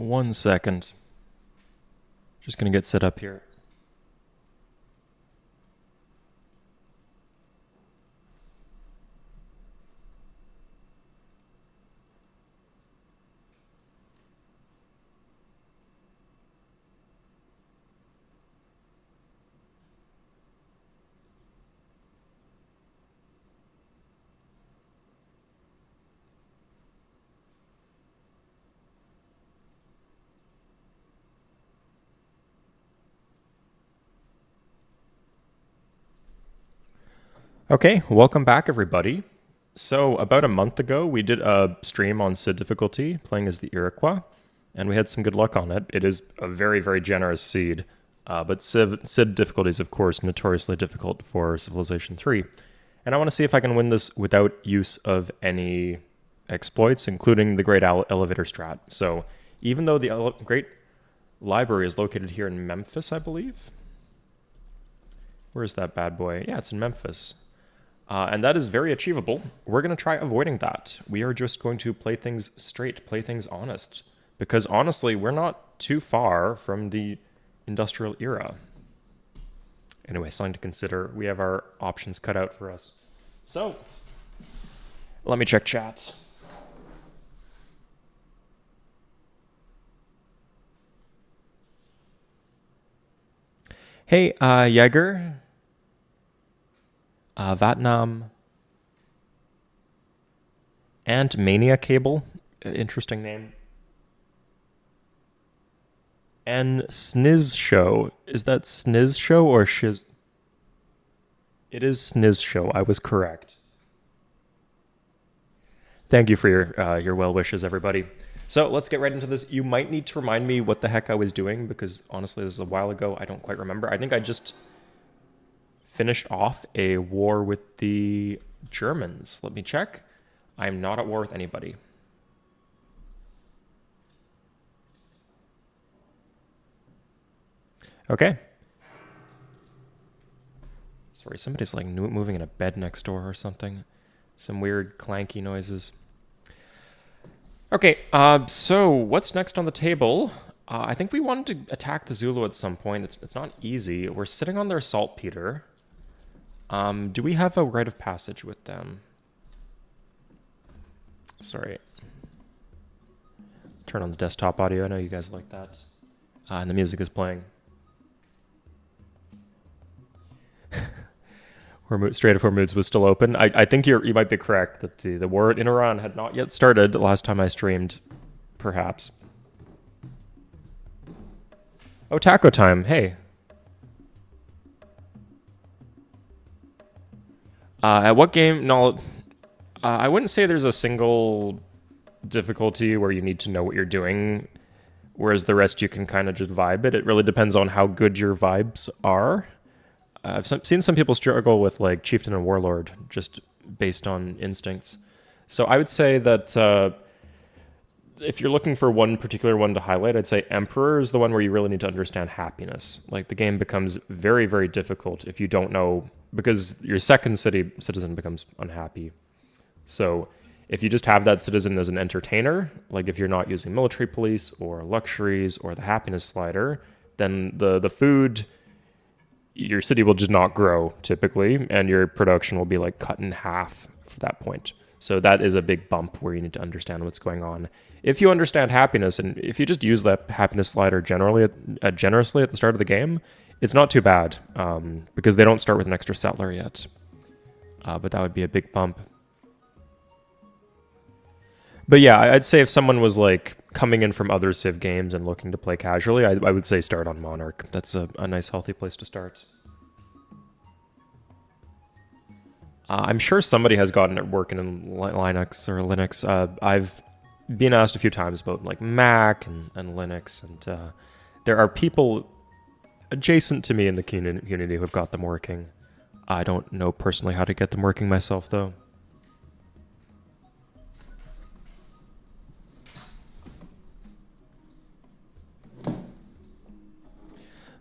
1 second. Just gonna get set up here. Okay, welcome back, everybody. So, about a month ago, we did a stream on Sid difficulty, playing as the Iroquois, and we had some good luck on it. It is a very, very generous seed, but Sid difficulty is, of course, notoriously difficult for Civilization 3. And I want to see if I can win this without use of any exploits, including the Great Elevator Strat. So, even though the Great Library is located here in Memphis, I believe. Where's that bad boy? Yeah, it's in Memphis. And that is very achievable. We're going to try avoiding that. We are just going to play things straight, play things honest. Because honestly, we're not too far from the industrial era. Anyway, something to consider. We have our options cut out for us. So, let me check chat. Hey, Jaeger. Vietnam, and Mania Cable, interesting name. And Sniz Show. Is that Sniz Show or Shiz? It is Sniz Show. I was correct. Thank you for your well wishes, everybody. So let's get right into this. You might need to remind me what the heck I was doing because honestly, this is a while ago. I don't quite remember. I think I just finished off a war with the Germans. Let me check. I'm not at war with anybody. Okay. Sorry, somebody's like moving in a bed next door or something. Some weird clanky noises. Okay, so what's next on the table? I think we wanted to attack the Zulu at some point. It's not easy. We're sitting on their saltpeter. Do we have a rite of passage with them? Sorry. Turn on the desktop audio. I know you guys like that. And the music is playing. Strait of Hormuz was still open. I think you might be correct that the war in Iran had not yet started the last time I streamed, perhaps. Oh, taco time. Hey. At what game? No, I wouldn't say there's a single difficulty where you need to know what you're doing, whereas the rest you can kind of just vibe it. It really depends on how good your vibes are. I've seen some people struggle with like Chieftain and Warlord just based on instincts. So I would say that if you're looking for one particular one to highlight, I'd say Emperor is the one where you really need to understand happiness. Like the game becomes very, very difficult if you don't know, because your second citizen becomes unhappy. So if you just have that citizen as an entertainer, like if you're not using military police or luxuries or the happiness slider, then the food, your city will just not grow typically, and your production will be like cut in half for that point. So that is a big bump where you need to understand what's going on. If you understand happiness, and if you just use that happiness slider generously at the start of the game, it's not too bad because they don't start with an extra settler yet. But that would be a big bump. But yeah, I'd say if someone was like coming in from other Civ games and looking to play casually, I would say start on Monarch. That's a nice, healthy place to start. I'm sure somebody has gotten it working in Linux or Linux. I've been asked a few times about like Mac and Linux, and there are people adjacent to me in the community who have got them working. I don't know personally how to get them working myself, though.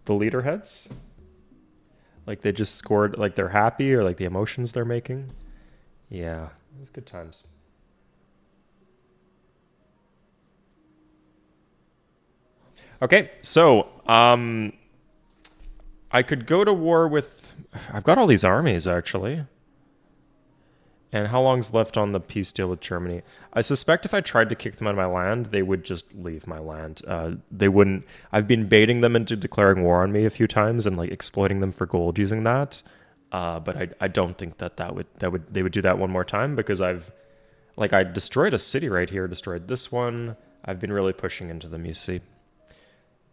The leader heads? Like they just scored, like they're happy, or like the emotions they're making? Yeah, it's good times. Okay, so I could go to war with. I've got all these armies actually. And how long's left on the peace deal with Germany? I suspect if I tried to kick them out of my land, they would just leave my land. They wouldn't. I've been baiting them into declaring war on me a few times and like exploiting them for gold using that. But I don't think they would do that one more time because I destroyed a city right here, destroyed this one. I've been really pushing into them, you see.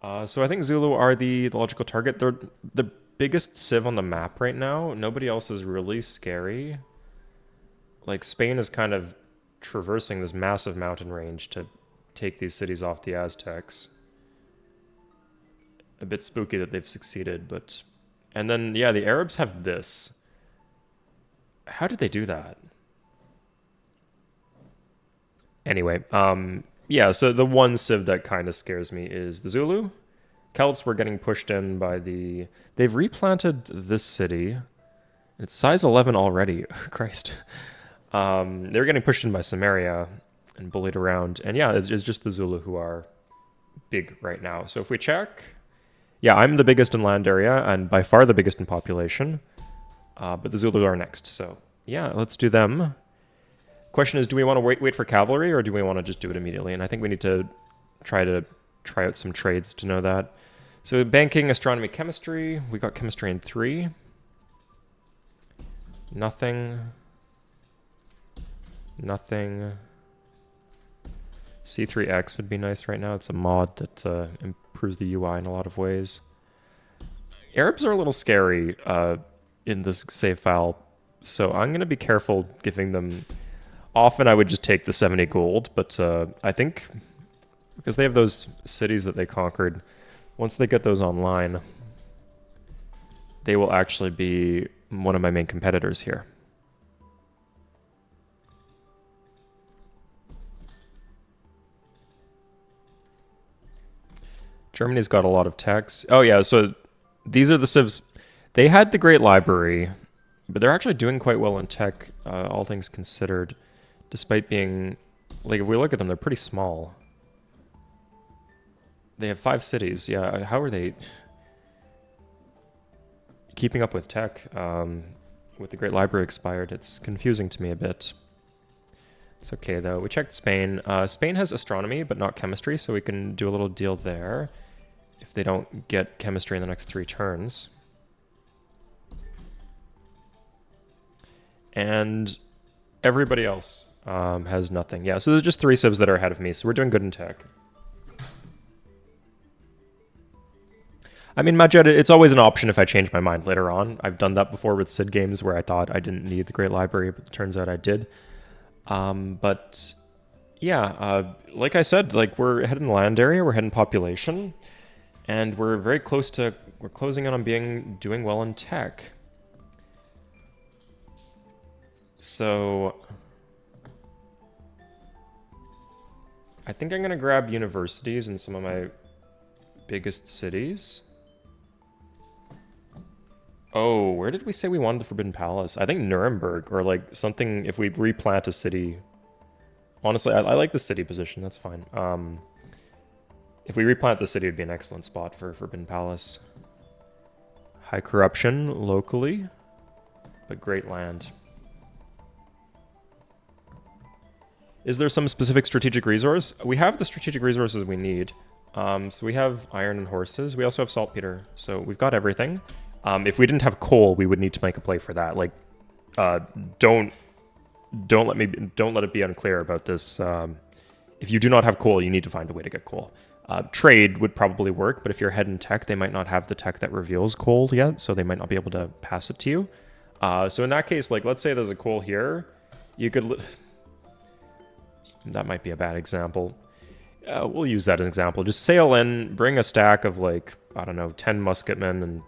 So I think Zulu are the logical target. They're the biggest civ on the map right now. Nobody else is really scary. Like, Spain is kind of traversing this massive mountain range to take these cities off the Aztecs. A bit spooky that they've succeeded, but... And then, yeah, the Arabs have this. How did they do that? Anyway, yeah, so the one civ that kind of scares me is the Zulu. Celts were getting pushed in by the... They've replanted this city. It's size 11 already. Christ. They were getting pushed in by Samaria and bullied around. And yeah, it's just the Zulu who are big right now. So if we check, yeah, I'm the biggest in land area and by far the biggest in population. But the Zulu are next. So yeah, let's do them. Question is, do we want to wait for cavalry or do we want to just do it immediately? And I think we need to try out some trades to know that. So banking, astronomy, chemistry. We got chemistry in 3. Nothing. C3X would be nice right now. It's a mod that improves the UI in a lot of ways. Arabs are a little scary in this save file, so I'm going to be careful giving them... Often I would just take the 70 gold, but I think because they have those cities that they conquered, once they get those online, they will actually be one of my main competitors here. Germany's got a lot of techs. Oh yeah, so these are the civs. They had the Great Library, but they're actually doing quite well in tech, all things considered, despite being... Like, if we look at them, they're pretty small. They have 5 cities. Yeah, how are they keeping up with tech? With the Great Library expired, it's confusing to me a bit. It's okay, though. We checked Spain. Spain has astronomy, but not chemistry, so we can do a little deal there if they don't get chemistry in the next 3 turns. And everybody else has nothing. Yeah, so there's just 3 civs that are ahead of me, so we're doing good in tech. I mean, Majed, it's always an option if I change my mind later on. I've done that before with Sid games where I thought I didn't need the Great Library, but it turns out I did. But yeah, like I said, like we're ahead in land area, we're ahead in population, and we're very close to, we're closing in on doing well in tech. So I think I'm going to grab universities in some of my biggest cities. Oh, where did we say we wanted the Forbidden Palace? I think Nuremberg, or like something, if we replant a city. Honestly, I like the city position, that's fine. If we replant the city, it would be an excellent spot for Forbidden Palace. High corruption locally, but great land. Is there some specific strategic resource? We have the strategic resources we need. So we have iron and horses. We also have saltpeter, so we've got everything. If we didn't have coal, we would need to make a play for that. Like, don't let it be unclear about this. If you do not have coal, you need to find a way to get coal. Trade would probably work, but if you're ahead in tech, they might not have the tech that reveals coal yet, so they might not be able to pass it to you. So in that case, like, let's say there's a coal here, you could... That might be a bad example. We'll use that as an example. Just sail in, bring a stack of, like, I don't know, 10 musketmen and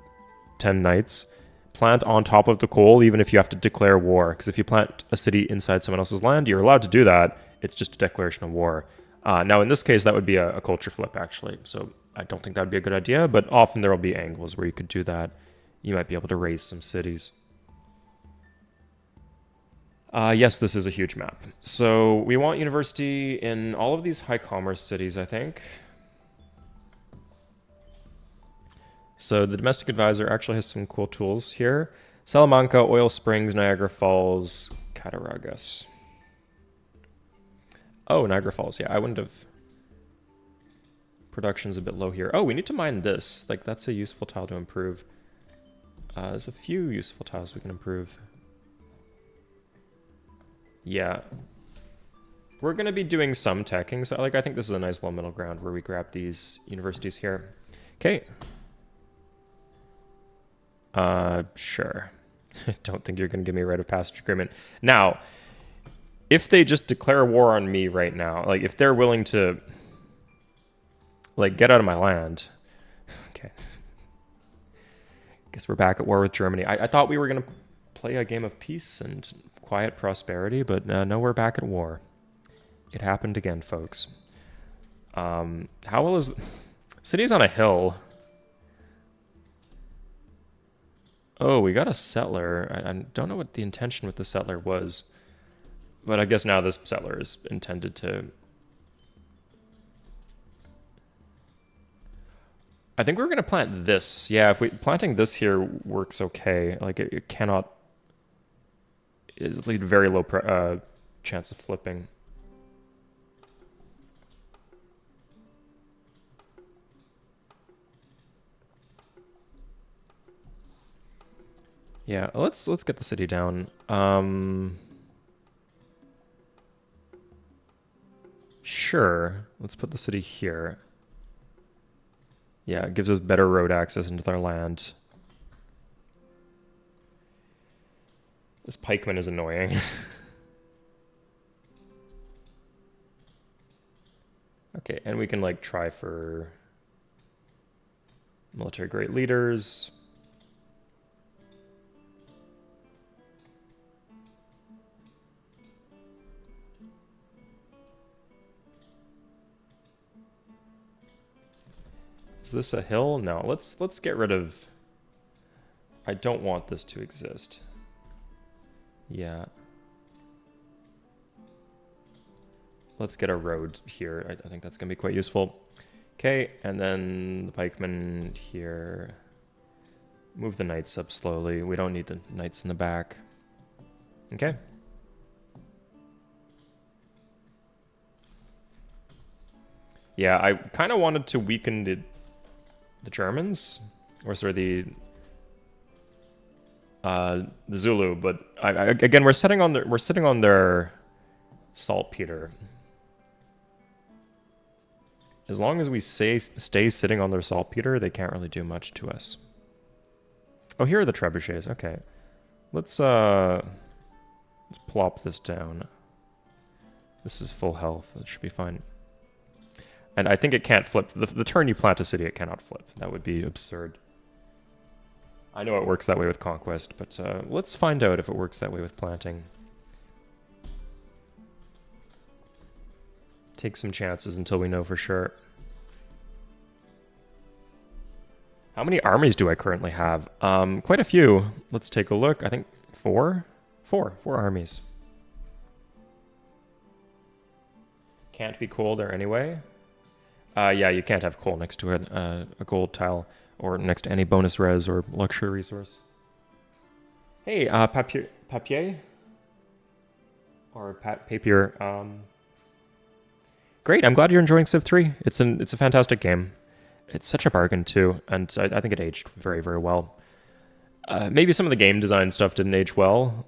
10 knights. Plant on top of the coal, even if you have to declare war. Because if you plant a city inside someone else's land, you're allowed to do that. It's just a declaration of war. Now, in this case, that would be a culture flip, actually. So I don't think that would be a good idea, but often there will be angles where you could do that. You might be able to raise some cities. Yes, this is a huge map. So we want university in all of these high commerce cities, I think. So the domestic advisor actually has some cool tools here. Salamanca, Oil Springs, Niagara Falls, Cattaraugus. Oh, Niagara Falls. Yeah, I wouldn't have... Production's a bit low here. Oh, we need to mine this. Like, that's a useful tile to improve. There's a few useful tiles we can improve. Yeah. We're going to be doing some teching. So, like, I think this is a nice little middle ground where we grab these universities here. Okay. Sure. I don't think you're going to give me a right of passage agreement. Now, if they just declare war on me right now, like, if they're willing to, like, get out of my land. Okay. Guess we're back at war with Germany. I thought we were going to play a game of peace and quiet prosperity, but no, we're back at war. It happened again, folks. How well is... City's on a hill. Oh, we got a settler. I don't know what the intention with the settler was, but I guess now this settler is intended to... I think we're going to plant this. Yeah, if planting this here works okay. Like, it cannot... It's a very low chance of flipping. Yeah, let's get the city down. Sure. Let's put the city here. Yeah, it gives us better road access into their land. This pikeman is annoying. Okay, and we can like try for military great leaders. Is this a hill? No, let's get rid of... I don't want this to exist. Yeah. Let's get a road here. I think that's going to be quite useful. Okay, and then the pikemen here. Move the knights up slowly. We don't need the knights in the back. Okay. Yeah, I kind of wanted to weaken the Germans, or sorry, the Zulu, but again we're sitting on their saltpeter. As long as we stay sitting on their saltpeter, they can't really do much to us. Oh, here are the trebuchets. Okay, let's plop this down. This is full health. That should be fine. And I think it can't flip. The turn you plant a city, it cannot flip. That would be absurd. I know it works that way with Conquest, but let's find out if it works that way with planting. Take some chances until we know for sure. How many armies do I currently have? Quite a few. Let's take a look. I think four armies. Can't be coal there anyway. Yeah, you can't have coal next to a gold tile or next to any bonus res or luxury resource. Hey, papier? Or papier. Great, I'm glad you're enjoying Civ 3. It's a fantastic game. It's such a bargain too, and I think it aged very, very well. Maybe some of the game design stuff didn't age well.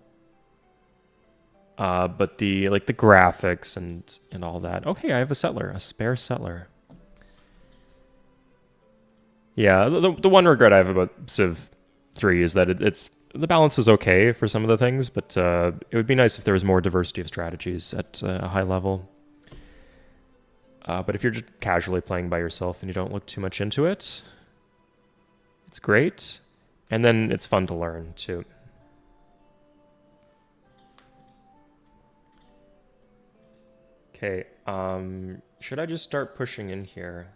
But the graphics and all that. Oh, hey, I have a settler, a spare settler. Yeah, the one regret I have about Civ 3 is that it's the balance is okay for some of the things, but it would be nice if there was more diversity of strategies at a high level. But if you're just casually playing by yourself and you don't look too much into it, it's great. And then it's fun to learn, too. Okay, should I just start pushing in here?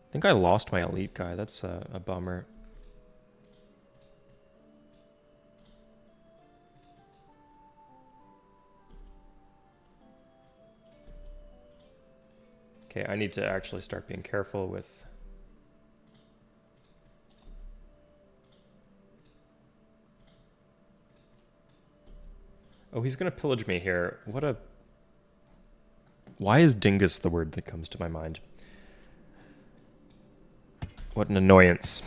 I think I lost my elite guy. That's a bummer. Okay, I need to actually start being careful with... Oh, he's gonna pillage me here. What a... Why is dingus the word that comes to my mind? What an annoyance.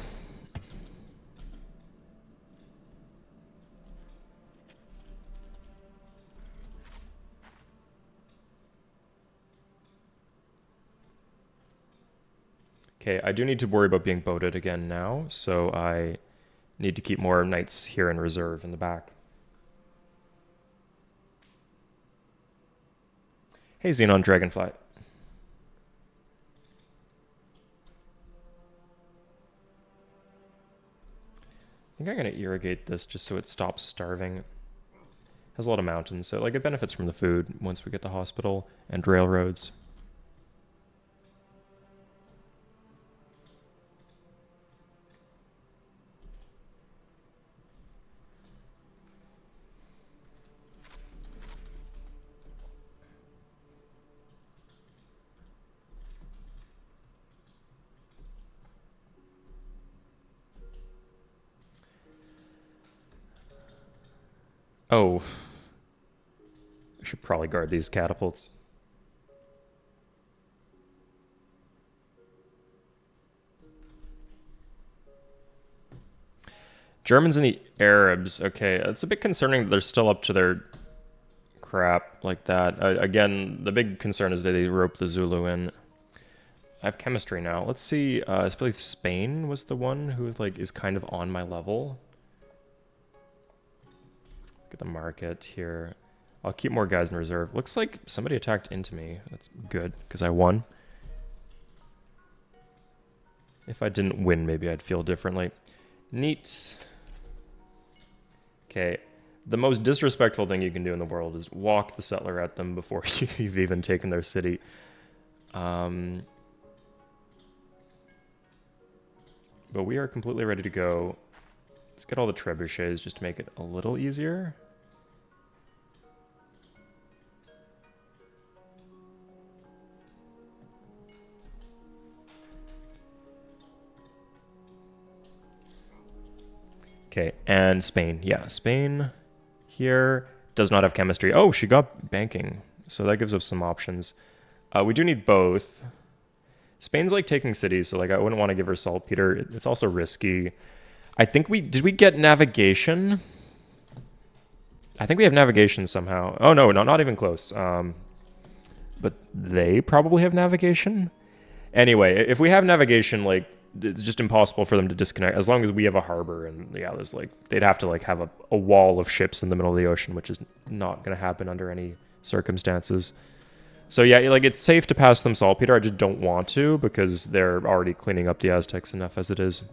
Okay, I do need to worry about being boated again now, so I need to keep more knights here in reserve in the back. Hey, Xenon Dragonfly. I think I'm going to irrigate this just so it stops starving. It has a lot of mountains, so like it benefits from the food once we get the hospital and railroads. Oh, I should probably guard these catapults. Germans and the Arabs. Okay, it's a bit concerning that they're still up to their crap like that. Again, the big concern is that they rope the Zulu in. I have chemistry now. Let's see. I believe Spain was the one who like is kind of on my level. Look at the market here. I'll keep more guys in reserve. Looks like somebody attacked into me. That's good, because I won. If I didn't win, maybe I'd feel differently. Neat. Okay. The most disrespectful thing you can do in the world is walk the settler at them before you've even taken their city. But we are completely ready to go. Let's get all the trebuchets just to make it a little easier. Okay, and Spain. Yeah, Spain here does not have chemistry. Oh, she got banking, so that gives us some options. We do need both. Spain's like taking cities, so like I wouldn't want to give her saltpeter. It's also risky. I think did we get navigation? I think we have navigation somehow. Oh no, not even close. But they probably have navigation. Anyway, if we have navigation, like it's just impossible for them to disconnect as long as we have a harbor. And yeah, there's like they'd have to like have a wall of ships in the middle of the ocean, which is not going to happen under any circumstances. So yeah, like it's safe to pass them saltpeter. I just don't want to because they're already cleaning up the Aztecs enough as it is.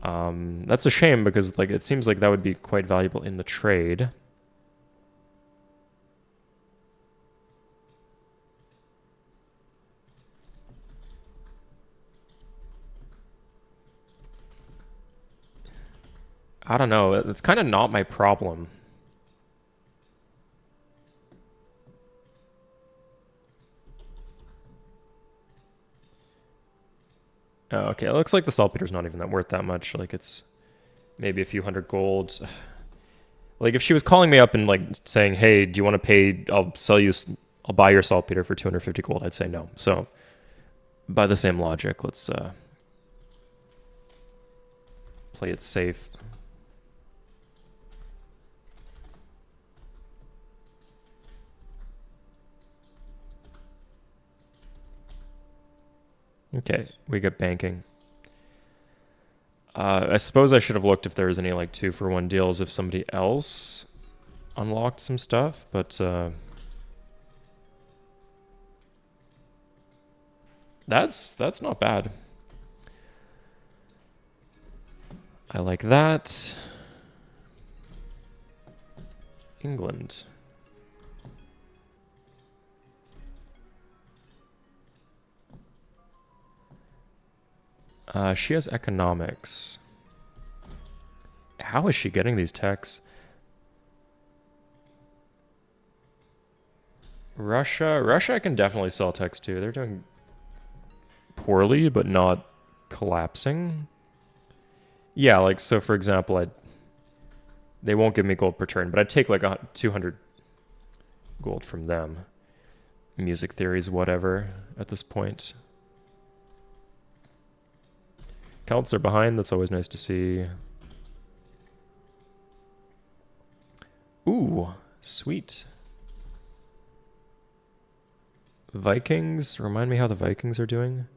That's a shame because like it seems like that would be quite valuable in the trade. I don't know. It's kind of not my problem. Oh, okay, it looks like the saltpeter's not even that worth that much. Like it's maybe a few hundred gold. Like if she was calling me up and like saying, "Hey, do you want to pay? I'll buy your saltpeter for 250 gold." I'd say no. So by the same logic, let's play it safe. Okay, we got banking. I suppose I should have looked if there was any like 2-for-1 deals if somebody else unlocked some stuff, but that's not bad. I like that. England. She has economics. How is she getting these techs? Russia I can definitely sell text to. They're doing poorly, but not collapsing. Yeah, like, so for example, they won't give me gold per turn, but I'd take like 200 gold from them. Music theories, whatever, at this point. Celts are behind, that's always nice to see. Ooh, sweet. Vikings, remind me how the Vikings are doing.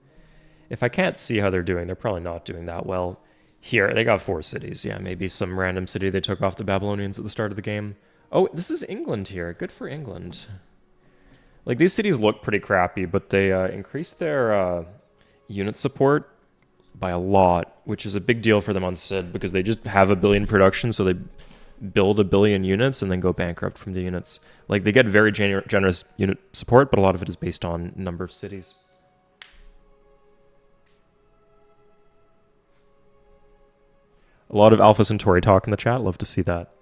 If I can't see how they're doing, they're probably not doing that well. Here, they got 4 cities. Yeah, maybe some random city they took off the Babylonians at the start of the game. Oh, this is England here. Good for England. Like, these cities look pretty crappy, but they increased their unit support by a lot, which is a big deal for them on Sid, because they just have a billion production, so they build a billion units and then go bankrupt from the units. Like, they get very generous unit support, but a lot of it is based on number of cities. A lot of Alpha Centauri talk in the chat. Love to see that.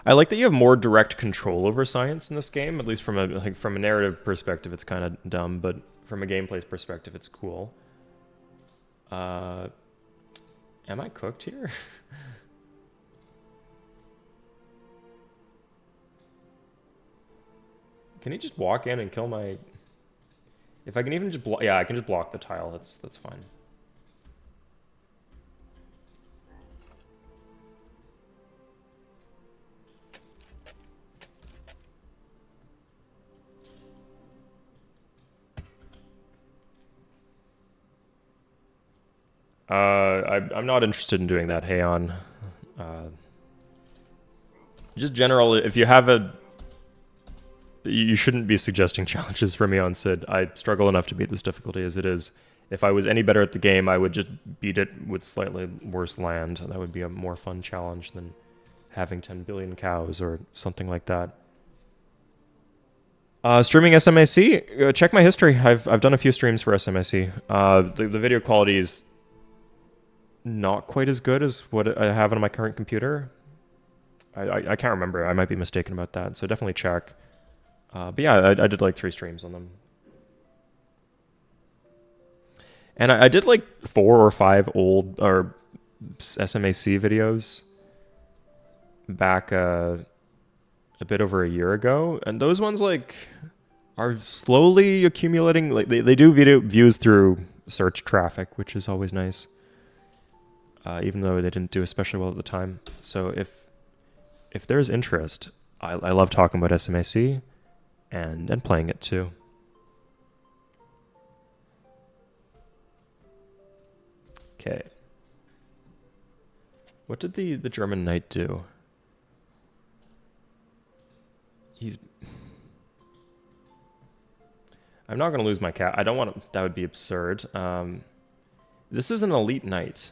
I like that you have more direct control over science in this game. At least from a narrative perspective, it's kind of dumb, but from a gameplay perspective, it's cool. Am I cooked here? Can he just walk in and kill my... If I can even just block... Yeah, I can just block the tile. That's fine. I'm not interested in doing that, Heian. Just general, if you have a... You shouldn't be suggesting challenges for me on Sid. I struggle enough to beat this difficulty as it is. If I was any better at the game, I would just beat it with slightly worse land. That would be a more fun challenge than having 10 billion cows or something like that. Streaming SMAC, check my history. I've done a few streams for SMAC. The video quality is not quite as good as what I have on my current computer. I can't remember. I might be mistaken about that, so definitely check. But yeah, I did like 3 streams on them. And I did like 4 or 5 old or SMAC videos back a bit over a year ago, and those ones like are slowly accumulating. Like they do video views through search traffic, which is always nice. Even though they didn't do especially well at the time. So if there's interest, I love talking about SMAC and playing it too. Okay. What did the German knight do? I'm not going to lose my cat. I don't want to... That would be absurd. This is an elite knight.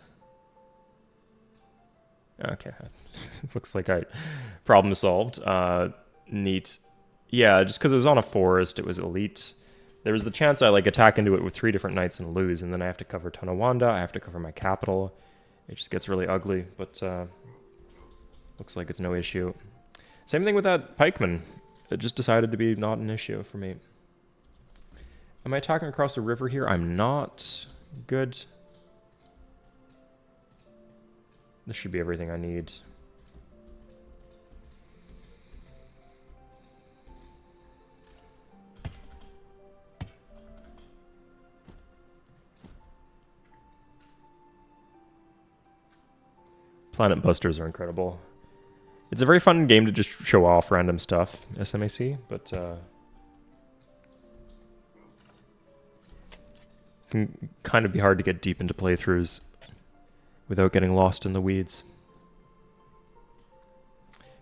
Okay. Looks like problem solved. Neat. Yeah, just because it was on a forest, it was elite. There was the chance I attack into it with 3 different knights and lose, and then I have to cover Tonawanda, I have to cover my capital. It just gets really ugly, but looks like it's no issue. Same thing with that pikeman. It just decided to be not an issue for me. Am I attacking across the river here? I'm not. Good. This should be everything I need. Planet Busters are incredible. It's a very fun game to just show off random stuff, SMAC, but can kind of be hard to get deep into playthroughs without getting lost in the weeds.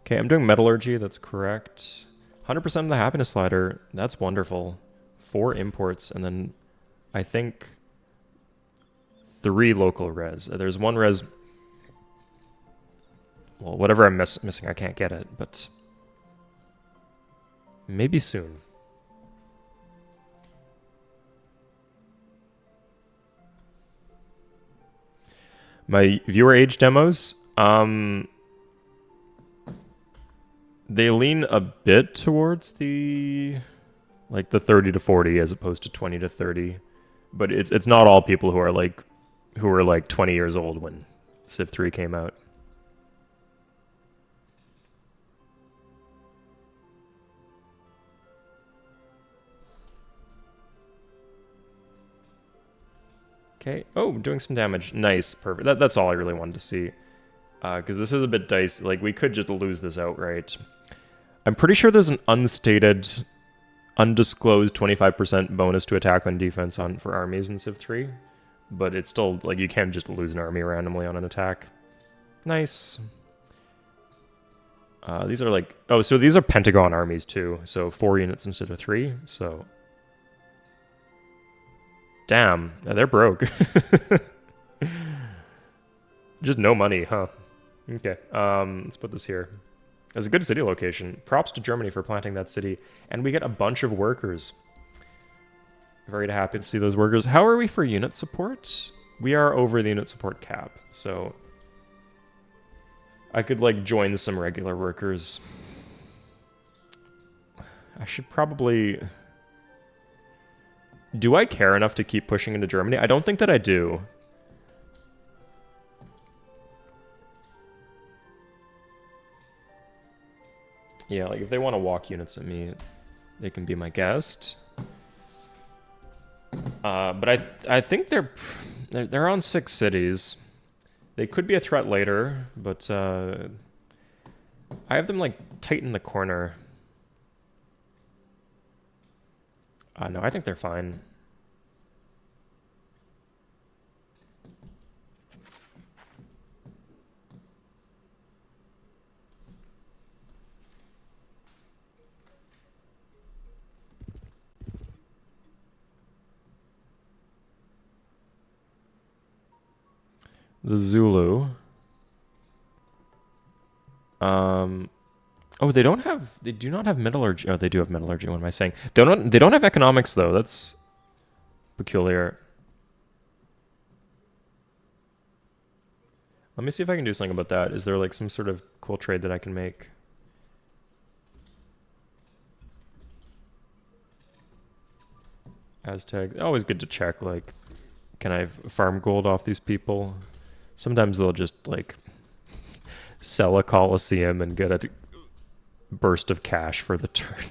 Okay, I'm doing metallurgy, that's correct. 100% of the happiness slider, that's wonderful. 4 imports, and then I think 3 local res. There's 1 res... Well, whatever I'm missing, I can't get it, but maybe soon. My viewer age demos, they lean a bit towards the 30 to 40 as opposed to 20 to 30, but it's not all people who are like 20 years old when Civ 3 came out. Okay. Oh, doing some damage. Nice. Perfect. That's all I really wanted to see. Because this is a bit dicey. Like, we could just lose this outright. I'm pretty sure there's an unstated, undisclosed 25% bonus to attack on defense for armies in Civ 3. But it's still, like, you can't just lose an army randomly on an attack. Nice. These are like... Oh, so these are Pentagon armies, too. So 4 units instead of 3. So... Damn, they're broke. Just no money, huh? Okay, let's put this here. It's a good city location. Props to Germany for planting that city. And we get a bunch of workers. Very happy to see those workers. How are we for unit support? We are over the unit support cap, so... I could, like, join some regular workers. I should probably... Do I care enough to keep pushing into Germany? I don't think that I do. Yeah, like if they want to walk units at me, they can be my guest. But I think they're on 6 cities. They could be a threat later, but I have them like tight in the corner. No, I think they're fine. The Zulu. Oh, they do not have metallurgy. Oh, they do have metallurgy. What am I saying? They don't have economics though. That's peculiar. Let me see if I can do something about that. Is there like some sort of cool trade that I can make? Aztec. Always good to check, like, can I farm gold off these people? Sometimes they'll just, like, sell a Colosseum and get a burst of cash for the turn.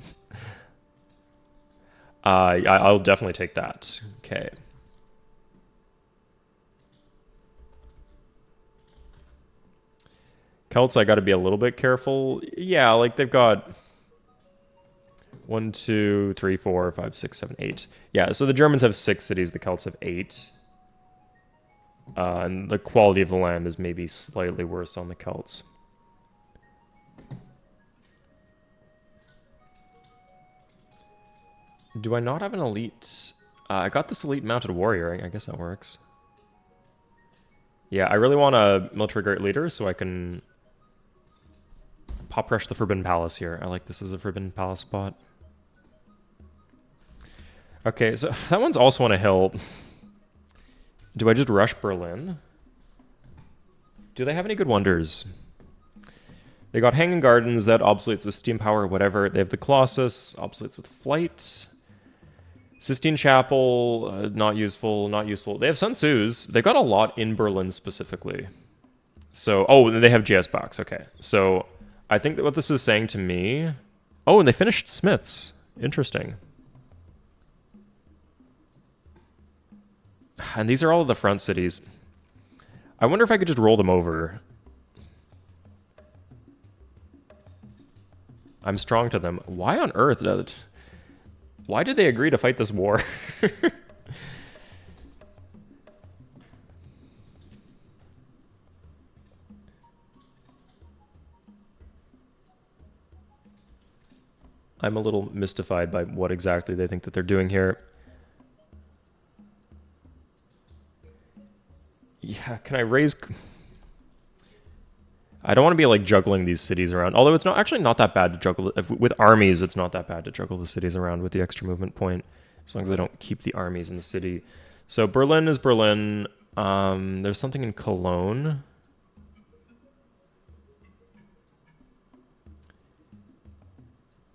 I'll definitely take that. Okay. Celts, I got to be a little bit careful. Yeah, like they've got 1, 2, 3, 4, 5, 6, 7, 8. Yeah, so the Germans have 6 cities. The Celts have 8. And the quality of the land is maybe slightly worse on the Celts. Do I not have an elite? I got this elite mounted warrior. I guess that works. Yeah, I really want a military great leader so I can pop rush the Forbidden Palace here. I like this as a Forbidden Palace spot. Okay, so that one's also on a hill. Do I just rush Berlin? Do they have any good wonders? They got Hanging Gardens, that obsoletes with steam power or whatever. They have the Colossus, obsoletes with flight. Sistine Chapel, not useful, not useful. They have Sun Tzu's. They got a lot in Berlin specifically. So, oh, they have GS box. Okay. So, I think that what this is saying to me... Oh, and they finished Smiths. Interesting. And these are all of the front cities. I wonder if I could just roll them over. I'm strong to them. Why on earth? Why did they agree to fight this war? I'm a little mystified by what exactly they think that they're doing here. Yeah, can I raise... I don't want to be like juggling these cities around. Although it's not that bad to juggle. With armies, it's not that bad to juggle the cities around with the extra movement point. As long as I don't keep the armies in the city. So Berlin is Berlin. There's something in Cologne.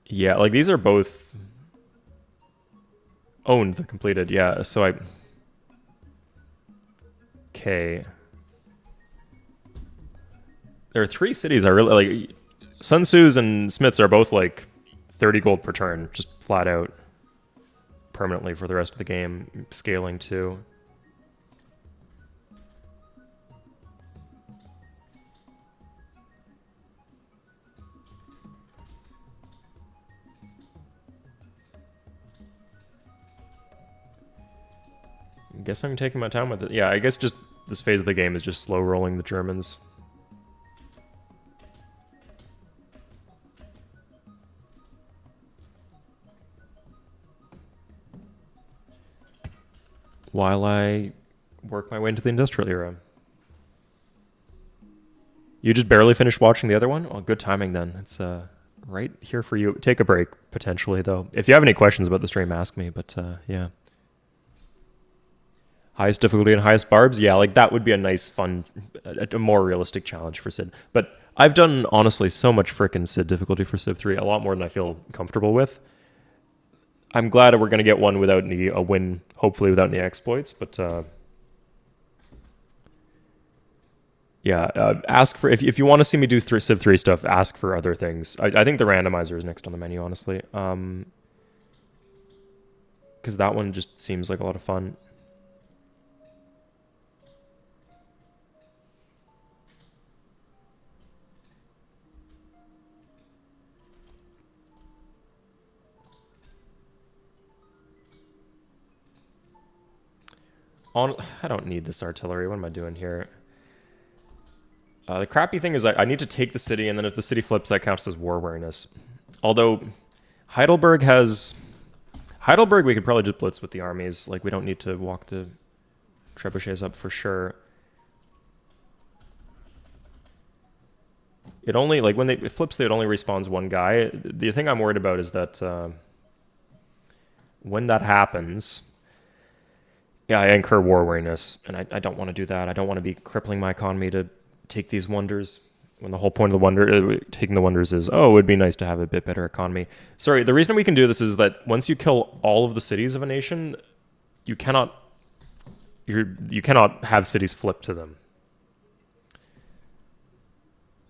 Yeah, like these are both owned, they're completed. Yeah, so I. Okay. There are three cities I really like. Sun Tzu's and Smith's are both like 30 gold per turn, just flat out, permanently for the rest of the game. Scaling too. I guess I'm taking my time with it. Yeah, I guess just this phase of the game is just slow rolling the Germans. While I work my way into the industrial era. You just barely finished watching the other one? Well, good timing then. It's right here for you. Take a break, potentially, though. If you have any questions about the stream, ask me, but yeah. Highest difficulty and highest barbs? Yeah, like that would be a nice, fun, a more realistic challenge for Sid. But I've done, honestly, so much frickin' Sid difficulty for Civ 3, a lot more than I feel comfortable with. I'm glad we're going to get one without a win, hopefully without any exploits, but yeah, ask for, if you want to see me do Civ 3 stuff, ask for other things. I think the randomizer is next on the menu, honestly. Because that one just seems like a lot of fun. I don't need this artillery. What am I doing here? The crappy thing is I need to take the city, and then if the city flips, that counts as war weariness. Although Heidelberg, we could probably just blitz with the armies. Like, we don't need to walk the trebuchets up for sure. It only, like, when it flips, it only respawns one guy. The thing I'm worried about is that when that happens, yeah, I incur war weariness, and I don't want to do that. I don't want to be crippling my economy to take these wonders when the whole point of taking the wonders is, oh, it would be nice to have a bit better economy. Sorry, the reason we can do this is that once you kill all of the cities of a nation, you cannot have cities flip to them.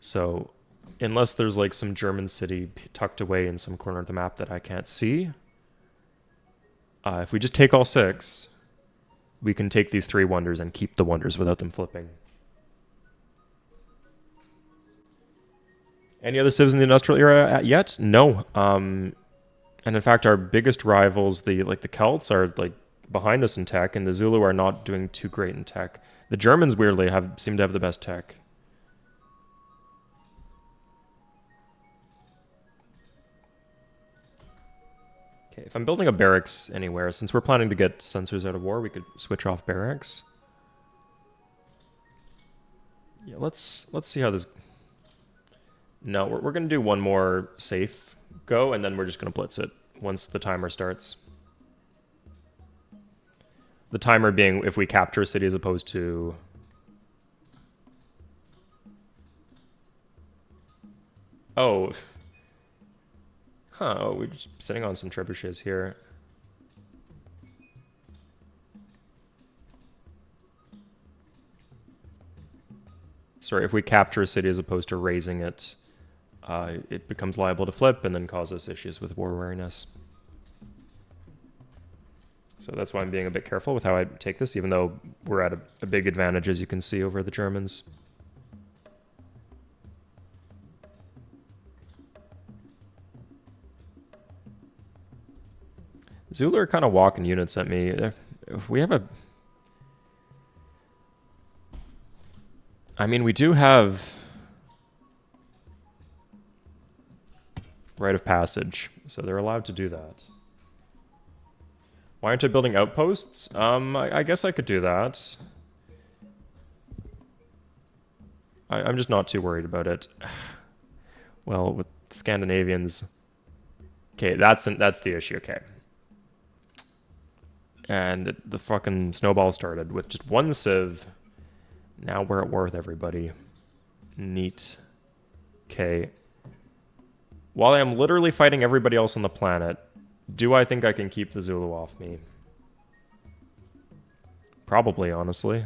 So unless there's like some German city tucked away in some corner of the map that I can't see, if we just take all 6, we can take these 3 wonders and keep the wonders without them flipping. Any other civs in the industrial era yet? No. And in fact, our biggest rivals, the Celts, are like behind us in tech, and the Zulu are not doing too great in tech. The Germans, weirdly, seem to have the best tech. Okay, if I'm building a barracks anywhere, since we're planning to get censors out of war, we could switch off barracks. Yeah, let's see how this. No, we're going to do one more safe go, and then we're just going to blitz it once the timer starts. The timer being if we capture a city as opposed to... Oh. Huh, oh, we're just sitting on some trebuchets here. Sorry, if we capture a city as opposed to raising it, it becomes liable to flip and then causes issues with war weariness. So that's why I'm being a bit careful with how I take this, even though we're at a big advantage, as you can see, over the Germans. Zulu are kind of walking units at me. If we have a... I mean, we do have rite of passage, so they're allowed to do that. Why aren't I building outposts? I guess I could do that. I'm just not too worried about it. Well, with Scandinavians... Okay, that's the issue, okay. And the fucking snowball started with just one civ. Now we're at war with everybody. Neat. Okay. While I am literally fighting everybody else on the planet, do I think I can keep the Zulu off me? Probably, honestly.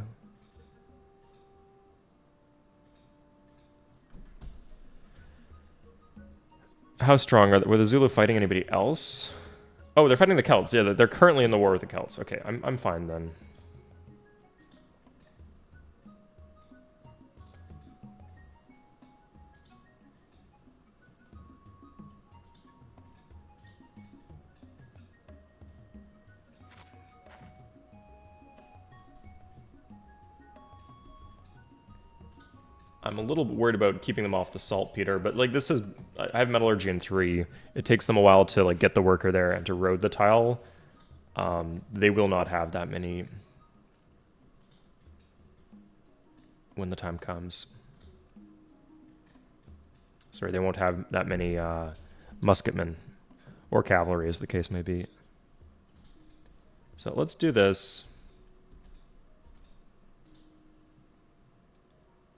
How strong are they? Were the Zulu fighting anybody else? Oh, they're fighting the Celts. Yeah, they're currently in the war with the Celts. Okay, I'm fine then. I'm a little worried about keeping them off the saltpeter, but like this is, I have metallurgy in 3. It takes them a while to like get the worker there and to road the tile. They will not have that many when the time comes. Sorry, they won't have that many musketmen or cavalry, as the case may be. So let's do this.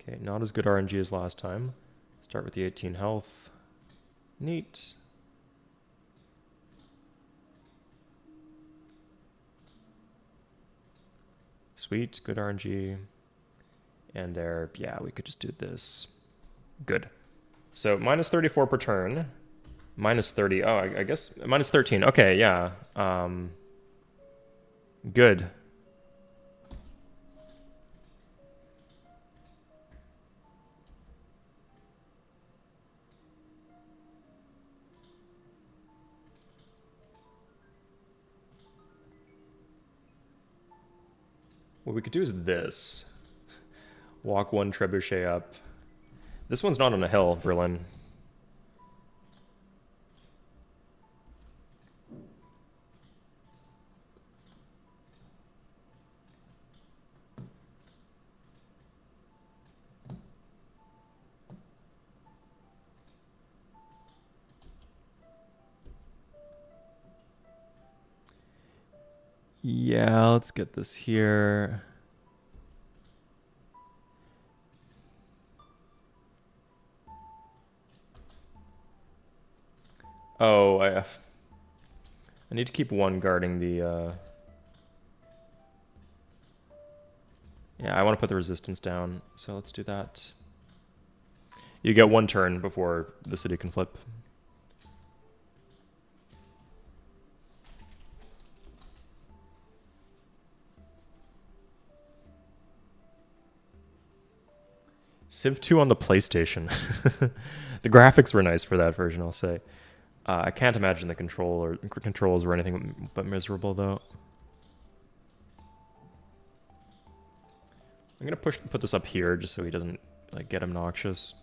Okay, not as good RNG as last time. Start with the 18 health. Neat. Sweet, good RNG. And there, yeah, we could just do this. Good. So minus 34 per turn. Minus 30. Oh, I guess minus 13. Okay, yeah. Good. What we could do is this. Walk one trebuchet up. This one's not on a hill, Berlin. Yeah, let's get this here. Oh, I need to keep one guarding the... Yeah, I want to put the resistance down, so let's do that. You get one turn before the city can flip. Civ 2 on the PlayStation. The graphics were nice for that version, I'll say. I can't imagine the controls were anything but miserable, though. I'm gonna put this up here just so he doesn't like get obnoxious.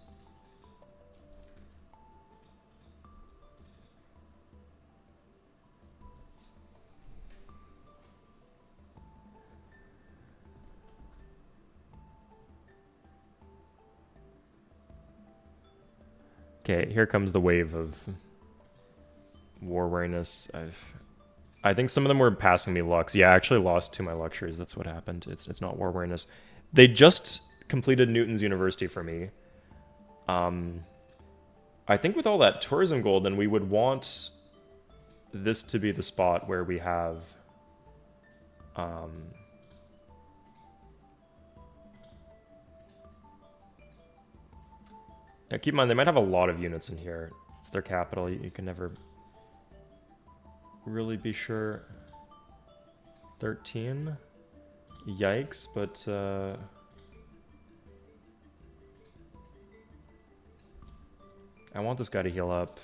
Okay, here comes the wave of war weariness. I think some of them were passing me lux. Yeah, I actually lost 2 of my luxuries. That's what happened. It's not war weariness. They just completed Newton's University for me. I think with all that tourism gold, then we would want this to be the spot where we have now keep in mind, they might have a lot of units in here. It's their capital. You can never really be sure. 13? Yikes, but... I want this guy to heal up.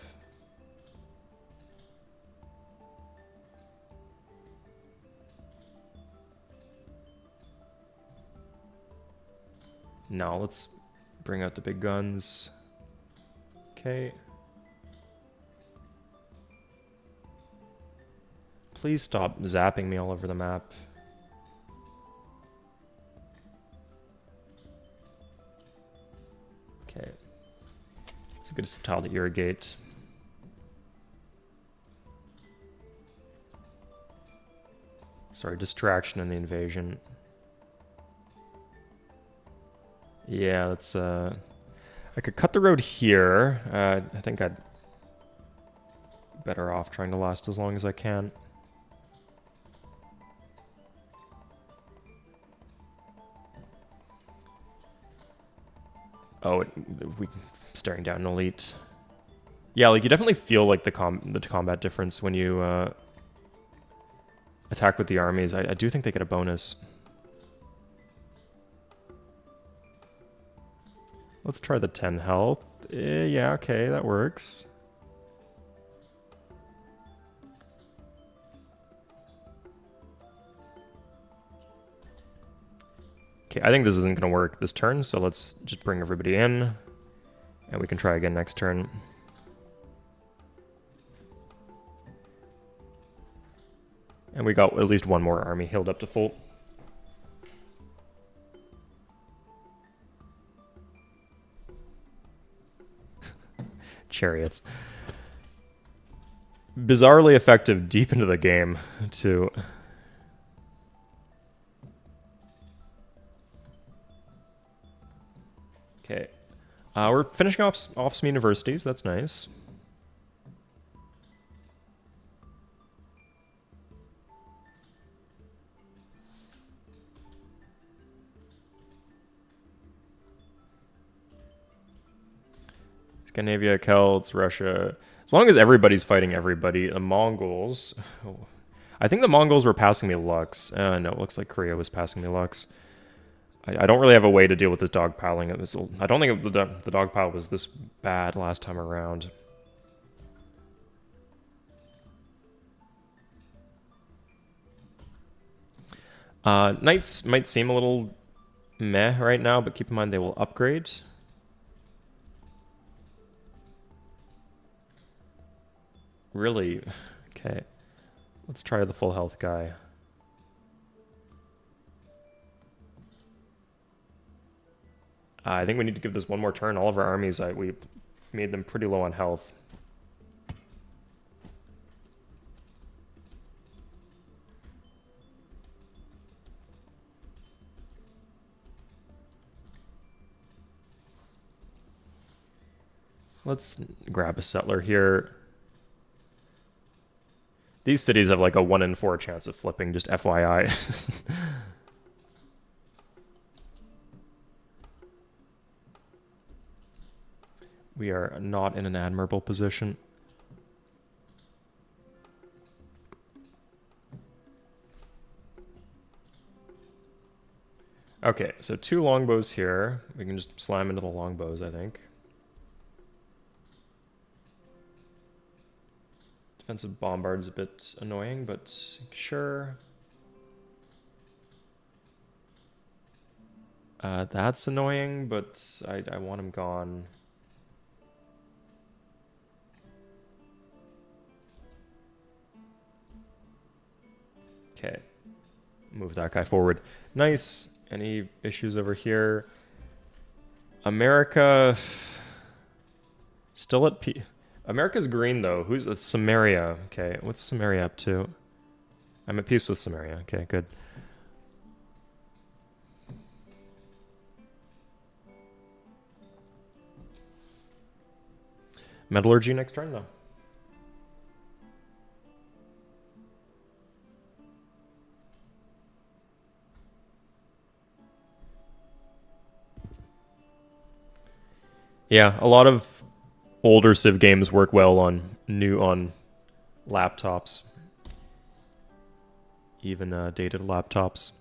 Now let's bring out the big guns. Okay. Please stop zapping me all over the map. Okay. It's a good tile to irrigate. Sorry, distraction in the invasion. Yeah, that's I could cut the road here. I think I'd better off trying to last as long as I can. Oh, we staring down an elite. Yeah, like you definitely feel like the combat difference when you attack with the armies. I do think they get a bonus. Let's try the 10 health. Yeah, okay, that works. Okay, I think this isn't going to work this turn, so let's just bring everybody in. And we can try again next turn. And we got at least one more army healed up to full. Chariots. Bizarrely effective deep into the game, too. Okay. We're finishing off some universities. That's nice. Scandinavia, Celts, Russia. As long as everybody's fighting everybody. The Mongols. Oh. I think the Mongols were passing me Lux. No, it looks like Korea was passing me Lux. I don't really have a way to deal with this dogpiling. I don't think the dogpile was this bad last time around. Knights might seem a little meh right now, but keep in mind they will upgrade. Really? Okay. Let's try the full health guy. I think we need to give this one more turn. All of our armies, we made them pretty low on health. Let's grab a settler here. These cities have like a 1 in 4 chance of flipping, just FYI. We are not in an admirable position. Okay, so 2 longbows here. We can just slam into the longbows, I think. Defensive bombard's a bit annoying, but sure. That's annoying, but I want him gone. Okay. Move that guy forward. Nice. Any issues over here? America... Still at P... America's green, though. Who's... Samaria. Okay, what's Samaria up to? I'm at peace with Samaria. Okay, good. Metallurgy next turn, though. Yeah, a lot of older Civ games work well on laptops, even dated laptops.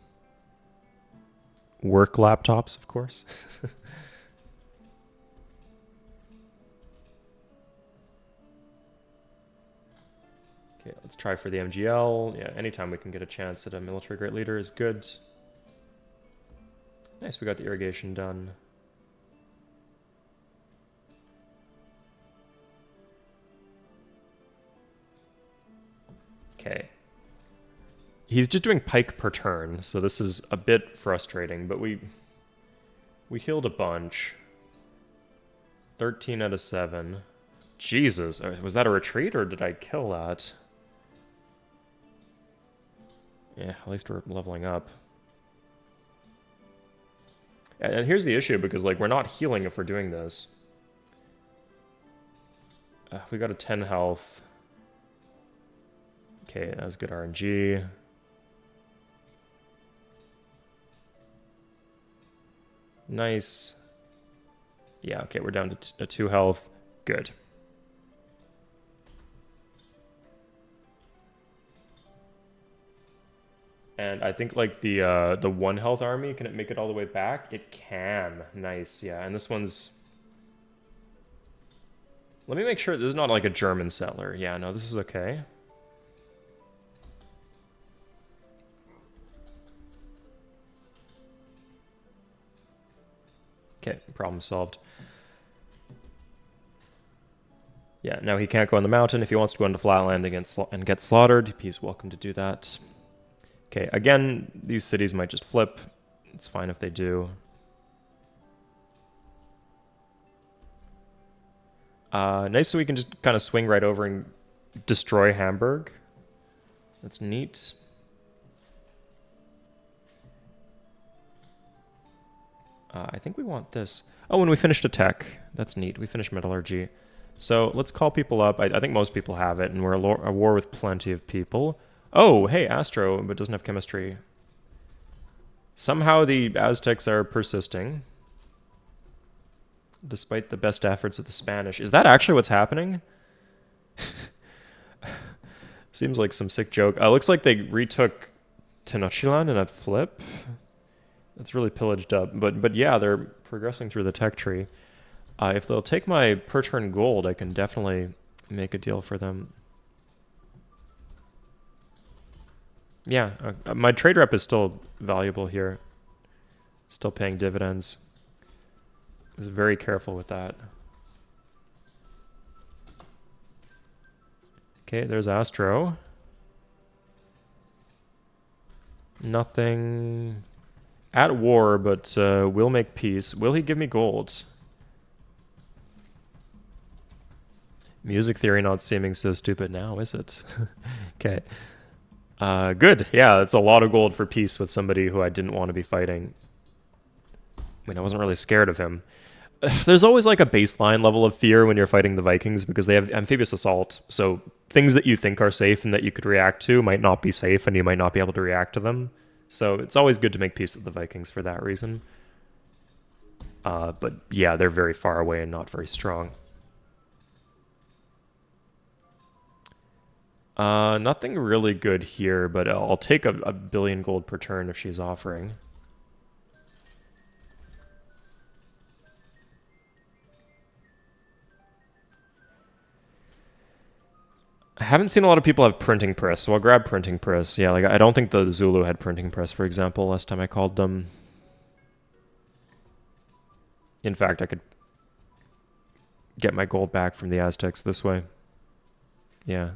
Work laptops, of course. Okay, let's try for the MGL. Yeah, anytime we can get a chance at a military great leader is good. Nice, we got the irrigation done. Okay. He's just doing pike per turn, so this is a bit frustrating, but we healed a bunch. 13 out of 7. Jesus, was that a retreat or did I kill that? Yeah, at least we're leveling up. And here's the issue, because like we're not healing if we're doing this. We got a 10 health. Okay, that was good RNG. Nice. Yeah, okay, we're down to a 2 health. Good. And I think like the 1 health army, can it make it all the way back? It can. Nice, yeah. And this one's... Let me make sure this is not like a German settler. Yeah, no, this is okay. Okay, problem solved. Yeah, now he can't go on the mountain. If he wants to go into flatland and get slaughtered, he's welcome to do that. Okay, again, these cities might just flip. It's fine if they do. Nice, so we can just kind of swing right over and destroy Hamburg. That's neat. I think we want this. Oh, and we finished a tech. That's neat. We finished metallurgy. So let's call people up. I think most people have it, and we're a war with plenty of people. Oh, hey, Astro, but doesn't have chemistry. Somehow the Aztecs are persisting, despite the best efforts of the Spanish. Is that actually what's happening? Seems like some sick joke. Looks like they retook Tenochtitlan in a flip. That's really pillaged up. But yeah, they're progressing through the tech tree. If they'll take my per turn gold, I can definitely make a deal for them. Yeah, my trade rep is still valuable here. Still paying dividends. I was very careful with that. Okay, there's Astro. Nothing at war, but will make peace. Will he give me gold? Music theory not seeming so stupid now, is it? Okay. Good. Yeah, it's a lot of gold for peace with somebody who I didn't want to be fighting. I mean, I wasn't really scared of him. There's always like a baseline level of fear when you're fighting the Vikings because they have amphibious assault. So things that you think are safe and that you could react to might not be safe and you might not be able to react to them. So it's always good to make peace with the Vikings for that reason. But yeah, they're very far away and not very strong. Nothing really good here, but I'll take a billion gold per turn if she's offering. I haven't seen a lot of people have printing press, so I'll grab printing press. Yeah, like I don't think the Zulu had printing press, for example, last time I called them. In fact, I could get my gold back from the Aztecs this way. Yeah.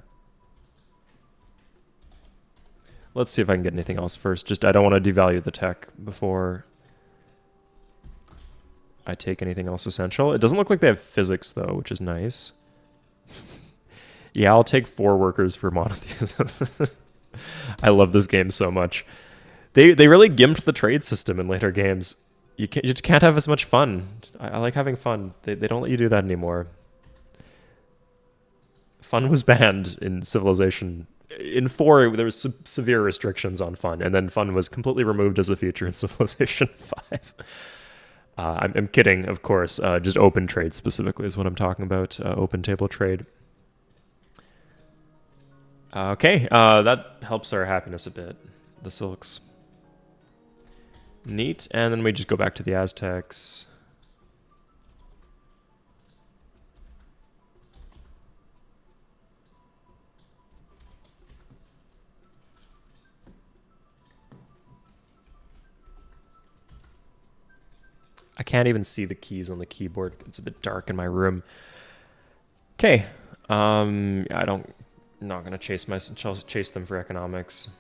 Let's see if I can get anything else first. Just, I don't want to devalue the tech before I take anything else essential. It doesn't look like they have physics, though, which is nice. Yeah, I'll take 4 workers for monotheism. I love this game so much. They really gimped the trade system in later games. You just can't have as much fun. I like having fun. They don't let you do that anymore. Fun was banned in Civilization. In 4, there was severe restrictions on fun, and then fun was completely removed as a feature in Civilization 5. I'm kidding, of course. Just open trade specifically is what I'm talking about. Open table trade. Okay, that helps our happiness a bit. The silks. Neat, and then we just go back to the Aztecs. I can't even see the keys on the keyboard. It's a bit dark in my room. Okay. I'm not gonna chase them for economics.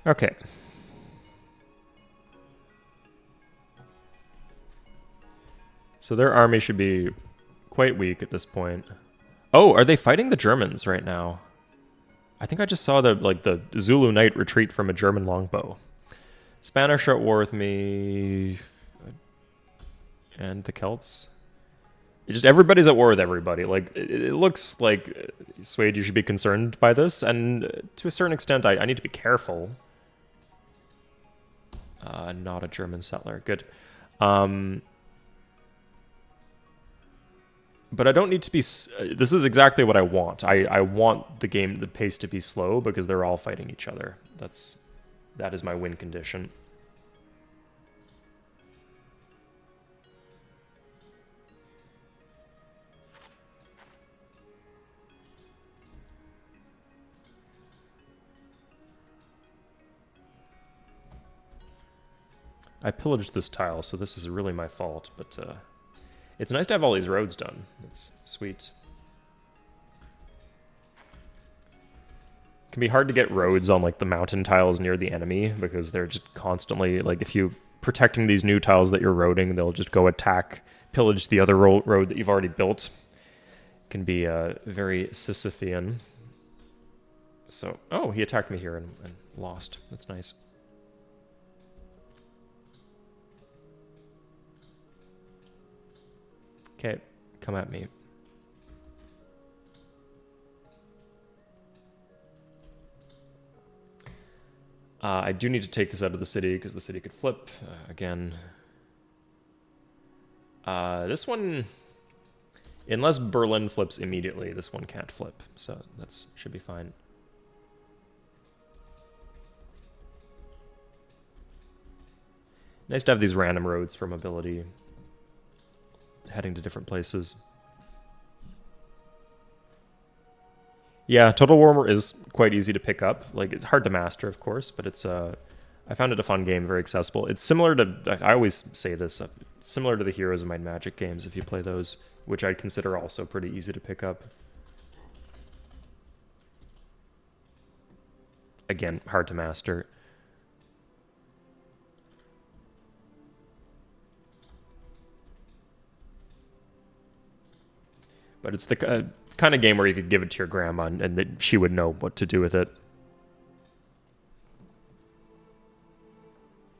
Okay. So their army should be quite weak at this point. Oh, are they fighting the Germans right now? I think I just saw the Zulu knight retreat from a German longbow. Spanish are at war with me, and the Celts. Just everybody's at war with everybody. Like it looks like Swade, you should be concerned by this, and to a certain extent, I need to be careful. Not a German settler. Good. But I don't need to be... this is exactly what I want. I want the pace to be slow because they're all fighting each other. That is my win condition. I pillaged this tile, so this is really my fault, but it's nice to have all these roads done. It's sweet. It can be hard to get roads on like the mountain tiles near the enemy because they're just constantly, like if you protecting these new tiles that you're roading, they'll just go attack, pillage the other road that you've already built. It can be very Sisyphean. So, oh, he attacked me here and lost. That's nice. Okay, come at me. I do need to take this out of the city because the city could flip again. This one, unless Berlin flips immediately, this one can't flip. So that should be fine. Nice to have these random roads for mobility, heading to different places. Yeah, Total War is quite easy to pick up. Like, it's hard to master, of course, but it's I found it a fun game, very accessible. It's similar to, I always say this, similar to the Heroes of Might and Magic games if you play those, which I consider also pretty easy to pick up. Again, hard to master. But it's the kind of game where you could give it to your grandma and that she would know what to do with it.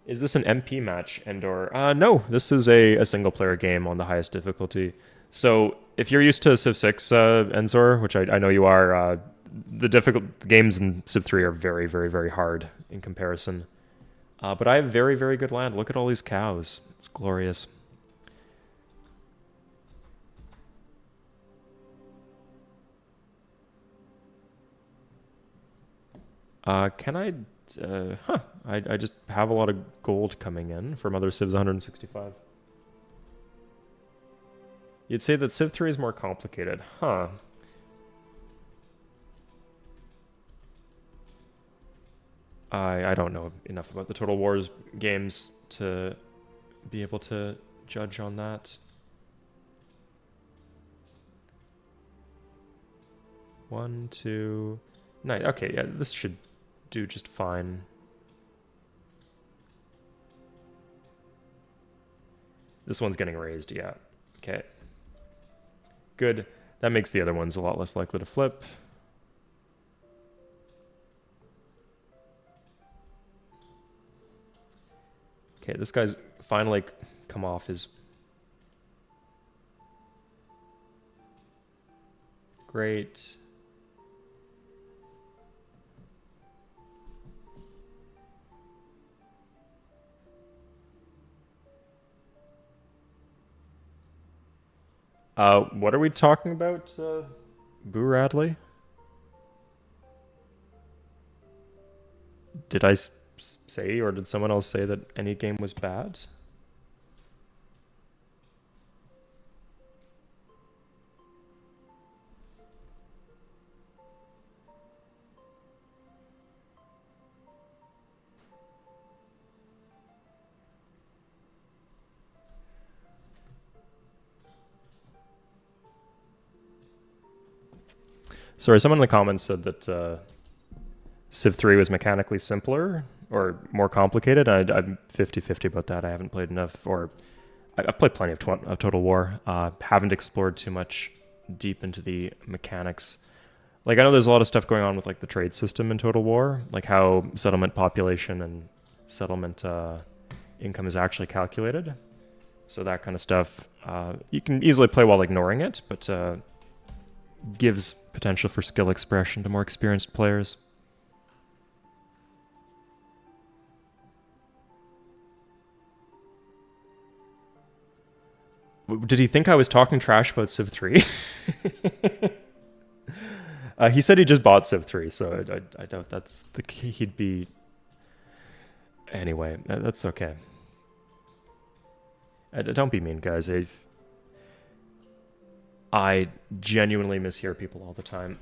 Is this an MP match, Endor? No, this is a single-player game on the highest difficulty. So if you're used to Civ 6, Enzor, which I know you are, the games in Civ 3 are very, very, very hard in comparison. But I have very, very good land. Look at all these cows. It's glorious. Can I... I just have a lot of gold coming in from other Civs 165. You'd say that Civ 3 is more complicated. Huh. I don't know enough about the Total Wars games to be able to judge on that. 1, 2... 9. Okay, yeah, this should do just fine. This one's getting raised, yeah. Okay. Good. That makes the other ones a lot less likely to flip. Okay, this guy's finally come off his... Great. What are we talking about, Boo Radley? Did I say, or did someone else say that any game was bad? Sorry, someone in the comments said that Civ 3 was mechanically simpler. or more complicated. I'm 50-50 about that. I haven't played enough, or I've played plenty of Total War. Haven't explored too much deep into the mechanics. Like, I know there's a lot of stuff going on with like the trade system in Total War, like how settlement population and settlement income is actually calculated. So that kind of stuff, you can easily play while ignoring it, but gives potential for skill expression to more experienced players. Did he think I was talking trash about Civ 3? He said he just bought Civ 3, so I doubt that's the key. He'd be... Anyway, that's okay. Don't be mean, guys. I genuinely mishear people all the time.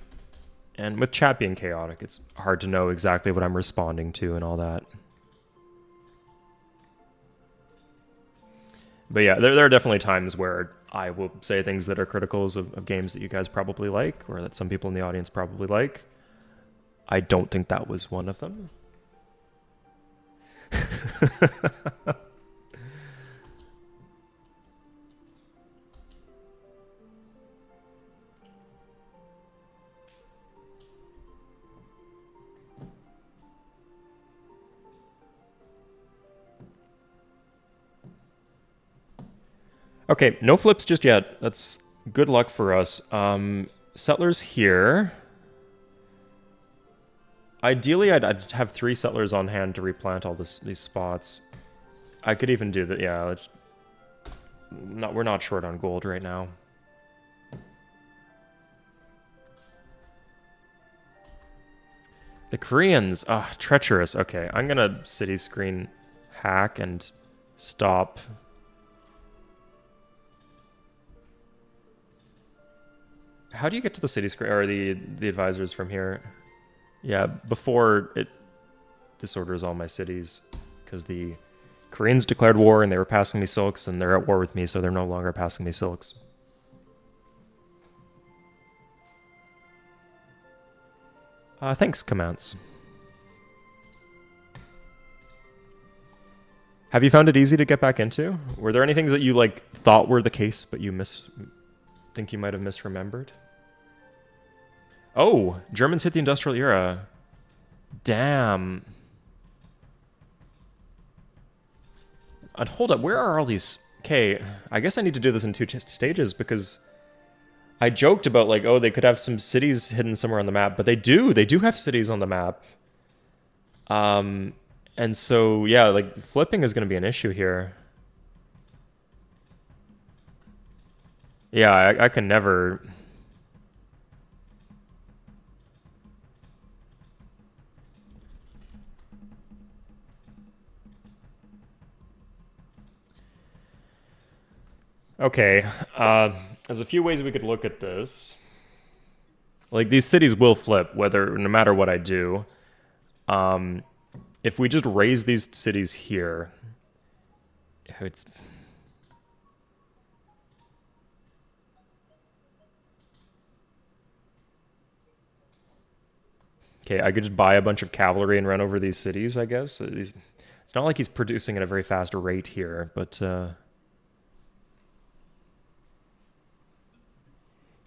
And with chat being chaotic, it's hard to know exactly what I'm responding to and all that. But yeah, there are definitely times where I will say things that are criticals of games that you guys probably like, or that some people in the audience probably like. I don't think that was one of them. Okay, no flips just yet. That's good luck for us. Settlers here. Ideally, I'd have 3 settlers on hand to replant all these spots. I could even do that. Yeah, we're not short on gold right now. The Koreans, treacherous. Okay, I'm gonna city screen hack and stop. How do you get to the city screen or the advisors from here? Yeah, before it disorders all my cities, because the Koreans declared war and they were passing me silks, and they're at war with me, so they're no longer passing me silks. Thanks, Commands. Have you found it easy to get back into? Were there any things that you like thought were the case, but you think you might have misremembered? Oh, Germans hit the industrial era. Damn. And hold up, where are all these? Okay, I guess I need to do this in 2 stages, because I joked about like, oh, they could have some cities hidden somewhere on the map, but they do have cities on the map. And so yeah, like flipping is going to be an issue here. Yeah, I can never. Okay, there's a few ways we could look at this. Like, these cities will flip, no matter what I do. If we just raise these cities here, it's... Okay, I could just buy a bunch of cavalry and run over these cities, I guess. It's not like he's producing at a very fast rate here, but...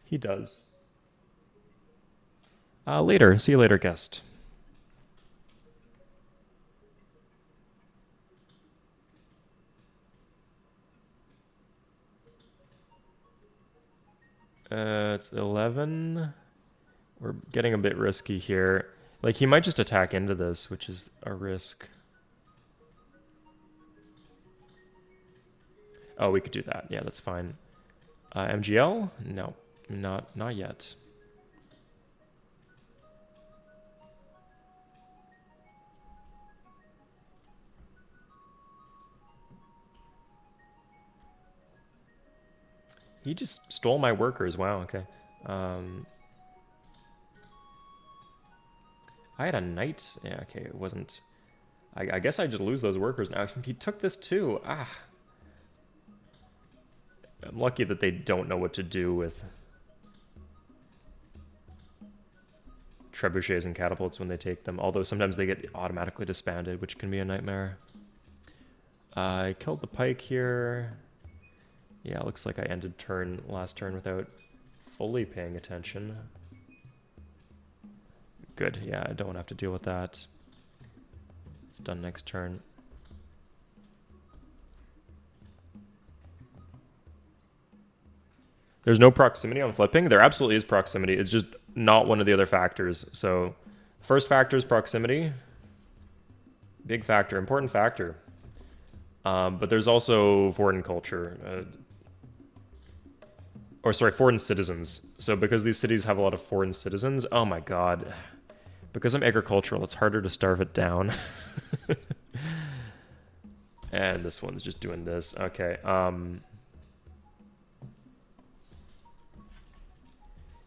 he does. Later. See you later, guest. It's 11. We're getting a bit risky here. Like, he might just attack into this, which is a risk. Oh, we could do that. Yeah, that's fine. MGL? No, not yet. He just stole my workers. Wow, okay. I had a knight. Yeah, okay, it wasn't... I guess I just lose those workers now. He took this too. Ah. I'm lucky that they don't know what to do with trebuchets and catapults when they take them, although sometimes they get automatically disbanded, which can be a nightmare. I killed the pike here. Yeah, looks like I ended last turn without fully paying attention. Good, yeah, I don't want to have to deal with that. It's done next turn. There's no proximity on flipping. There absolutely is proximity. It's just not one of the other factors. So first factor is proximity. Big factor, important factor. But there's also foreign culture. Foreign citizens. So because these cities have a lot of foreign citizens, oh my god. Because I'm agricultural, it's harder to starve it down. And this one's just doing this. Okay.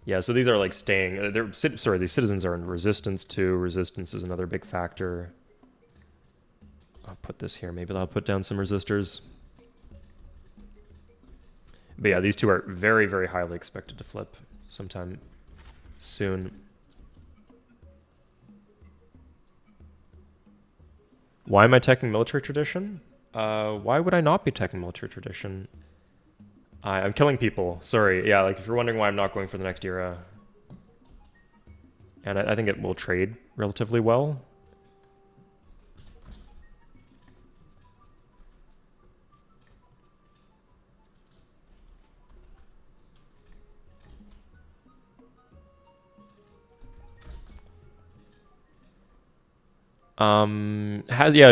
Yeah, so these are like staying. These citizens are in resistance too. Resistance is another big factor. I'll put this here. Maybe I'll put down some resistors. But yeah, these two are very, very highly expected to flip sometime soon. Why am I teching military tradition? Why would I not be teching military tradition? I'm killing people. Sorry. Yeah, like if you're wondering why I'm not going for the next era. And I think it will trade relatively well.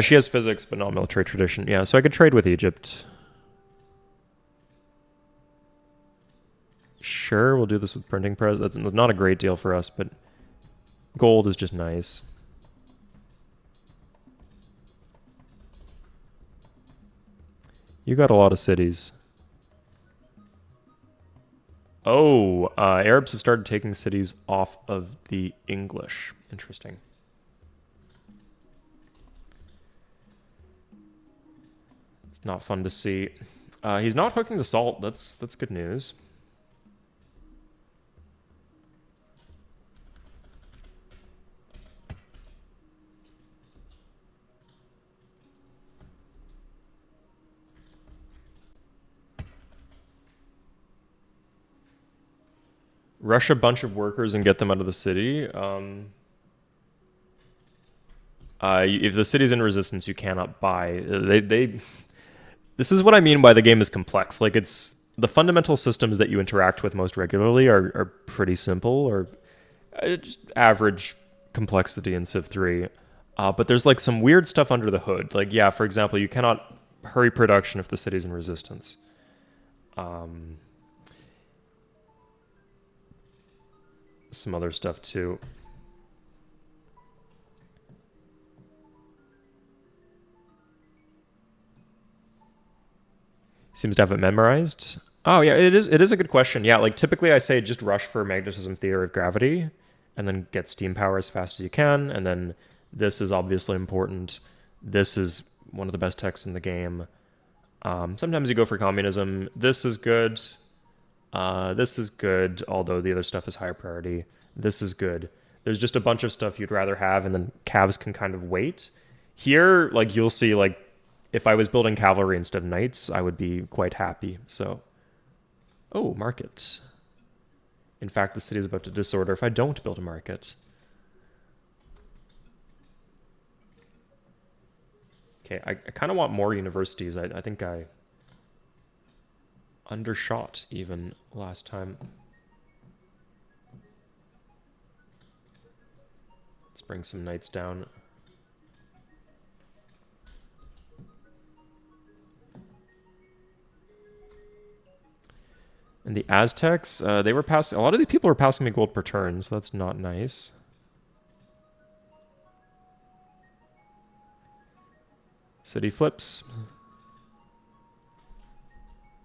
She has physics, but not military tradition. Yeah, so I could trade with Egypt. Sure, we'll do this with printing press. That's not a great deal for us, but gold is just nice. You got a lot of cities. Oh, Arabs have started taking cities off of the English. Interesting. It's not fun to see. He's not hooking the salt. That's good news. Rush a bunch of workers and get them out of the city. If the city's in resistance, you cannot buy. This is what I mean by the game is complex. Like it's the fundamental systems that you interact with most regularly are pretty simple or just average complexity in Civ 3. But there's like some weird stuff under the hood. Like yeah, for example, you cannot hurry production if the city's in resistance. Some other stuff too. Seems to have it memorized. Oh yeah, it is a good question. Yeah, like typically I say just rush for magnetism theory of gravity and then get steam power as fast as you can, and then this is obviously important. This is one of the best texts in the game. Sometimes you go for communism. This is good. This is good, although the other stuff is higher priority. This is good. There's just a bunch of stuff you'd rather have, and then calves can kind of wait. Here, like you'll see, like if I was building cavalry instead of knights, I would be quite happy. So, oh, market. In fact, the city is about to disorder if I don't build a market. Okay, I kind of want more universities. I think I undershot even last time. Let's bring some knights down. And the Aztecs, they were passing. A lot of these people were passing me gold per turn, so that's not nice. City flips.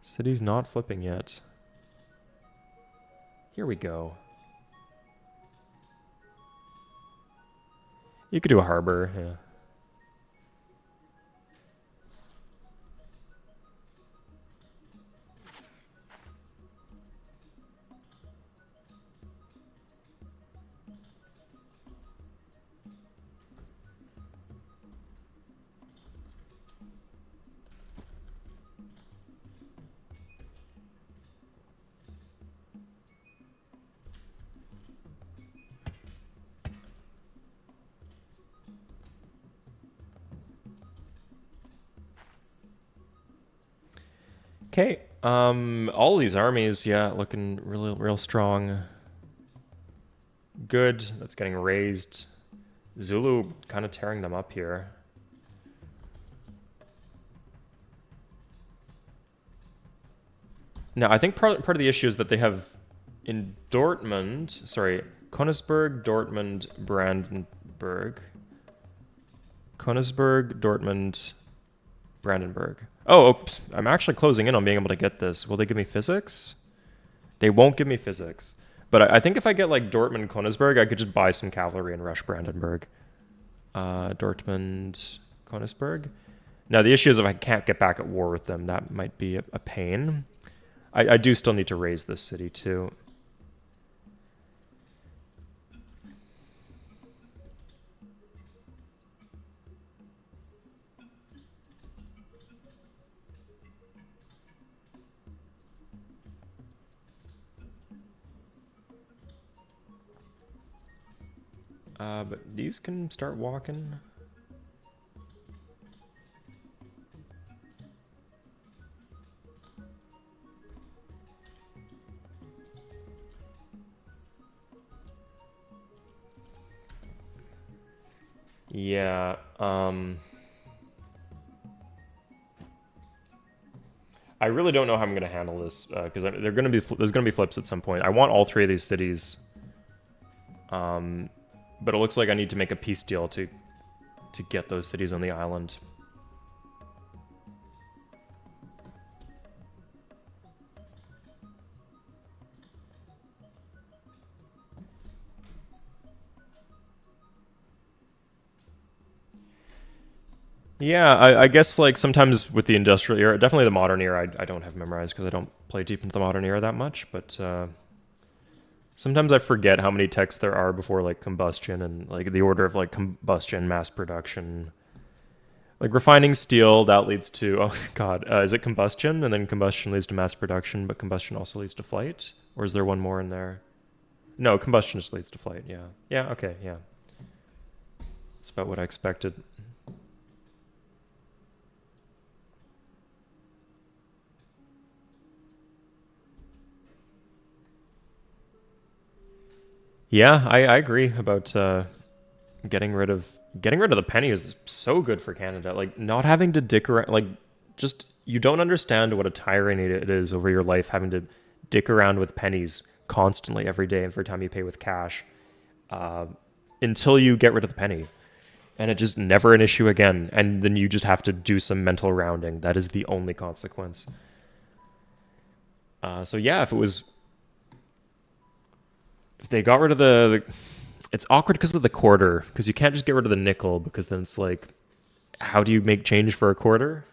City's not flipping yet. Here we go. You could do a harbor, yeah. Okay. All these armies, yeah, looking real strong. Good. That's getting raised. Zulu kind of tearing them up here. Now, I think part of the issue is that they have in Dortmund, sorry, Königsberg, Dortmund, Brandenburg. Königsberg, Dortmund, Brandenburg. Oh, oops. I'm actually closing in on being able to get this. Will they give me physics? They won't give me physics. But I think if I get like Dortmund, Königsberg, I could just buy some cavalry and rush Brandenburg. Dortmund, Königsberg. Now, the issue is if I can't get back at war with them, that might be a pain. I do still need to raise this city, too. But these can start walking. Yeah, I really don't know how I'm going to handle this because there's going to be flips at some point. I want all three of these cities, but it looks like I need to make a peace deal to get those cities on the island. Yeah, I guess like sometimes with the industrial era, definitely the modern era, I don't have memorized because I don't play deep into the modern era that much. But sometimes I forget how many texts there are before like combustion and like the order of like combustion, mass production, like refining steel. That leads to oh god, is it combustion and then combustion leads to mass production, but combustion also leads to flight, or is there one more in there? No, combustion just leads to flight. Yeah, yeah, okay, yeah. It's about what I expected. Yeah, I agree about getting rid of the penny is so good for Canada. Like not having to dick around, like just you don't understand what a tyranny it is over your life having to dick around with pennies constantly every day and every time you pay with cash uh, until you get rid of the penny. And it just never an issue again. And then you just have to do some mental rounding. That is the only consequence. So yeah, if they got rid of it's awkward because of the quarter because you can't just get rid of the nickel because then it's like how do you make change for a quarter?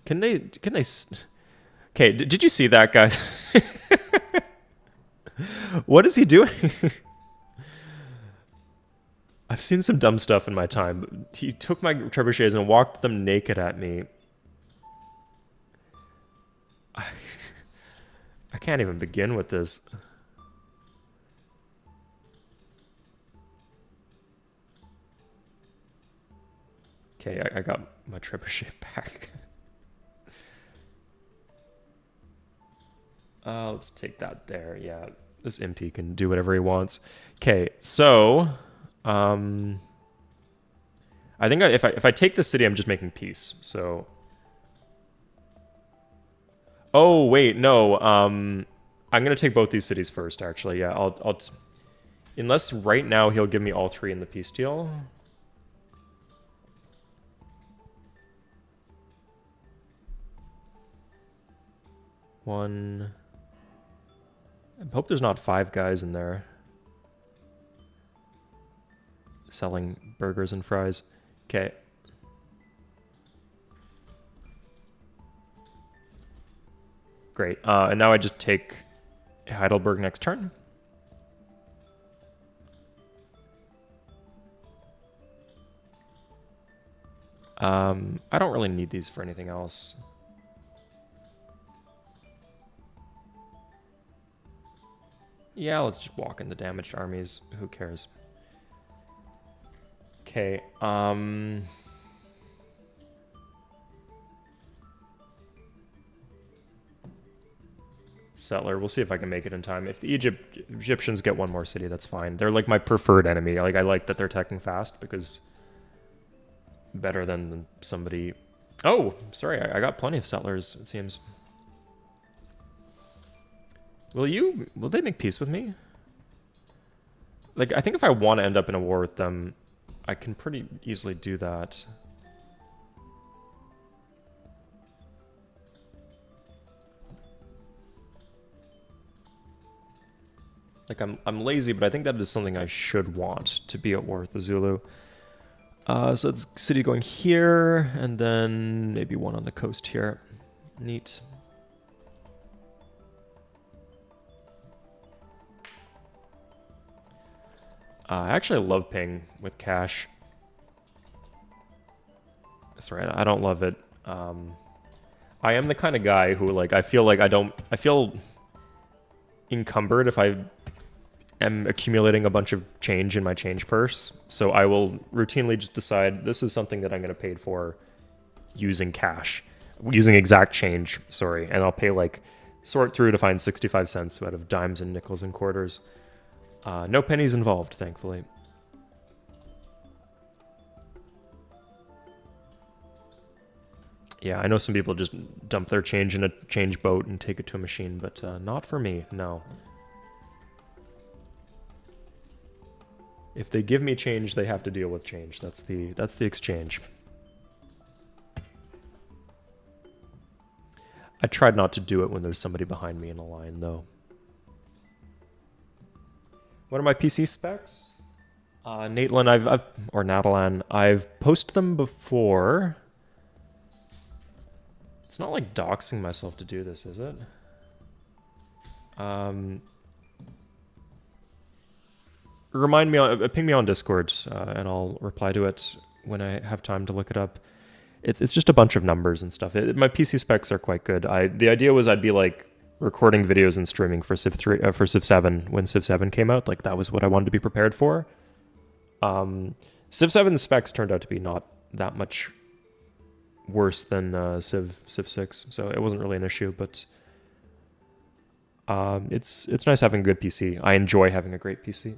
Can they okay, did you see that guy? What is he doing? I've seen some dumb stuff in my time. He took my trebuchets and walked them naked at me. I can't even begin with this. Okay, I got my trebuchet back. Let's take that there. Yeah, this MP can do whatever he wants. Okay, so I think if I take the city, I'm just making peace. So, oh wait, no. I'm gonna take both these cities first. Actually, yeah. Unless right now he'll give me all three in the peace deal. One. I hope there's not 5 guys in there selling burgers and fries. Okay. Great. And now I just take Heidelberg next turn. I don't really need these for anything else. Yeah, let's just walk in the damaged armies. Who cares? Okay, Settler. We'll see if I can make it in time. If the Egyptians get one more city, that's fine. They're like my preferred enemy. Like I like that they're teching fast because better than somebody. Oh, sorry, I got plenty of settlers. It seems. Will they make peace with me? Like I think if I want to end up in a war with them, I can pretty easily do that. Like I'm lazy, but I think that is something I should want to be at war with the Zulu. So it's city going here, and then maybe one on the coast here. Neat. I actually love ping with cash. That's right, I don't love it. I am the kind of guy who, like, I feel encumbered if I am accumulating a bunch of change in my change purse. So I will routinely just decide this is something that I'm going to pay for using cash, using exact change, sorry. And I'll pay, like, sort through to find 65 cents out of dimes and nickels and quarters. No pennies involved, thankfully. Yeah, I know some people just dump their change in a change boat and take it to a machine, but not for me, no. If they give me change, they have to deal with change. That's the exchange. I tried not to do it when there's somebody behind me in a line, though. What are my PC specs? Natelan, or Natalan, I've posted them before. It's not like doxing myself to do this, is it? Remind me, ping me on Discord, and I'll reply to it when I have time to look it up. It's just a bunch of numbers and stuff. My PC specs are quite good. The idea was I'd be like recording videos and streaming for Civ 3, for Civ 7 when Civ 7 came out. Like that was what I wanted to be prepared for. Civ 7 specs turned out to be not that much worse than Civ 6, so it wasn't really an issue. But it's nice having a good PC. I enjoy having a great PC.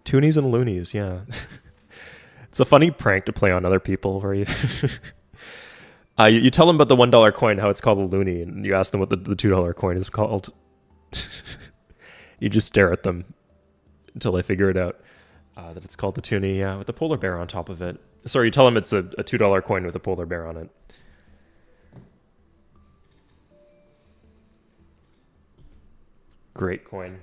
Toonies and loonies, yeah. It's a funny prank to play on other people where you you tell them about the $1 coin, how it's called a loony, and you ask them what the $2 coin is called. You just stare at them until they figure it out, that it's called the toonie, yeah, with the polar bear on top of it. Sorry, you tell them it's a $2 coin with a polar bear on it. Great coin.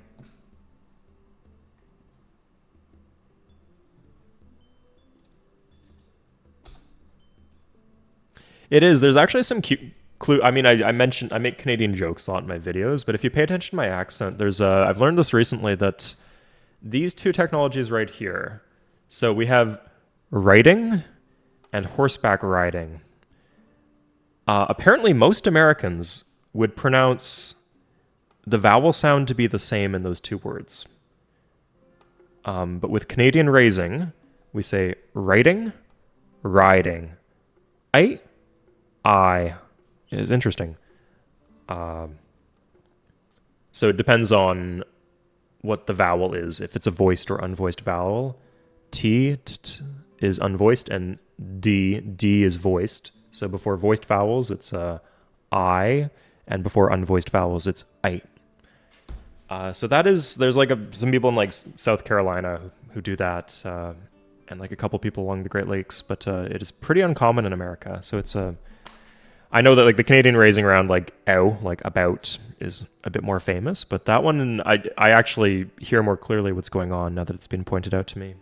It is. There's actually some cute clue. I mean, I mentioned I make Canadian jokes a lot in my videos, but if you pay attention to my accent, there's I've learned this recently that these two technologies right here. So we have writing and horseback riding. Apparently, most Americans would pronounce the vowel sound to be the same in those two words. But with Canadian raising, we say writing, riding. I is interesting. So it depends on what the vowel is. If it's a voiced or unvoiced vowel, T is unvoiced and D is voiced. So before voiced vowels, it's I, and before unvoiced vowels, it's I. So that is, there's like some people in like South Carolina who do that, and like a couple people along the Great Lakes, but it is pretty uncommon in America. So it's I know that like the Canadian raising around like ow, like about, is a bit more famous, but that one I actually hear more clearly what's going on now that it's been pointed out to me.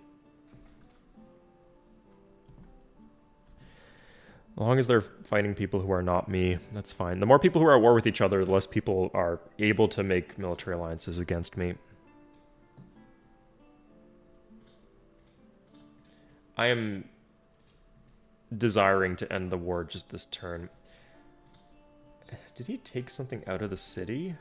As long as they're fighting people who are not me, that's fine. The more people who are at war with each other, the less people are able to make military alliances against me. I am desiring to end the war just this turn. Did he take something out of the city?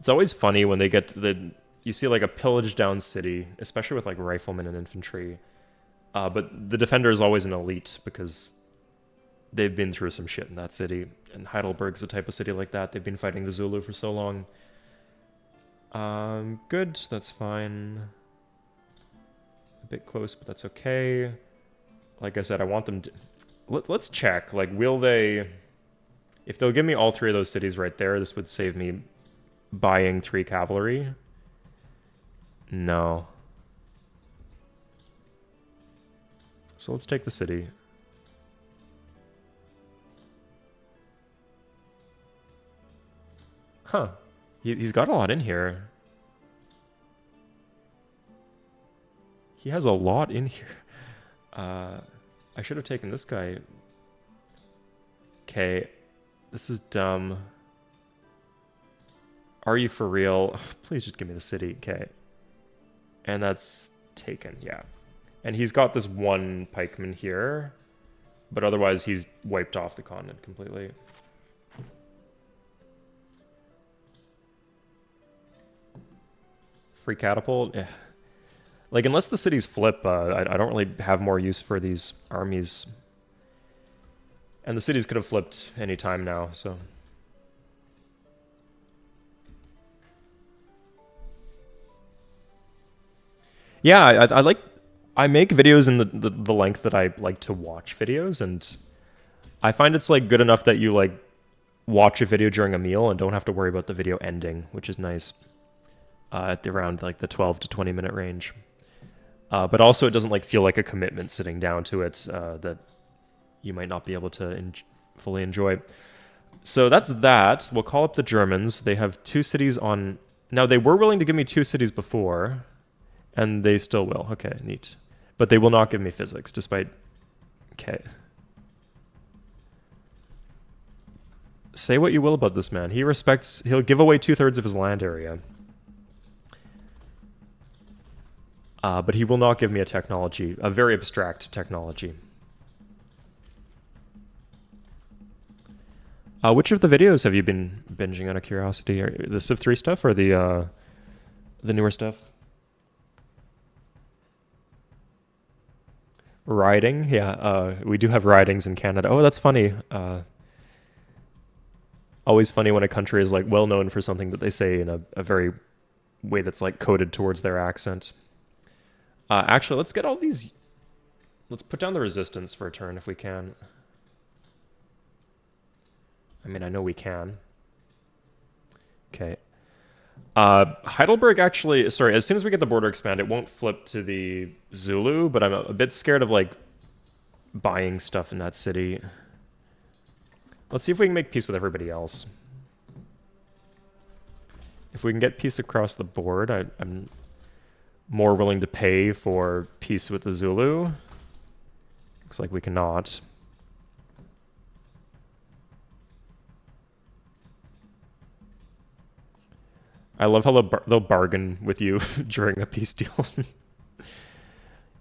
It's always funny when they get to you see like a pillaged down city, especially with like riflemen and infantry. But the defender is always an elite because they've been through some shit in that city. And Heidelberg's a type of city like that. They've been fighting the Zulu for so long. Good, that's fine. A bit close, but that's okay. Like I said, I want them to... Let's check. Like, will they... If they'll give me all three of those cities right there, this would save me buying 3 cavalry. No. So let's take the city. Huh. He's got a lot in here. He has a lot in here. I should have taken this guy. Okay. This is dumb. Are you for real? Please just give me the city. Okay. And that's taken, yeah. And he's got this one pikeman here. But otherwise, he's wiped off the continent completely. Free catapult? Yeah. Like, unless the cities flip, I don't really have more use for these armies. And the cities could have flipped any time now, so... Yeah, I make videos in the length that I like to watch videos, and I find it's, like, good enough that you, like, watch a video during a meal and don't have to worry about the video ending, which is nice. At around, like, the 12 to 20 minute range. But also it doesn't like feel like a commitment sitting down to it that you might not be able to fully enjoy. So that's that. We'll call up the Germans. They have 2 cities on... Now, they were willing to give me 2 cities before, and they still will. Okay, neat. But they will not give me physics, despite... Okay. Say what you will about this man. He'll give away 2/3 of his land area. But he will not give me a technology, a very abstract technology. Which of the videos have you been binging out of curiosity? The Civ 3 stuff or the newer stuff? Riding? Yeah, we do have ridings in Canada. Oh, that's funny. Always funny when a country is like well known for something that they say in a very way that's like coded towards their accent. Actually, let's get all these... Let's put down the resistance for a turn if we can. I mean, I know we can. Okay. Heidelberg actually... Sorry, as soon as we get the border expand, it won't flip to the Zulu, but I'm a bit scared of, like, buying stuff in that city. Let's see if we can make peace with everybody else. If we can get peace across the board, I'm more willing to pay for peace with the Zulu. Looks like we cannot. I love how they'll bargain with you during a peace deal.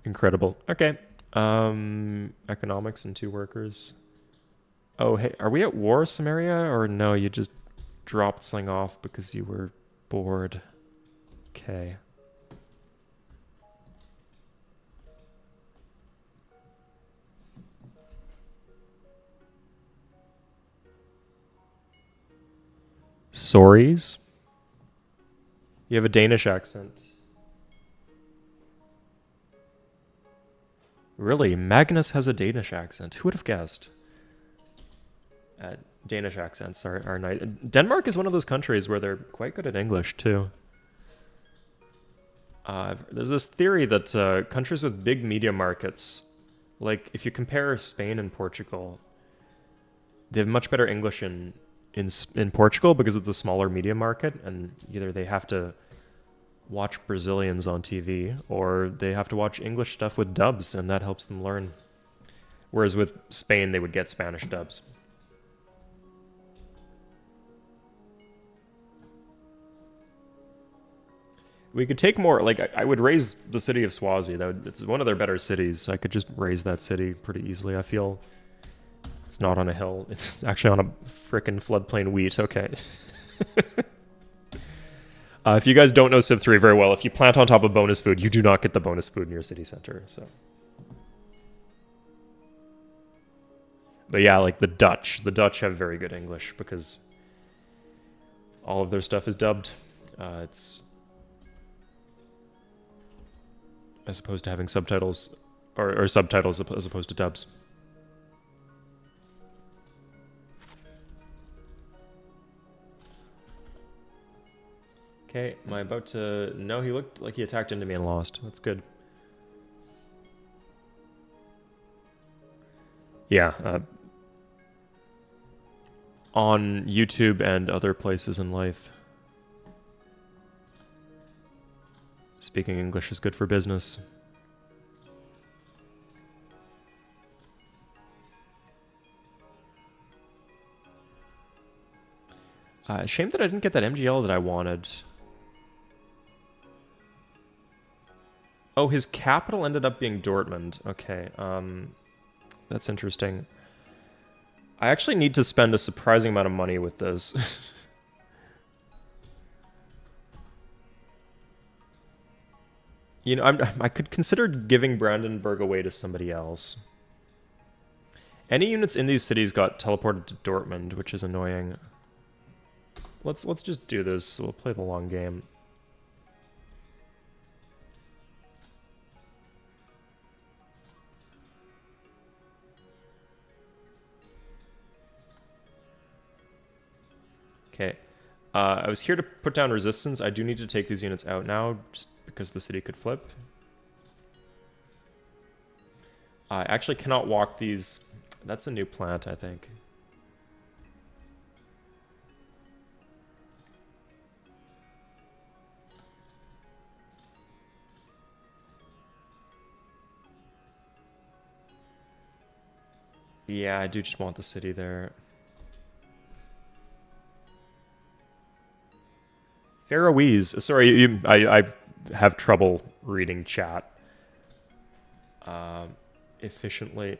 Incredible. Okay. Economics and 2 workers. Oh, hey, are we at war, Samaria? Or no, you just dropped something off because you were bored. Okay. Sorries? You have a Danish accent. Really? Magnus has a Danish accent. Who would have guessed? Danish accents are nice. Denmark is one of those countries where they're quite good at English, too. There's this theory that countries with big media markets, like if you compare Spain and Portugal, they have much better English in Portugal because it's a smaller media market, and either they have to watch Brazilians on TV or they have to watch English stuff with dubs, and that helps them learn. Whereas with Spain, they would get Spanish dubs. We could take more, like, I would raise the city of Swazi. It's one of their better cities. I could just raise that city pretty easily, I feel. It's not on a hill. It's actually on a frickin' floodplain wheat. Okay. If you guys don't know Civ 3 very well, if you plant on top of bonus food, you do not get the bonus food in your city center. So, but yeah, like the Dutch have very good English because all of their stuff is dubbed. It's as opposed to having subtitles or subtitles as opposed to dubs. Okay, am I about to... No, he looked like he attacked into me and lost. That's good. Yeah, on YouTube and other places in life, speaking English is good for business. Shame that I didn't get that MGL that I wanted. Oh, his capital ended up being Dortmund. Okay, that's interesting. I actually need to spend a surprising amount of money with this. You know, I could consider giving Brandenburg away to somebody else. Any units in these cities got teleported to Dortmund, which is annoying. Let's just do this. We'll play the long game. Okay. I was here to put down resistance. I do need to take these units out now, just because the city could flip. I actually cannot walk these. That's a new plant, I think. Yeah, I do just want the city there. Faroese. Sorry, I have trouble reading chat efficiently.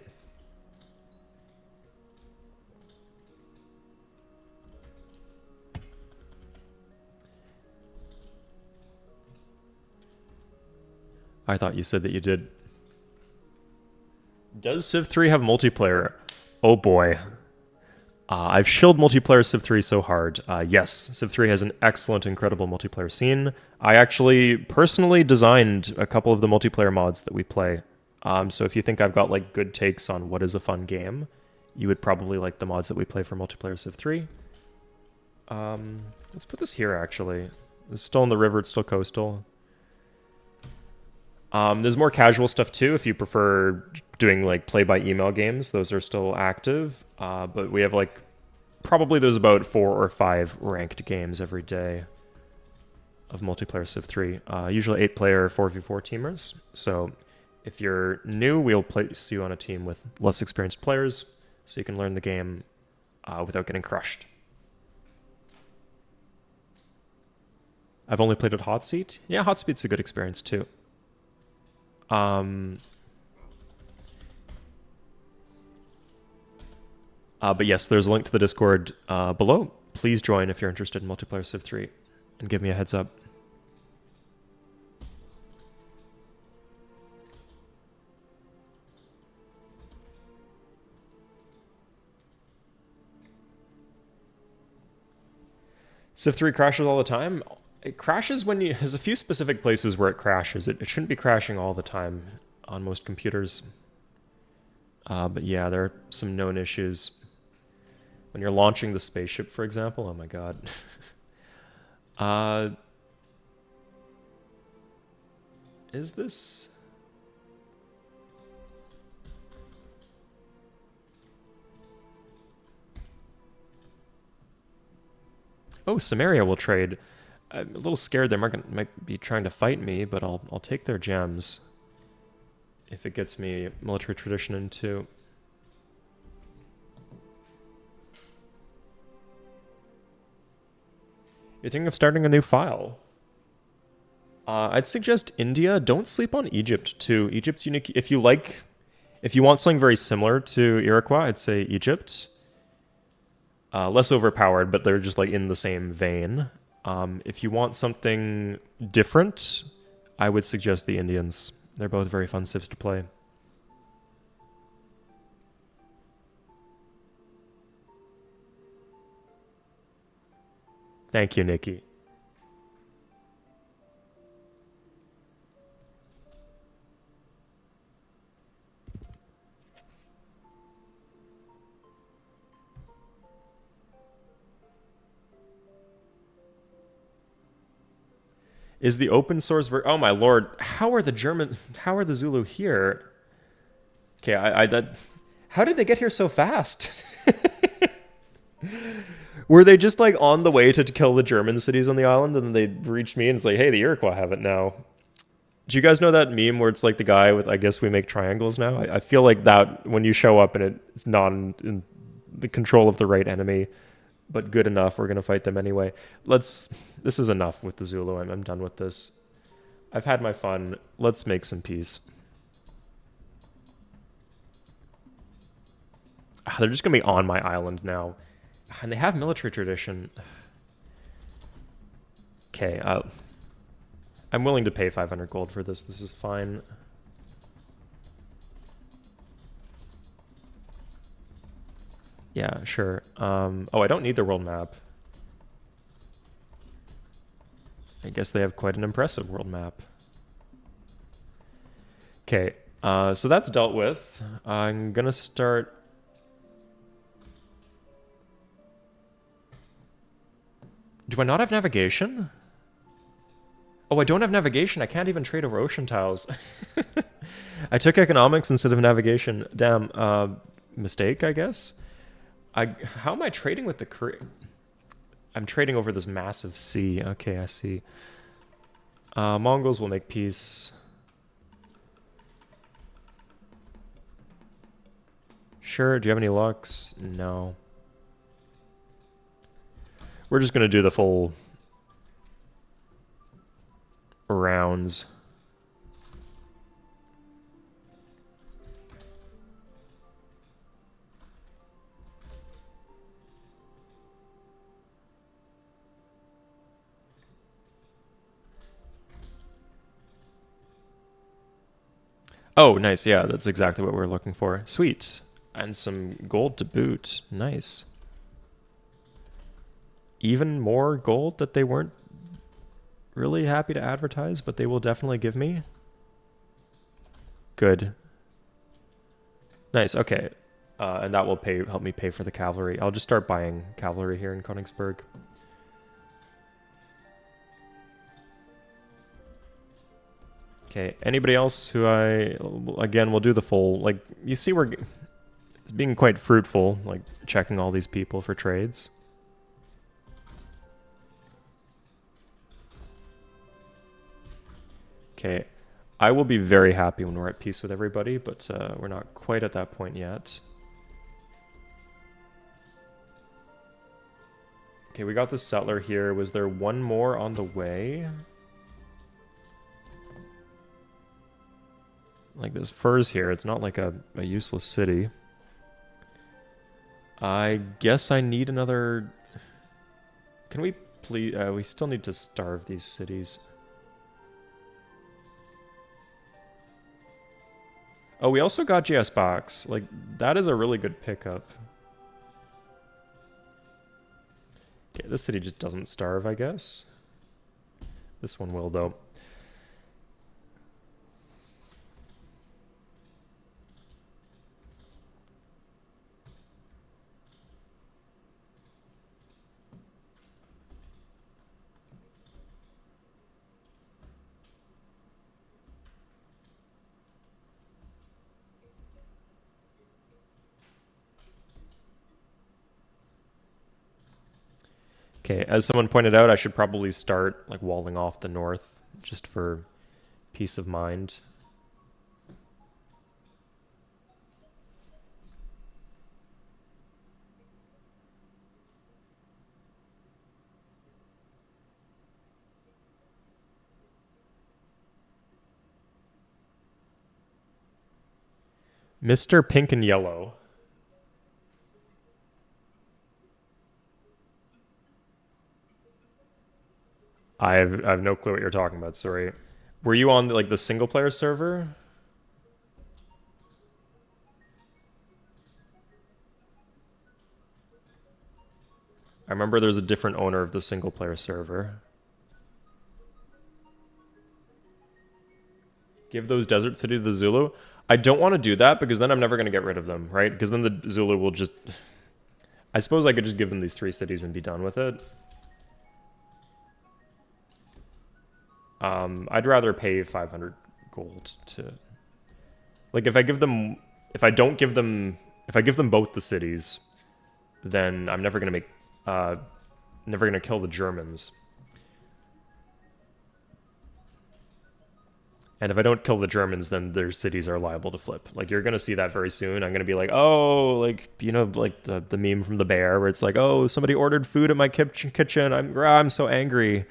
I thought you said that you did. Does Civ 3 have multiplayer? Oh boy. I've shilled multiplayer Civ 3 so hard. Yes, Civ 3 has an excellent, incredible multiplayer scene. I actually personally designed a couple of the multiplayer mods that we play. So if you think I've got like good takes on what is a fun game, you would probably like the mods that we play for multiplayer Civ 3. Let's put this here actually. It's still in the river, it's still coastal. There's more casual stuff too if you prefer doing like play-by-email games. Those are still active, but we have like probably there's about 4 or 5 ranked games every day of multiplayer Civ 3. Usually 8-player 4v4 teamers. So if you're new, we'll place you on a team with less experienced players so you can learn the game without getting crushed. I've only played at Hot Seat. Yeah, Hot Seat's a good experience too. But yes, there's a link to the Discord below. Please join if you're interested in multiplayer Civ 3 and give me a heads up. Civ 3 crashes all the time. It crashes when you... There's a few specific places where it crashes. It shouldn't be crashing all the time on most computers. But yeah, there are some known issues. When you're launching the spaceship, for example, oh my god. Is this... Oh, Samaria will trade. I'm a little scared they might be trying to fight me, but I'll take their gems if it gets me military tradition into. You're thinking of starting a new file? I'd suggest India. Don't sleep on Egypt too. Egypt's unique. If you want something very similar to Iroquois, I'd say Egypt. Less overpowered, but they're just like in the same vein. If you want something different, I would suggest the Indians. They're both very fun civs to play. Thank you, Nikki. Is the open source oh my lord, how are the German how are the Zulu here? Okay, how did they get here so fast? Were they just like on the way to kill the German cities on the island and then they reached me and it's like, hey, the Iroquois have it now. Do you guys know that meme where it's like the guy with, I guess we make triangles now? I feel like that when you show up and it's not in the control of the right enemy, but good enough, we're going to fight them anyway. This is enough with the Zulu. I'm done with this. I've had my fun. Let's make some peace. They're just going to be on my island now. And they have military tradition. Okay, I'm willing to pay 500 gold for this. This is fine. Yeah, sure. Oh, I don't need the world map. I guess they have quite an impressive world map. Okay, so that's dealt with. I'm gonna start... Do I not have navigation? Oh, I don't have navigation. I can't even trade over ocean tiles. I took economics instead of navigation. Damn, mistake, I guess. How am I trading with the Korean? I'm trading over this massive sea. Okay, I see. Mongols will make peace. Sure, do you have any lucks? No. We're just gonna do the full rounds. Oh, nice. Yeah, that's exactly what we're looking for. Sweet. And some gold to boot. Nice. Even more gold that they weren't really happy to advertise, but they will definitely give me. Good. Nice. Okay. And that will help me pay for the cavalry. I'll just start buying cavalry here in Königsberg. Okay, anybody else who again, we'll do the full, like, you see it's being quite fruitful, like, checking all these people for trades. Okay, I will be very happy when we're at peace with everybody, but we're not quite at that point yet. Okay, we got the settler here. Was there one more on the way? Like, there's furs here. It's not like a useless city. I guess I need another... Can we please... we still need to starve these cities. Oh, we also got GS box. Like, that is a really good pickup. Okay, this city just doesn't starve, I guess. This one will, though. Okay, as someone pointed out, I should probably start like walling off the north just for peace of mind. Mr. Pink and Yellow. I have no clue what you're talking about. Sorry. Were you on like the single player server? I remember there's a different owner of the single player server. Give those desert city to the Zulu. I don't want to do that because then I'm never going to get rid of them, right? Because then the Zulu will just... I suppose I could just give them these 3 cities and be done with it. I'd rather pay 500 gold to... Like, if I give them... If I don't give them... If I give them both the cities, then I'm never going to make... never going to kill the Germans. And if I don't kill the Germans, then their cities are liable to flip. Like, you're going to see that very soon. I'm going to be like, oh, like, you know, like the meme from the bear where it's like, oh, somebody ordered food in my kitchen. I'm so angry.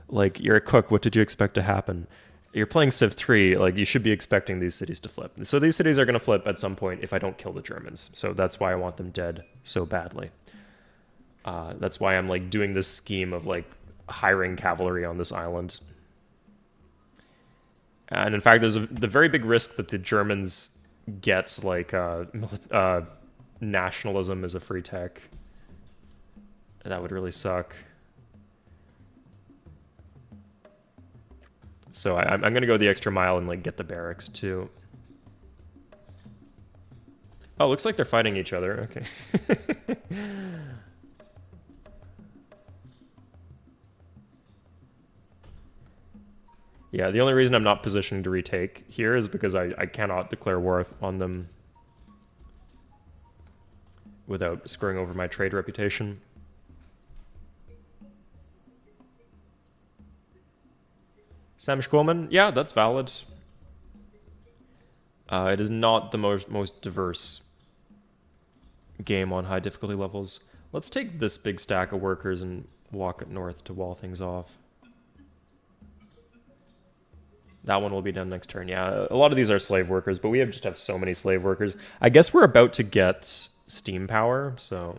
Like, you're a cook. What did you expect to happen? You're playing Civ 3. Like, you should be expecting these cities to flip. So these cities are going to flip at some point if I don't kill the Germans. So that's why I want them dead so badly. That's why I'm, like, doing this scheme of, like, hiring cavalry on this island. And in fact, there's the very big risk that the Germans get, like, nationalism as a free tech. That would really suck. So I'm going to go the extra mile and, like, get the barracks, too. Oh, looks like they're fighting each other. Okay. Yeah, the only reason I'm not positioning to retake here is because I cannot declare war on them without screwing over my trade reputation. Samish Coleman? Yeah, that's valid. It is not the most diverse game on high difficulty levels. Let's take this big stack of workers and walk it north to wall things off. That one will be done next turn. Yeah, a lot of these are slave workers, but we just have so many slave workers. I guess we're about to get steam power, so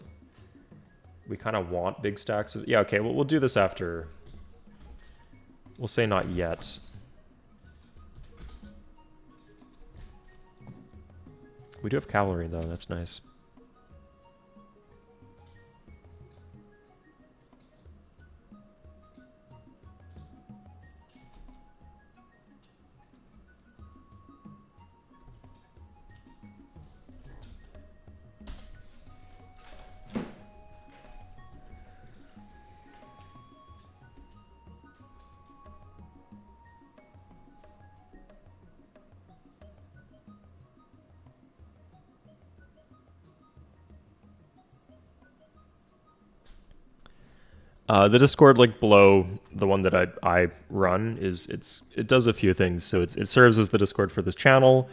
we kind of want big stacks of... Yeah, okay, we'll do this after... We'll say not yet. We do have cavalry, though. That's nice. The Discord link below, the one that I run, it does a few things. So it serves as the Discord for this channel.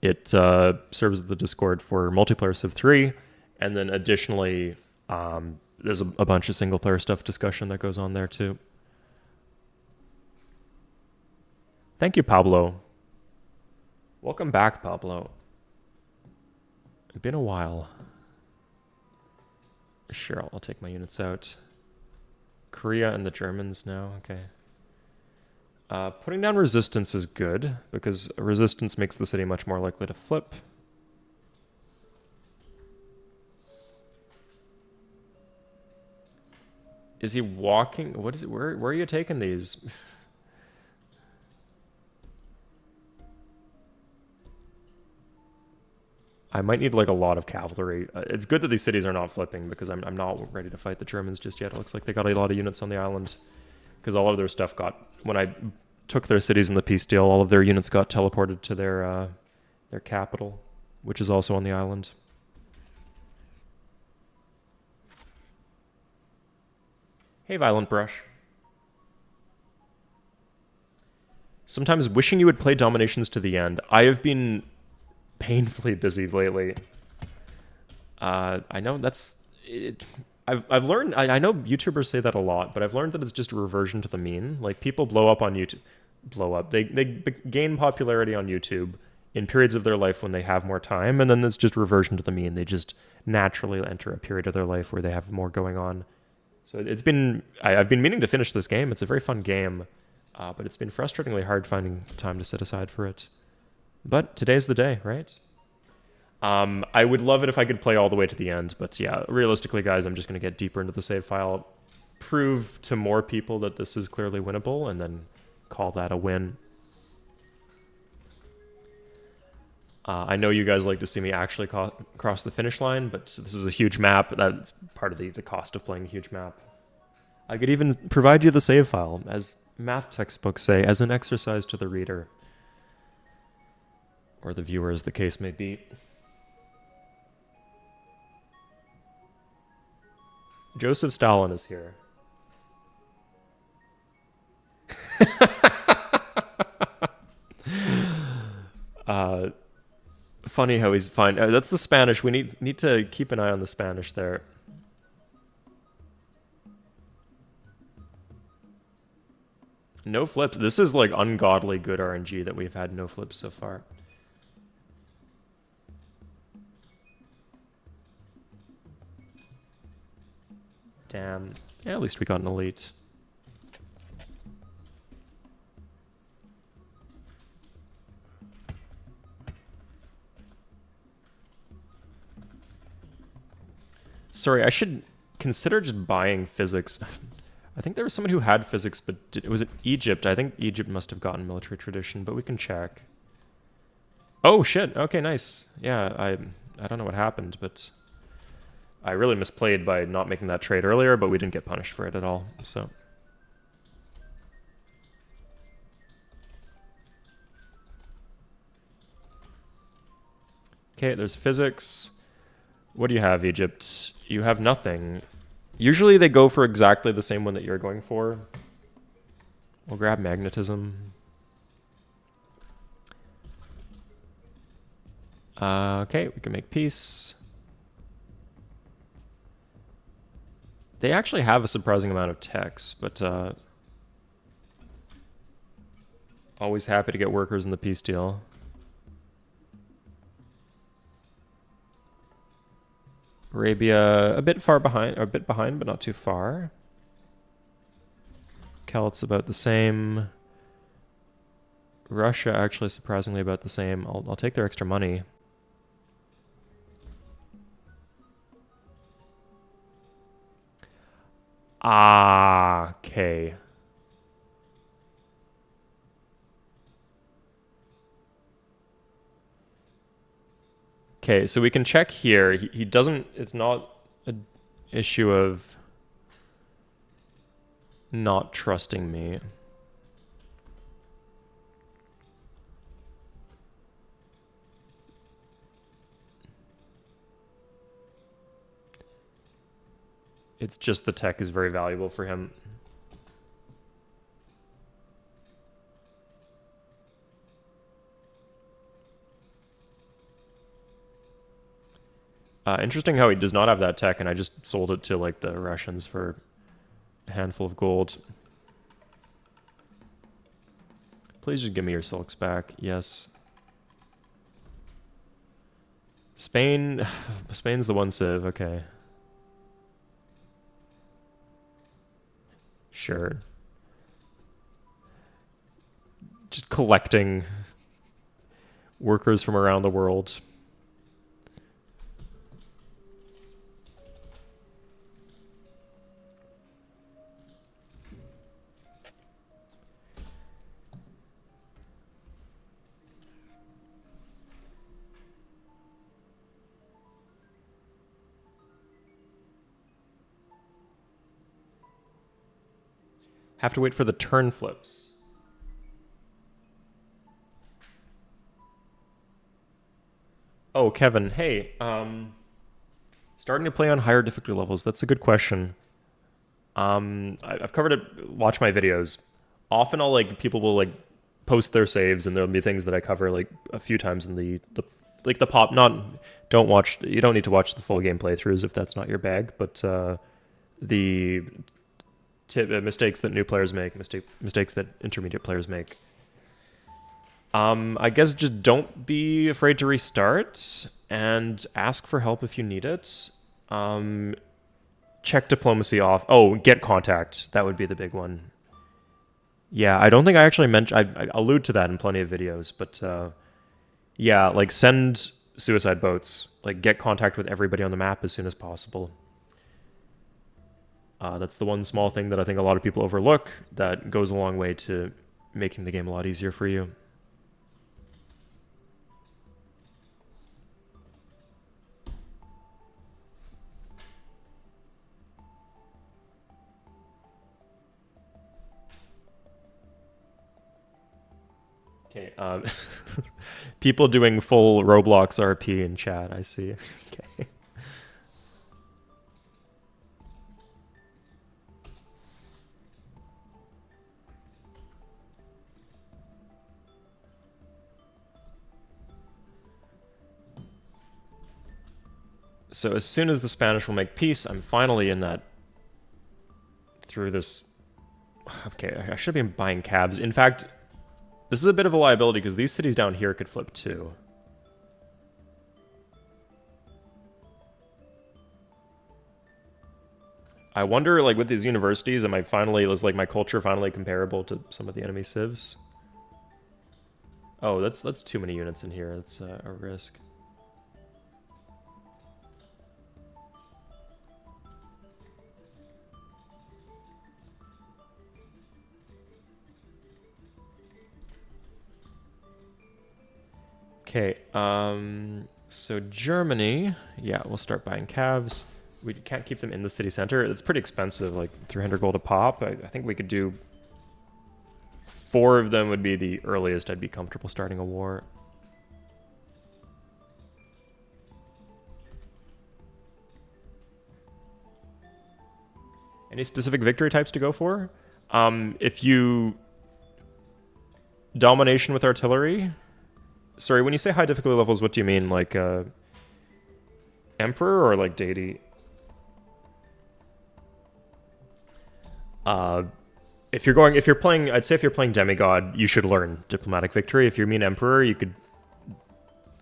It serves as the Discord for multiplayer Civ 3, and then additionally, there's a bunch of single player stuff discussion that goes on there too. Thank you, Pablo. Welcome back, Pablo. It's been a while. Sure, I'll take my units out. Korea and the Germans now, okay. Putting down resistance is good, because resistance makes the city much more likely to flip. Is he walking? What is it? Where are you taking these? I might need like a lot of cavalry. It's good that these cities are not flipping because I'm not ready to fight the Germans just yet. It looks like they got a lot of units on the island because all of their stuff got... When I took their cities in the peace deal, all of their units got teleported to their capital, which is also on the island. Hey, Violent Brush. Sometimes wishing you would play Dominations to the end. I have been painfully busy lately. I know that's it. I've learned. I know YouTubers say that a lot, but I've learned that it's just a reversion to the mean. Like people blow up on YouTube, They gain popularity on YouTube in periods of their life when they have more time, and then it's just reversion to the mean. They just naturally enter a period of their life where they have more going on. So I've been meaning to finish this game. It's a very fun game, but it's been frustratingly hard finding time to set aside for it. But today's the day, right? I would love it if I could play all the way to the end, but yeah, realistically, guys, I'm just going to get deeper into the save file, prove to more people that this is clearly winnable, and then call that a win. I know you guys like to see me actually cross the finish line, but this is a huge map. That's part of the cost of playing a huge map. I could even provide you the save file, as math textbooks say, as an exercise to the reader. Or the viewer, as the case may be. Joseph Stalin is here. Funny how he's fine. That's the Spanish. We need to keep an eye on the Spanish there. No flips. This is like ungodly good RNG that we've had no flips so far. Damn. Yeah, at least we got an elite. Sorry, I should consider just buying physics. I think there was someone who had physics, but was it Egypt? I think Egypt must have gotten military tradition, but we can check. Oh, shit. Okay, nice. Yeah, I don't know what happened, but I really misplayed by not making that trade earlier, but we didn't get punished for it at all, so. Okay, there's physics. What do you have, Egypt? You have nothing. Usually they go for exactly the same one that you're going for. We'll grab magnetism. Okay, we can make peace. They actually have a surprising amount of techs, but always happy to get workers in the peace deal. Arabia a bit behind, but not too far. Celts about the same. Russia actually surprisingly about the same. I'll take their extra money. Ah, okay. Okay, so we can check here. He doesn't, it's not an issue of not trusting me. It's just the tech is very valuable for him. Interesting how he does not have that tech, and I just sold it to like the Russians for a handful of gold. Please just give me your silks back. Yes. Spain. Spain's the one civ. Okay. Sure. Just collecting workers from around the world. Have to wait for the turn flips. Oh, Kevin, hey, starting to play on higher difficulty levels. That's a good question. I've covered it. Watch my videos. Often people will post their saves, and there'll be things that I cover like a few times in the pop. Don't watch. You don't need to watch the full game playthroughs if that's not your bag. But the mistakes that new players make, mistakes that intermediate players make. I guess just don't be afraid to restart and ask for help if you need it. check diplomacy off. Oh, get contact. That would be the big one. Yeah, I don't think I actually mentioned. I allude to that in plenty of videos, but yeah, like send suicide boats. Like get contact with everybody on the map as soon as possible. That's the one small thing that I think a lot of people overlook that goes a long way to making the game a lot easier for you. Okay, people doing full Roblox RP in chat, I see. Okay. So as soon as the Spanish will make peace, I'm finally in that through this. Okay, I should be buying cabs. In fact, this is a bit of a liability because these cities down here could flip too. I wonder, like, with these universities, am I finally, is like my culture finally comparable to some of the enemy civs? Oh, that's too many units in here. That's a risk. Okay, so Germany, yeah, we'll start buying calves. We can't keep them in the city center. It's pretty expensive, like 300 gold a pop. I think we could do 4 of them would be the earliest I'd be comfortable starting a war. Any specific victory types to go for? If you... Domination with artillery? Sorry, when you say high difficulty levels, what do you mean? Like, Emperor or like deity? If you're playing, I'd say if you're playing demigod, you should learn diplomatic victory. If you mean emperor, you could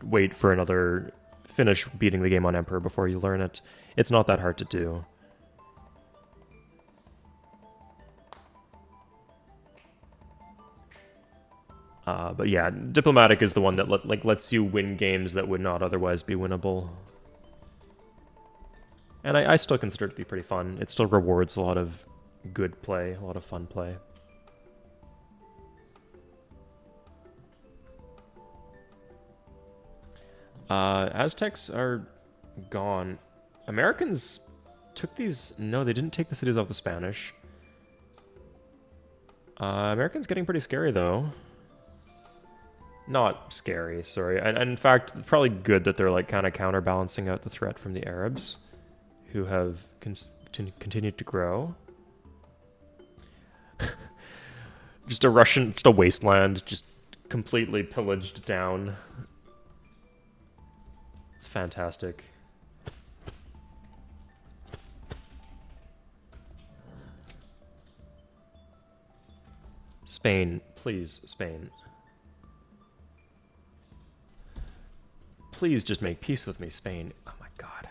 wait for finish beating the game on emperor before you learn it. It's not that hard to do. But yeah, diplomatic is the one that lets you win games that would not otherwise be winnable. And I still consider it to be pretty fun. It still rewards a lot of good play, a lot of fun play. Aztecs are gone. Americans took these... No, they didn't take the cities off the Spanish. Americans getting pretty scary, though. Not scary, sorry. And in fact, probably good that they're like kind of counterbalancing out the threat from the Arabs, who have continued to grow. Just a wasteland, just completely pillaged down. It's fantastic. Spain, please, Spain. Please just make peace with me, Spain. Oh my god.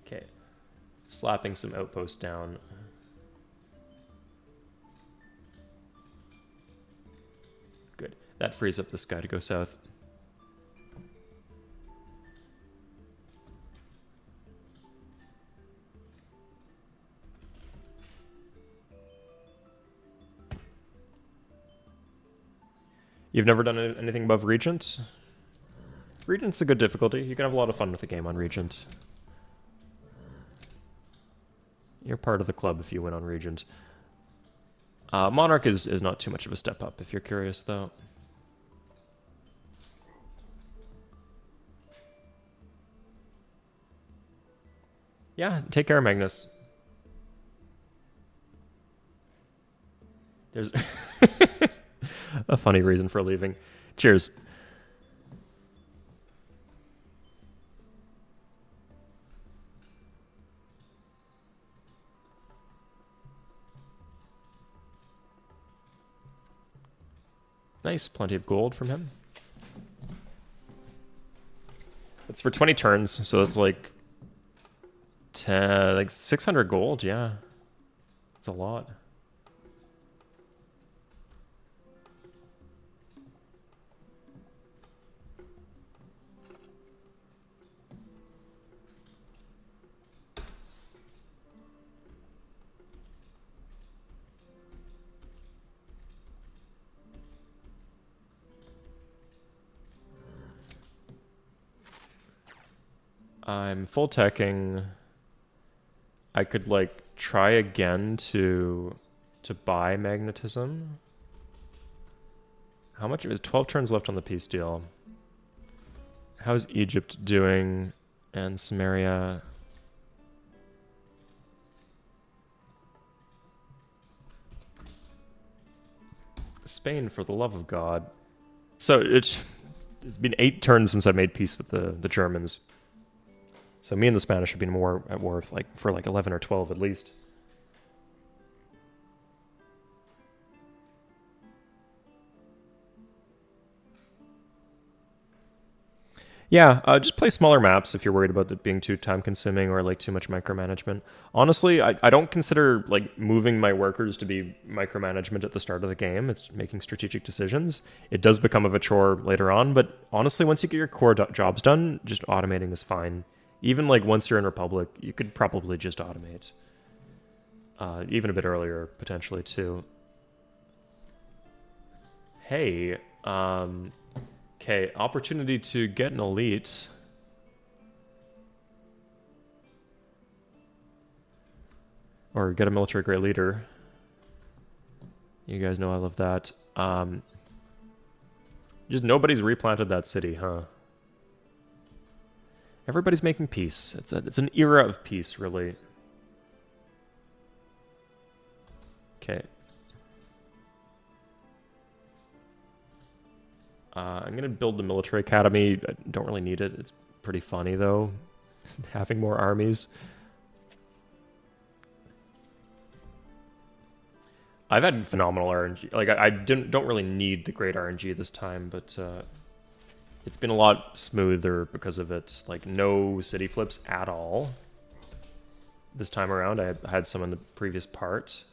Okay. Slapping some outposts down. Good. That frees up this guy to go south. You've never done anything above Regent? Regent's a good difficulty. You can have a lot of fun with the game on Regent. You're part of the club if you win on Regent. Monarch is not too much of a step up if you're curious, though. Yeah, take care, Magnus. There's a funny reason for leaving. Cheers. Nice, plenty of gold from him. It's for 20 turns, so it's like 10, like 600 gold. Yeah, it's a lot. I'm full teching. I could like try again to buy magnetism. How much? 12 turns left on the peace deal. How's Egypt doing? And Samaria. Spain, for the love of God. So it's been 8 turns since I made peace with the Germans. So me and the Spanish have been more at war for like 11 or 12 at least. Yeah, just play smaller maps if you're worried about it being too time consuming or like too much micromanagement. Honestly, I don't consider like moving my workers to be micromanagement at the start of the game. It's making strategic decisions. It does become of a chore later on, but honestly, once you get your core jobs done, just automating is fine. Even like once you're in Republic, you could probably just automate. Even a bit earlier, potentially too. Hey, okay, opportunity to get an elite. Or get a military grade leader. You guys know I love that. Just nobody's replanted that city, huh? Everybody's making peace. It's an era of peace, really. Okay. I'm gonna build the military academy. I don't really need it. It's pretty funny though, having more armies. I've had phenomenal RNG. Like I don't really need the great RNG this time, but it's been a lot smoother because of it. Like no city flips at all this time around. I had some in the previous part.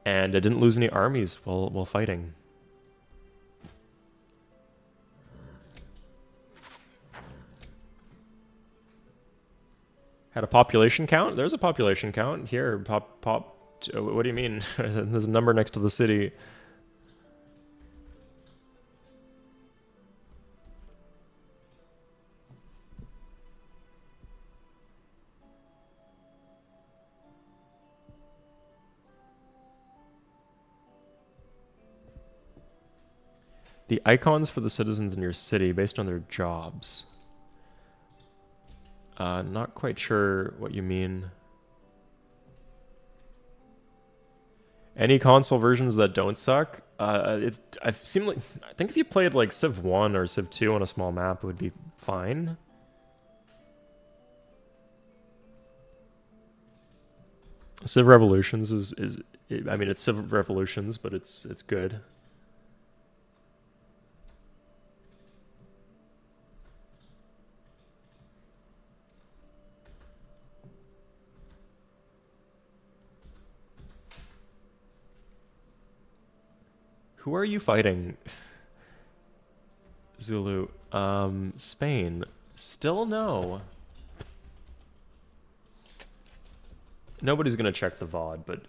And I didn't lose any armies while fighting. Had a population count? There's a population count. Here, what do you mean? There's a number next to the city. The icons for the citizens in your city based on their jobs. Not quite sure what you mean. Any console versions that don't suck? I think if you played like Civ 1 or Civ 2 on a small map, it would be fine. Civ Revolutions I mean, it's Civ Revolutions, but it's good. Who are you fighting? Zulu. Spain. Still no. Nobody's gonna check the VOD, but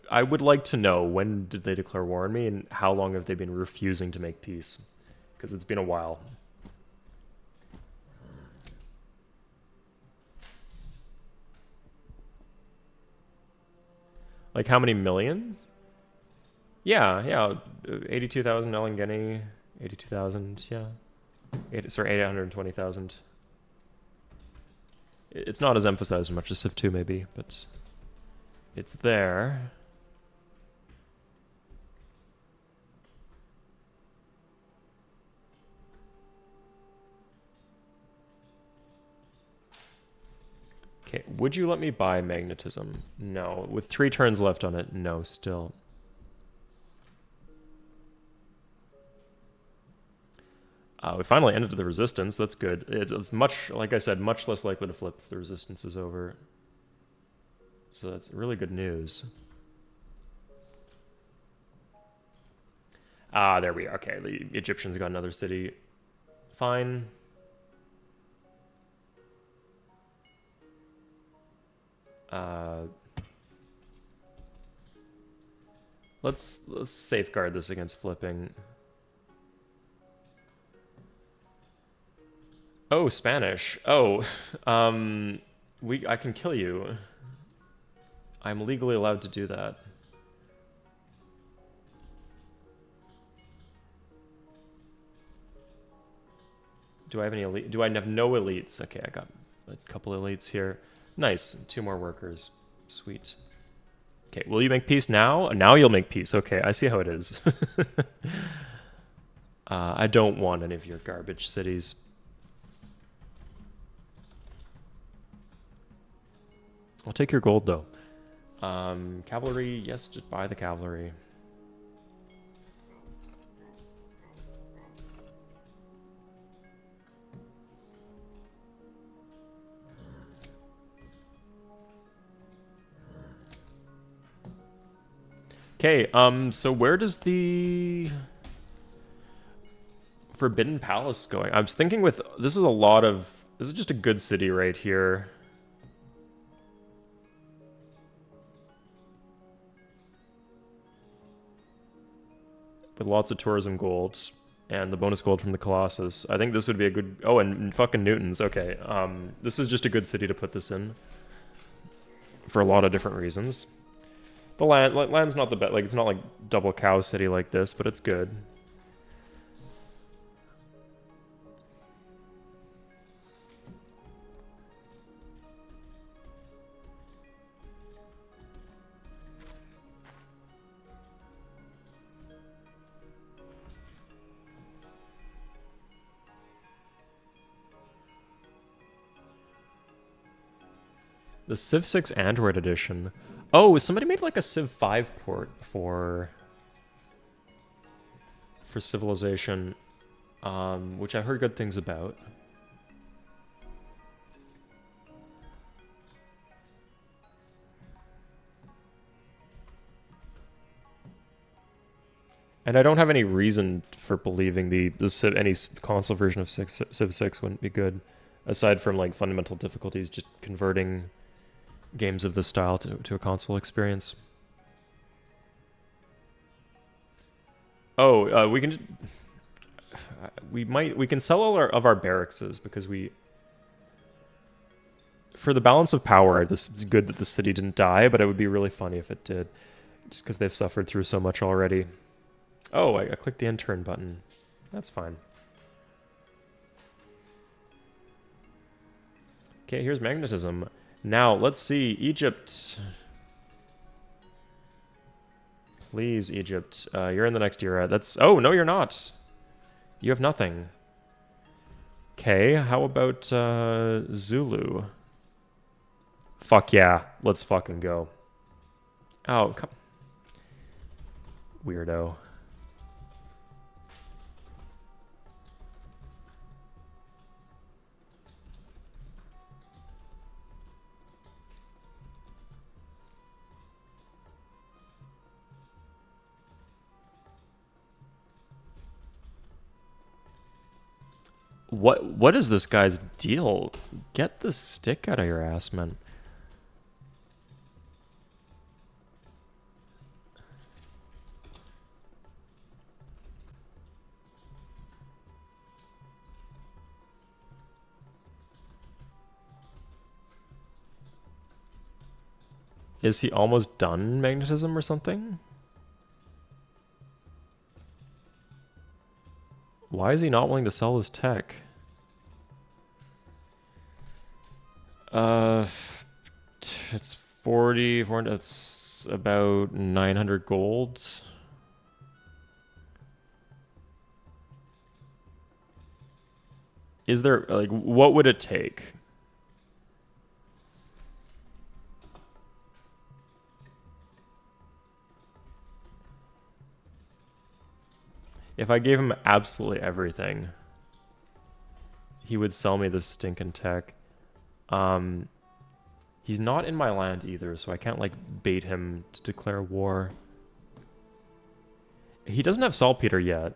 I would like to know, when did they declare war on me and how long have they been refusing to make peace? Because it's been a while. Like how many millions? Yeah. 82,000 Elengeni, 82,000, yeah. 820,000. It's not as emphasized as much as Civ 2 maybe, but it's there. Okay, would you let me buy magnetism? No. With 3 turns left on it, no, still. We finally ended the resistance. That's good. It's much, like I said, much less likely to flip if the resistance is over. So that's really good news. Ah, there we are. Okay, the Egyptians got another city. Fine. Let's safeguard this against flipping. Oh, Spanish. Oh, I can kill you. I'm legally allowed to do that. Do I have any elite? Do I have no elites? Okay, I got a couple elites here. Nice. 2 more workers. Sweet. Okay, will you make peace now? Now you'll make peace. Okay, I see how it is. I don't want any of your garbage cities. I'll take your gold, though. Cavalry, yes, just buy the cavalry. Okay, so where does the Forbidden Palace going? I was thinking this is a lot of, this is just a good city right here. With lots of tourism golds and the bonus gold from the Colossus. I think this would be a good, oh, and fucking Newtons, okay. This is just a good city to put this in. For a lot of different reasons. The land's not the best, like, it's not like double cow city like this, but it's good. The Civ 6 Android edition. Oh, somebody made like a Civ 5 port for Civilization, which I heard good things about. And I don't have any reason for believing any console version of Civ 6 wouldn't be good, aside from like fundamental difficulties just converting games of this style to a console experience. Oh, we can. We can sell all of our barracks because for the balance of power, this is good that the city didn't die, but it would be really funny if it did, just because they've suffered through so much already. Oh, I clicked the intern button. That's fine. Okay, here's magnetism. Now, let's see. Egypt. Please, Egypt. You're in the next era. Oh, no, you're not. You have nothing. Okay, how about Zulu? Fuck yeah. Let's fucking go. Oh, come. Weirdo. What is this guy's deal? Get the stick out of your ass, man. Is he almost done magnetism or something? Why is he not willing to sell his tech? It's 40, that's about 900 gold. Is there, like, what would it take? If I gave him absolutely everything. he would sell me this stinking tech. He's not in my land either, so I can't, like, bait him to declare war. He doesn't have saltpeter yet.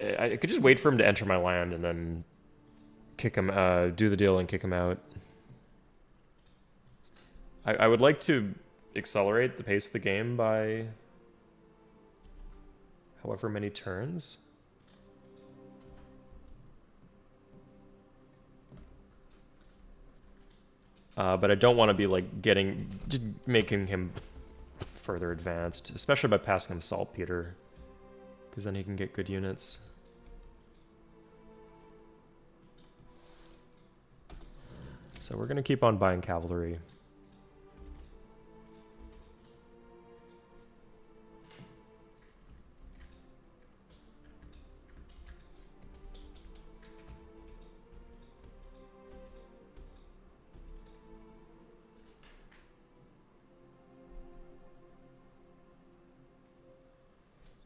I could just wait for him to enter my land and then kick him, do the deal and kick him out. I would like to accelerate the pace of the game by however many turns. But I don't want to be, like, just making him further advanced, especially by passing him saltpeter, because then he can get good units. So we're going to keep on buying cavalry.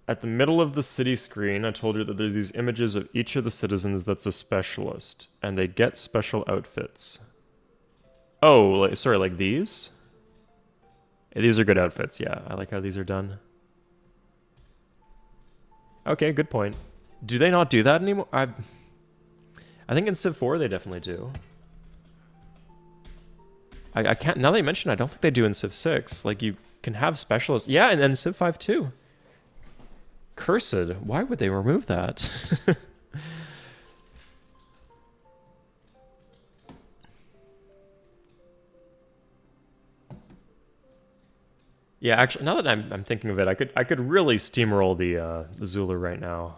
At the middle of the city screen, I told you that there's these images of each of the citizens that's a specialist, and they get special outfits. Oh, sorry, like these? These are good outfits, yeah. I like how these are done. Okay, good point. Do they not do that anymore? I think in Civ 4 they definitely do. I can't, now that you mention it, I don't think they do in Civ 6. Like, you can have specialists. Yeah, and then Civ 5 too. Cursed. Why would they remove that? Yeah, actually, now that I'm thinking of it, I could really steamroll the Zulu right now.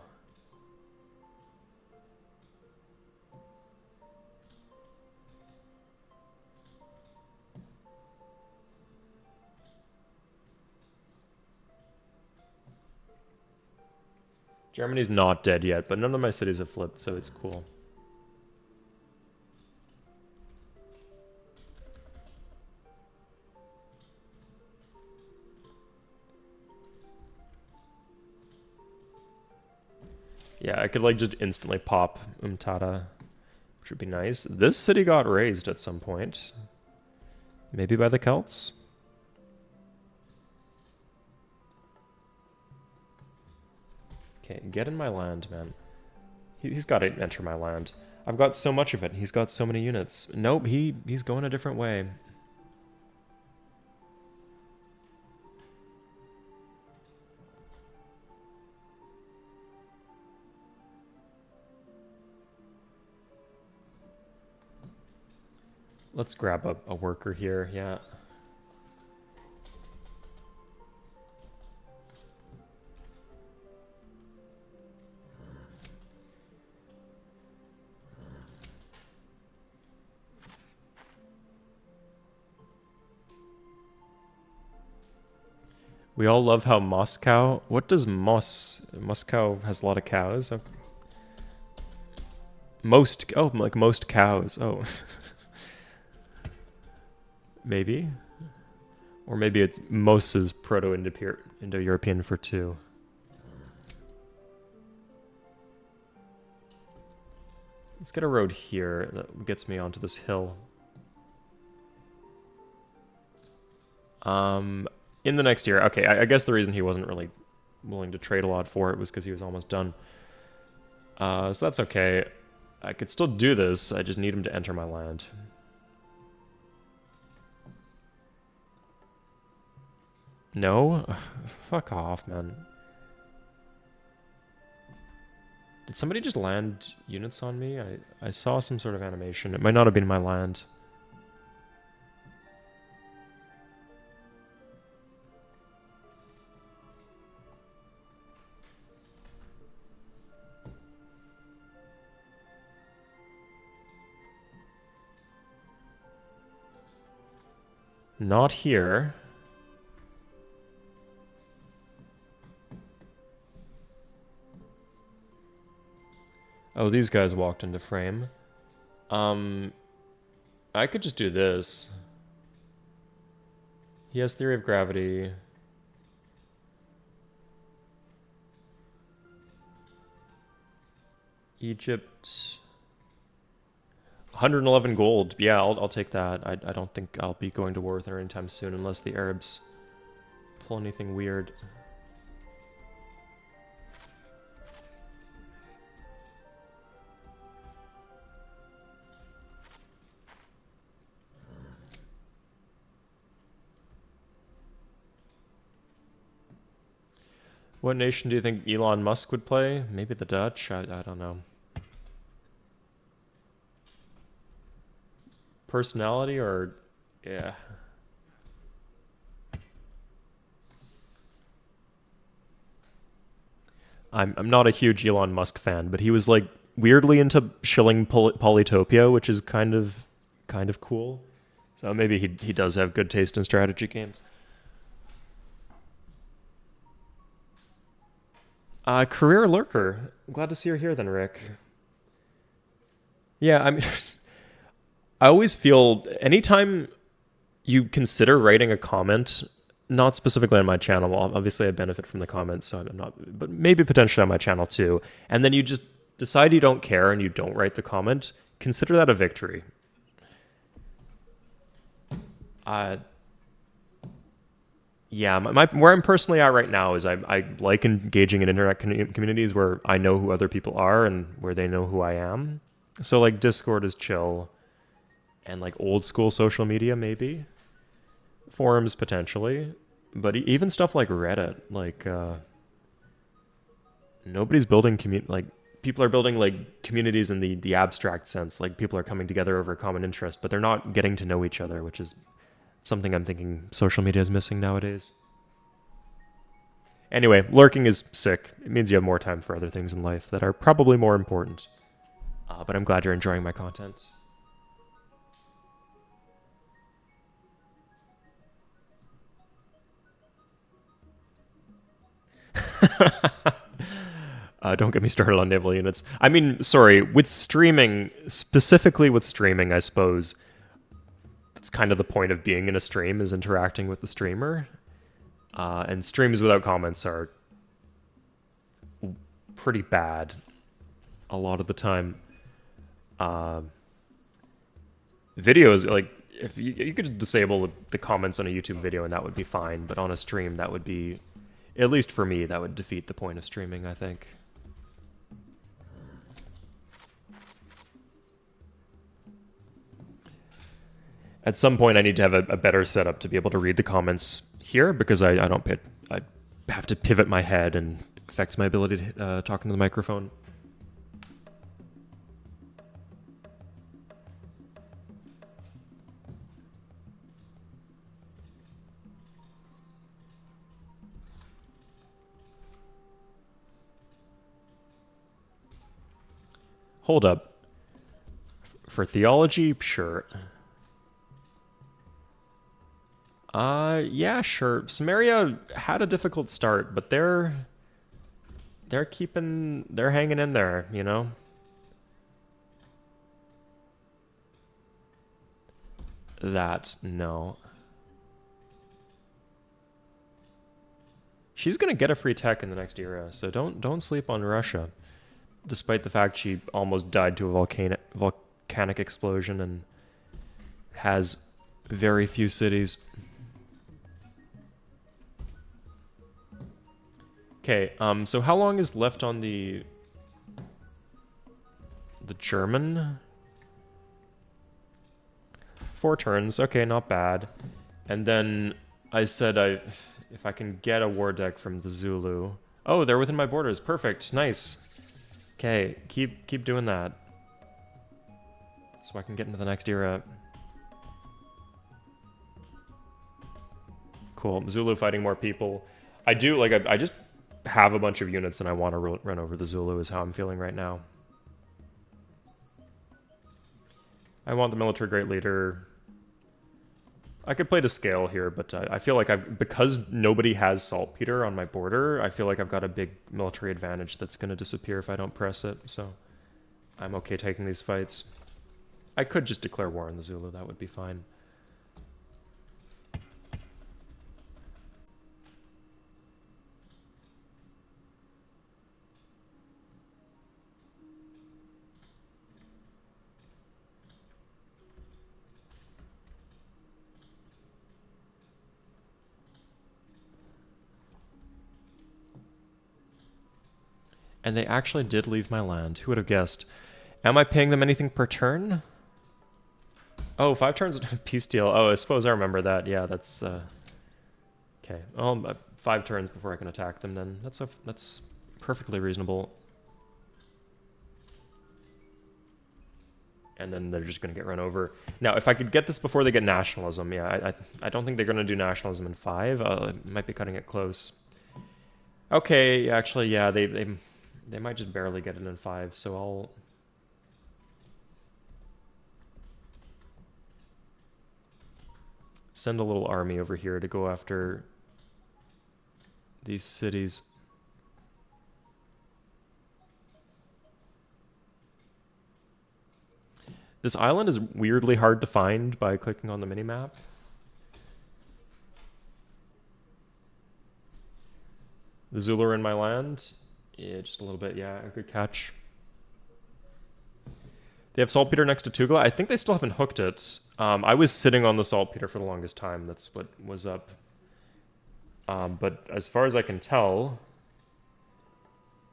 Germany's not dead yet, but none of my cities have flipped, so it's cool. Yeah, I could, like, just instantly pop Umtata, which would be nice. This city got raised at some point. Maybe by the Celts? Okay, get in my land, man. He's got to enter my land. I've got so much of it. He's got so many units. Nope, he's going a different way. Let's grab a worker here, yeah. We all love how Moscow... What does Moscow has a lot of cows? Oh, like most cows. Oh. Maybe. Or maybe it's Mos's Proto-Indo-European for 2. Let's get a road here that gets me onto this hill. In the next year. Okay, I guess the reason he wasn't really willing to trade a lot for it was because he was almost done. So that's okay. I could still do this, I just need him to enter my land. No? Fuck off, man. Did somebody just land units on me? I saw some sort of animation. It might not have been my land. Not here. Oh, these guys walked into frame. I could just do this. He has theory of gravity. Egypt. 111 gold. Yeah, I'll take that. I don't think I'll be going to war with her anytime soon unless the Arabs pull anything weird. What nation do you think Elon Musk would play? Maybe the Dutch? I don't know. Personality or... Yeah. I'm not a huge Elon Musk fan, but he was like weirdly into shilling Polytopia, which is kind of cool. So maybe he does have good taste in strategy games. Career lurker. Glad to see you're here then, Rick. Yeah, I mean, I always feel anytime you consider writing a comment, not specifically on my channel. Well, obviously, I benefit from the comments, so I'm not, but maybe potentially on my channel too. And then you just decide you don't care and you don't write the comment. Consider that a victory. Uh, yeah, where I'm personally at right now is I like engaging in internet communities where I know who other people are and where they know who I am. So like Discord is chill, and like old school social media maybe, forums potentially, but even stuff like Reddit, like nobody's building like people are building like communities in the abstract sense, like people are coming together over a common interest, but they're not getting to know each other, which is something I'm thinking social media is missing nowadays. Anyway, lurking is sick. It means you have more time for other things in life that are probably more important. But I'm glad you're enjoying my content. Don't get me started on naval units. I mean, sorry, with streaming, specifically with streaming, I suppose that's kind of the point of being in a stream is interacting with the streamer. And streams without comments are pretty bad a lot of the time. Videos, like, if you could disable the comments on a YouTube video and that would be fine, but on a stream, that would be, at least for me, that would defeat the point of streaming, I think. At some point, I need to have a better setup to be able to read the comments here because I don't pit. I have to pivot my head and affects my ability to talk into the microphone. Hold up. For theology, sure. Yeah, sure. Samaria had a difficult start, but they're hanging in there, you know? That, no. She's gonna get a free tech in the next era, so don't sleep on Russia. Despite the fact she almost died to a volcanic explosion and has very few cities. Okay, so how long is left on the German? 4 turns. Okay, not bad. And then I said if I can get a war deck from the Zulu. Oh, they're within my borders. Perfect. Nice. Okay, keep doing that. So I can get into the next era. Cool. Zulu fighting more people. I do, like, I just have a bunch of units and I want to run over the Zulu is how I'm feeling right now. I want the military great leader. I could play to scale here, but I feel like because nobody has saltpeter on my border, I feel like I've got a big military advantage that's going to disappear if I don't press it, so I'm okay taking these fights. I could just declare war on the Zulu, that would be fine. And they actually did leave my land. Who would have guessed? Am I paying them anything per turn? Oh, 5 turns peace deal. Oh, I suppose I remember that. Yeah, that's okay. Oh, 5 turns before I can attack them. Then that's perfectly reasonable. And then they're just going to get run over. Now, if I could get this before they get nationalism, yeah, I don't think they're going to do nationalism in 5. It might be cutting it close. Okay, actually, yeah, they might just barely get it in 5. So I'll send a little army over here to go after these cities. This island is weirdly hard to find by clicking on the minimap. The Zulu are in my land. Yeah, just a little bit. Yeah, a good catch. They have saltpeter next to Tugela. I think they still haven't hooked it. I was sitting on the saltpeter for the longest time. That's what was up. But as far as I can tell,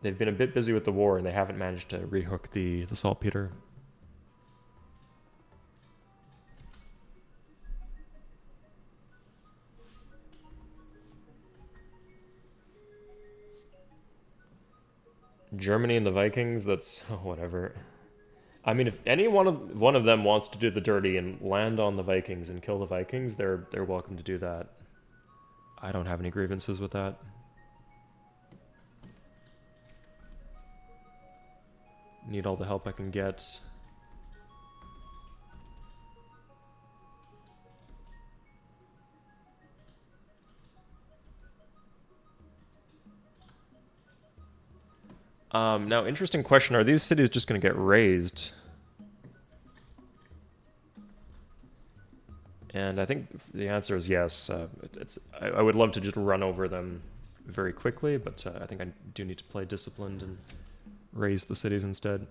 they've been a bit busy with the war and they haven't managed to rehook the saltpeter. Germany and the Vikings, that's whatever. I mean, if any one of them wants to do the dirty and land on the Vikings and kill the Vikings, they're welcome to do that. I don't have any grievances with that. Need all the help I can get. Now, interesting question. Are these cities just going to get razed? And I think the answer is yes. I would love to just run over them very quickly, but I think I do need to play disciplined and raze the cities instead.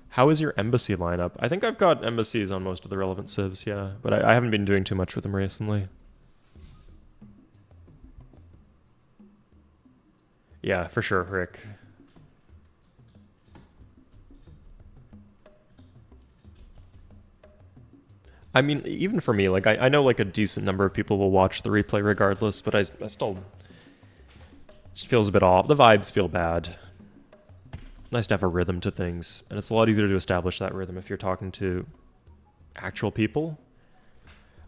How is your embassy lineup? I think I've got embassies on most of the relevant civs, yeah. But I haven't been doing too much with them recently. Yeah, for sure, Rick. I mean, even for me, like, I know like a decent number of people will watch the replay regardless, but I still... just feels a bit off. The vibes feel bad. Nice to have a rhythm to things, and it's a lot easier to establish that rhythm if you're talking to actual people.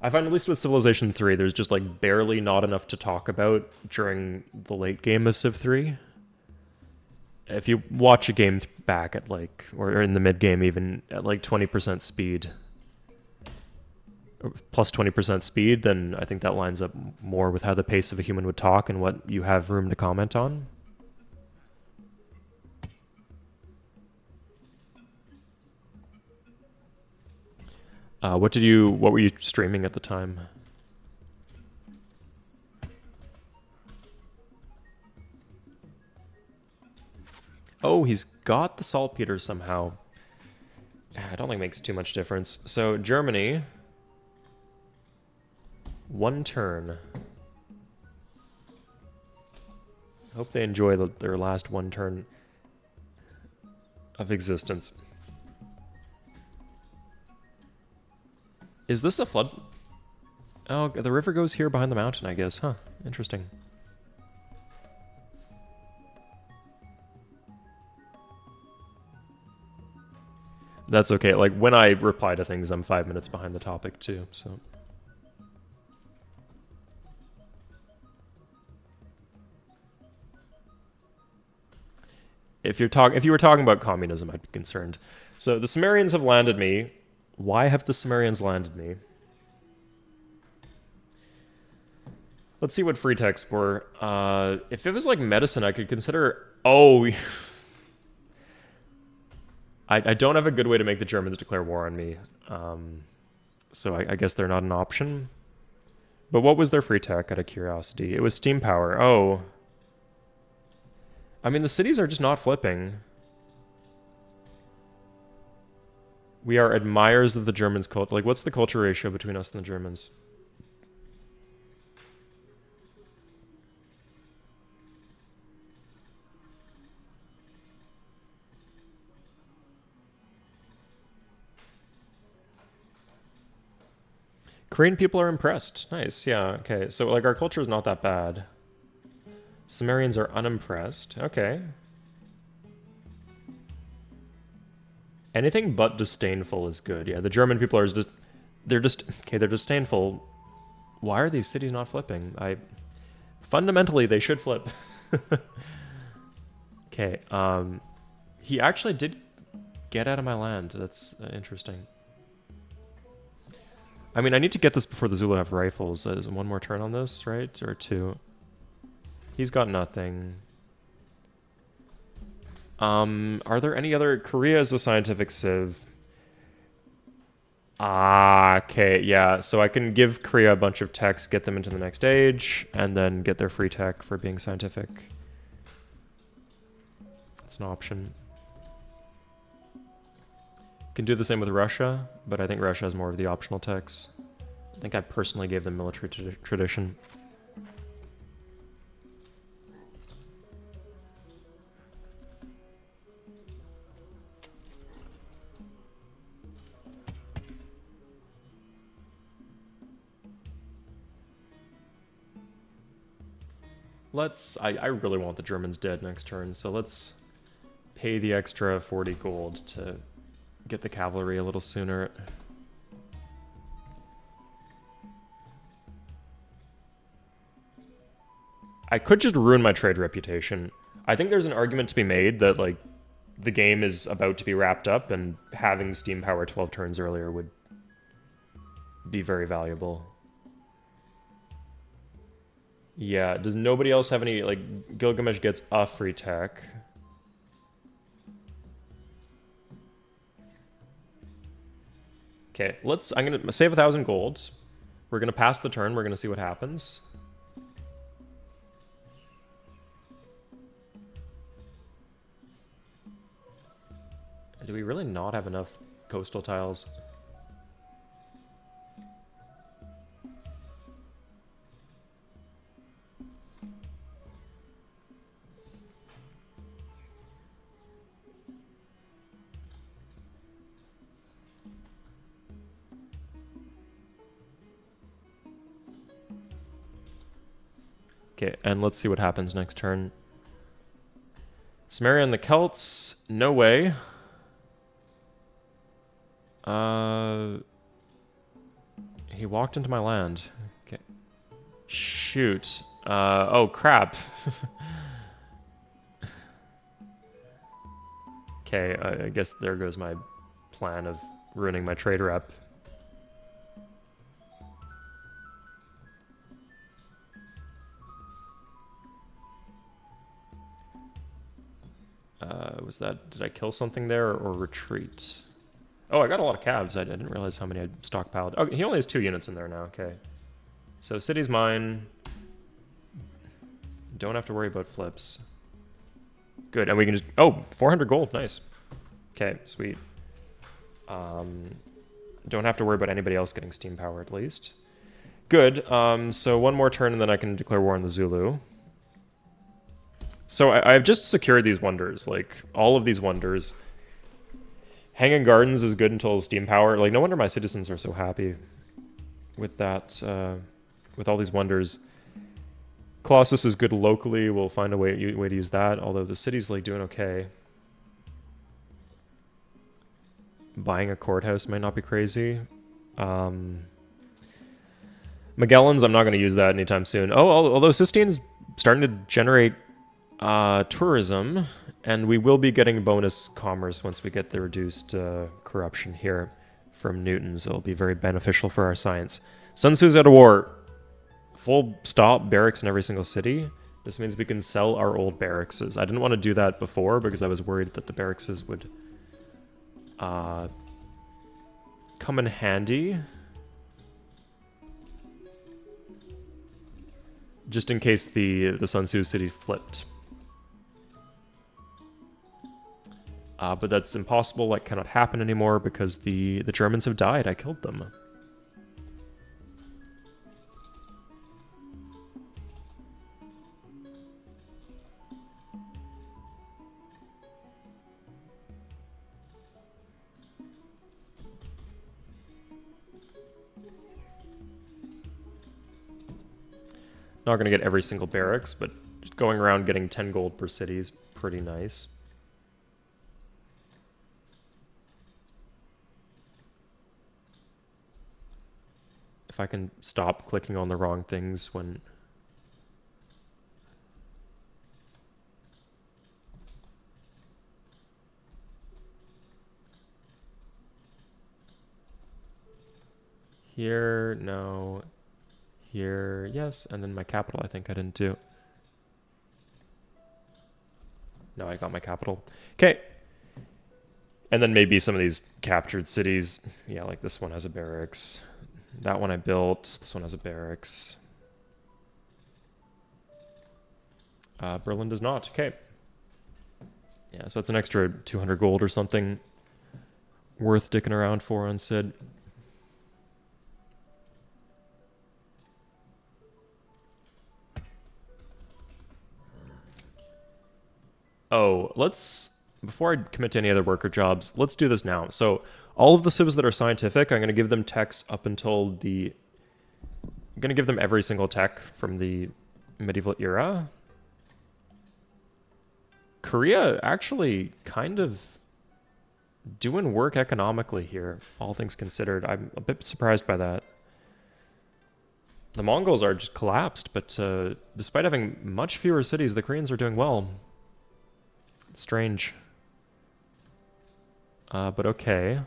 I find, at least with Civilization 3, there's just like barely not enough to talk about during the late game of Civ 3. If you watch a game back at like, or in the mid game even, at like 20% speed, or plus 20% speed, then I think that lines up more with how the pace of a human would talk and what you have room to comment on. What were you streaming at the time? Oh, he's got the saltpeter somehow. I don't think it makes too much difference. So, Germany. 1 turn. Hope they enjoy their last 1 turn of existence. Is this a flood? Oh, the river goes here behind the mountain, I guess. Huh. Interesting. That's okay. Like, when I reply to things, I'm 5 minutes behind the topic, too, so... If you were talking about communism, I'd be concerned. So, the Sumerians have landed me. Why have the Sumerians landed me? Let's see what free texts were. If it was like medicine, I could consider... Oh... I don't have a good way to make the Germans declare war on me. So I guess they're not an option. But what was their free tech, out of curiosity? It was steam power. Oh. I mean, the cities are just not flipping. We are admirers of the Germans' culture. Like, what's the culture ratio between us and the Germans? Korean people are impressed. Nice, yeah, okay. So, like, our culture is not that bad. Sumerians are unimpressed. Okay. Anything but disdainful is good. Yeah, the German people are just... They're just... Okay, they're disdainful. Why are these cities not flipping? Fundamentally, they should flip. Okay, he actually did get out of my land. That's interesting. I mean, I need to get this before the Zulu have rifles. Is one more turn on this, right? Or two? He's got nothing. Are there any other... Korea is a scientific civ. Ah, okay, yeah. So I can give Korea a bunch of techs, get them into the next age, and then get their free tech for being scientific. It's an option. Can do the same with Russia, but I think Russia has more of the optional techs. I think I personally gave them military tradition. I really want the Germans dead next turn, so let's pay the extra 40 gold to get the cavalry a little sooner. I could just ruin my trade reputation. I think there's an argument to be made that, like, the game is about to be wrapped up and having steam power 12 turns earlier would be very valuable. Yeah, does nobody else have any, like, Gilgamesh gets a free tech. Okay, I'm gonna save 1,000 gold. We're gonna pass the turn, we're gonna see what happens. Do we really not have enough coastal tiles? Okay, and let's see what happens next turn. Samaria and the Celts, no way. He walked into my land. Okay. Shoot. Oh, crap. Okay, I guess there goes my plan of ruining my trade rep. Did I kill something there or retreat? Oh, I got a lot of cabs. I didn't realize how many I stockpiled. Oh, he only has 2 units in there now, okay. So city's mine. Don't have to worry about flips. Good, and we can just... Oh, 400 gold, nice. Okay, sweet. Don't have to worry about anybody else getting steam power at least. Good, so one more turn and then I can declare war on the Zulu. So I've just secured these wonders, like, all of these wonders. Hanging Gardens is good until steam power. Like, no wonder my citizens are so happy with that, with all these wonders. Colossus is good locally. We'll find a way to use that, although the city's, like, doing okay. Buying a courthouse might not be crazy. Magellan's, I'm not going to use that anytime soon. Oh, although Sistine's starting to generate tourism, and we will be getting bonus commerce once we get the reduced corruption here from Newton, so it'll be very beneficial for our science. Sun Tzu's out of war. Full stop, barracks in every single city. This means we can sell our old barracks. I didn't want to do that before because I was worried that the barracks would come in handy. Just in case the Sun Tzu city flipped. But that's impossible. That cannot happen anymore because the Germans have died. I killed them. Not going to get every single barracks, but just going around getting 10 gold per city is pretty nice. If I can stop clicking on the wrong things when... Here, no. Here, yes. And then my capital, I think I didn't do. No, I got my capital. Okay. And then maybe some of these captured cities. Yeah, like this one has a barracks. That one I built. This one has a barracks. Berlin does not. Okay. Yeah, so that's an extra 200 gold or something worth dicking around for on Sid. Oh, before I commit to any other worker jobs, let's do this now. So all of the civs that are scientific, I'm going to give them techs up until I'm going to give them every single tech from the medieval era. Korea actually kind of doing work economically here, all things considered. I'm a bit surprised by that. The Mongols are just collapsed, but despite having much fewer cities, the Koreans are doing well. Strange. But okay.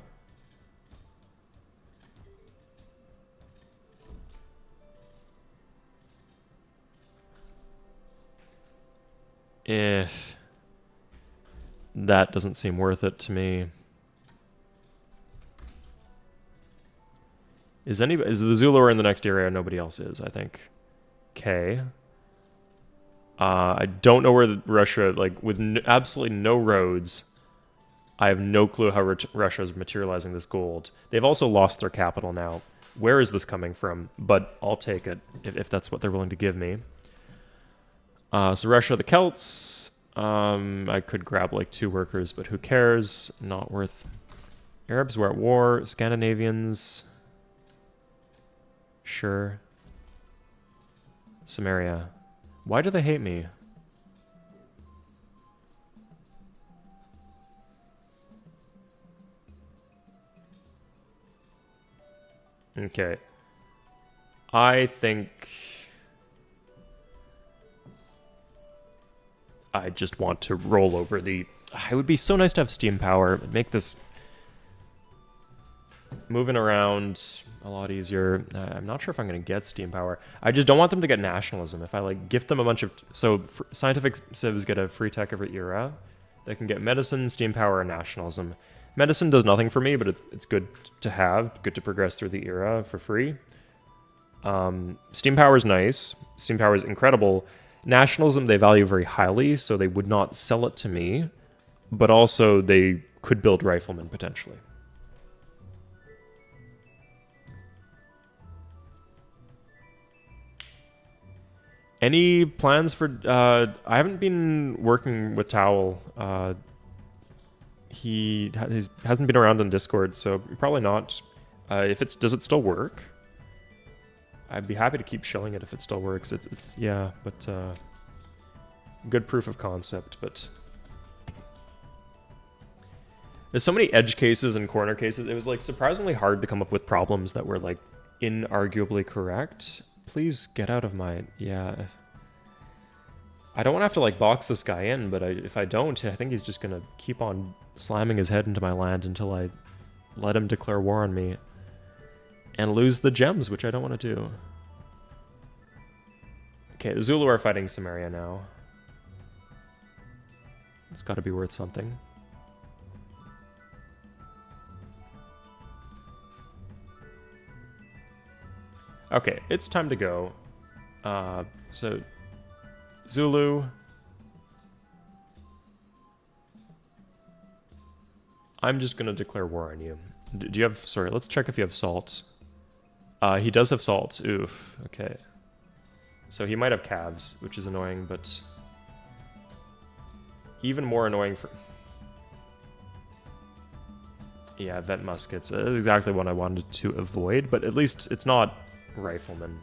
If that doesn't seem worth it to me. Is the Zulu in the next area? Nobody else is, I think. Okay. I don't know where Russia, like, with absolutely no roads, I have no clue how Russia is materializing this gold. They've also lost their capital now. Where is this coming from? But I'll take it, if that's what they're willing to give me. So Russia, the Celts, I could grab, like, 2 workers, but who cares? Not worth... Arabs were at war. Scandinavians... Sure. Samaria... Why do they hate me? Okay. I think... I just want to roll over the... It would be so nice to have steam power. Make this... moving around a lot easier. I'm not sure if I'm going to get steam power. I just don't want them to get nationalism. If I like gift them a bunch of... So scientific civs get a free tech every era. They can get medicine, steam power, and nationalism. Medicine does nothing for me, but it's good to have. Good to progress through the era for free. Steam power is nice. Steam power is incredible. Nationalism they value very highly, so they would not sell it to me. But also they could build riflemen potentially. Any plans for... I haven't been working with Towel. He hasn't been around on Discord, so probably not. Does it still work? I'd be happy to keep shilling it if it still works. Yeah, but good proof of concept. But there's so many edge cases and corner cases. It was like surprisingly hard to come up with problems that were like inarguably correct. Please get out of my... Yeah. I don't want to have to, like, box this guy in, but if I don't, I think he's just going to keep on slamming his head into my land until I let him declare war on me. And lose the gems, which I don't want to do. Okay, the Zulu are fighting Samaria now. It's got to be worth something. Okay, it's time to go. So, Zulu. I'm just gonna declare war on you. Do you have... Sorry, let's check if you have salt. He does have salt. Oof, okay. So he might have calves, which is annoying, but... Even more annoying for... Yeah, vent muskets. That's exactly what I wanted to avoid, but at least it's not... Rifleman.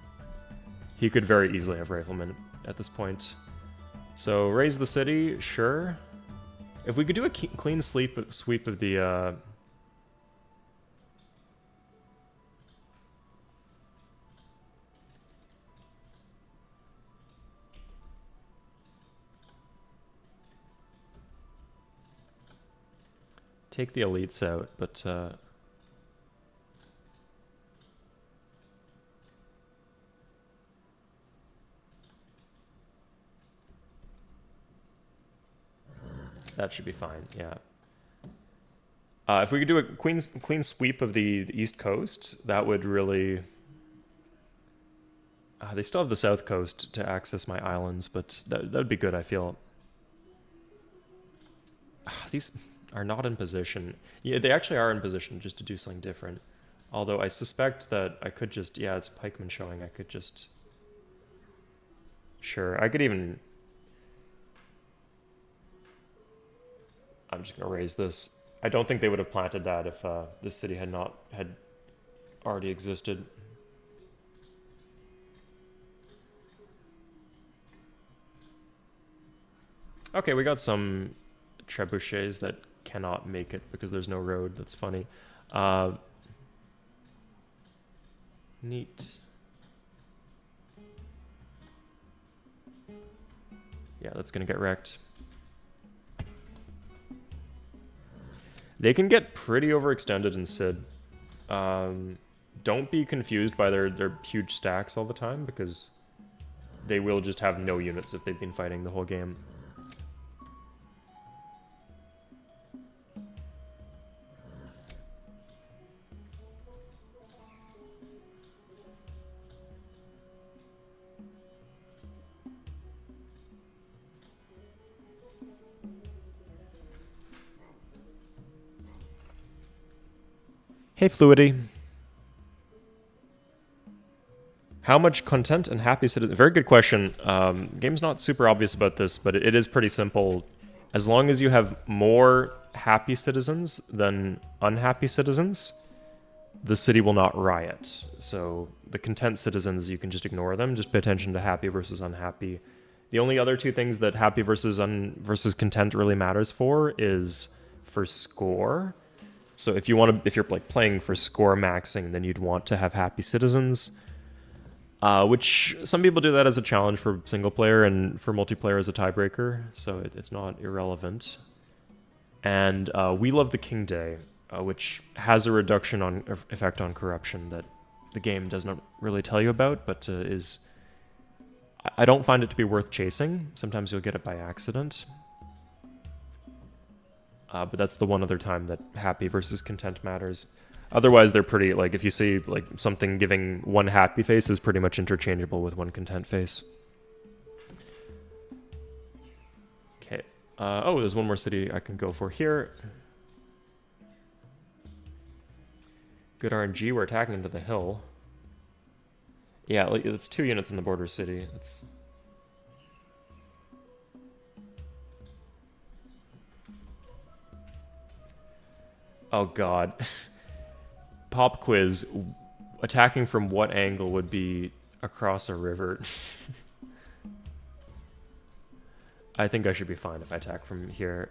He could very easily have riflemen at this point. So raise the city, sure. If we could do a clean sweep of the take the elites out, but that should be fine, yeah. If we could do a clean sweep of the East Coast, that would really... they still have the South Coast to access my islands, but that would be good, I feel. These are not in position. Yeah, they actually are in position just to do something different. Although I suspect that I could just... Yeah, it's pikemen showing. I could just... Sure, I could even... I'm just going to raise this. I don't think they would have planted that if this city had already existed. Okay, we got some trebuchets that cannot make it because there's no road. That's funny. Neat. Yeah, that's gonna get wrecked. They can get pretty overextended in Sid. Don't be confused by their huge stacks all the time, because they will just have no units if they've been fighting the whole game. Hey, Fluidity. How much content and happy citizens? Very good question. Game's not super obvious about this, but it is pretty simple. As long as you have more happy citizens than unhappy citizens, the city will not riot. So the content citizens, you can just ignore them. Just pay attention to happy versus unhappy. The only other two things that happy versus content really matters for is for score. So if you're like playing for score maxing, then you'd want to have happy citizens, which some people do that as a challenge for single player and for multiplayer as a tiebreaker. So it's not irrelevant. And we love the King Day, which has a reduction on effect on corruption that the game does not really tell you about, but I don't find it to be worth chasing. Sometimes you'll get it by accident. But that's the one other time that happy versus content matters. Otherwise, they're pretty, like, if you see, like, something giving one happy face is pretty much interchangeable with one content face. Okay. Oh, there's one more city I can go for here. Good RNG, we're attacking into the hill. Yeah, it's 2 units in the border city. It's... Oh god. Pop quiz. Attacking from what angle would be across a river? I think I should be fine if I attack from here.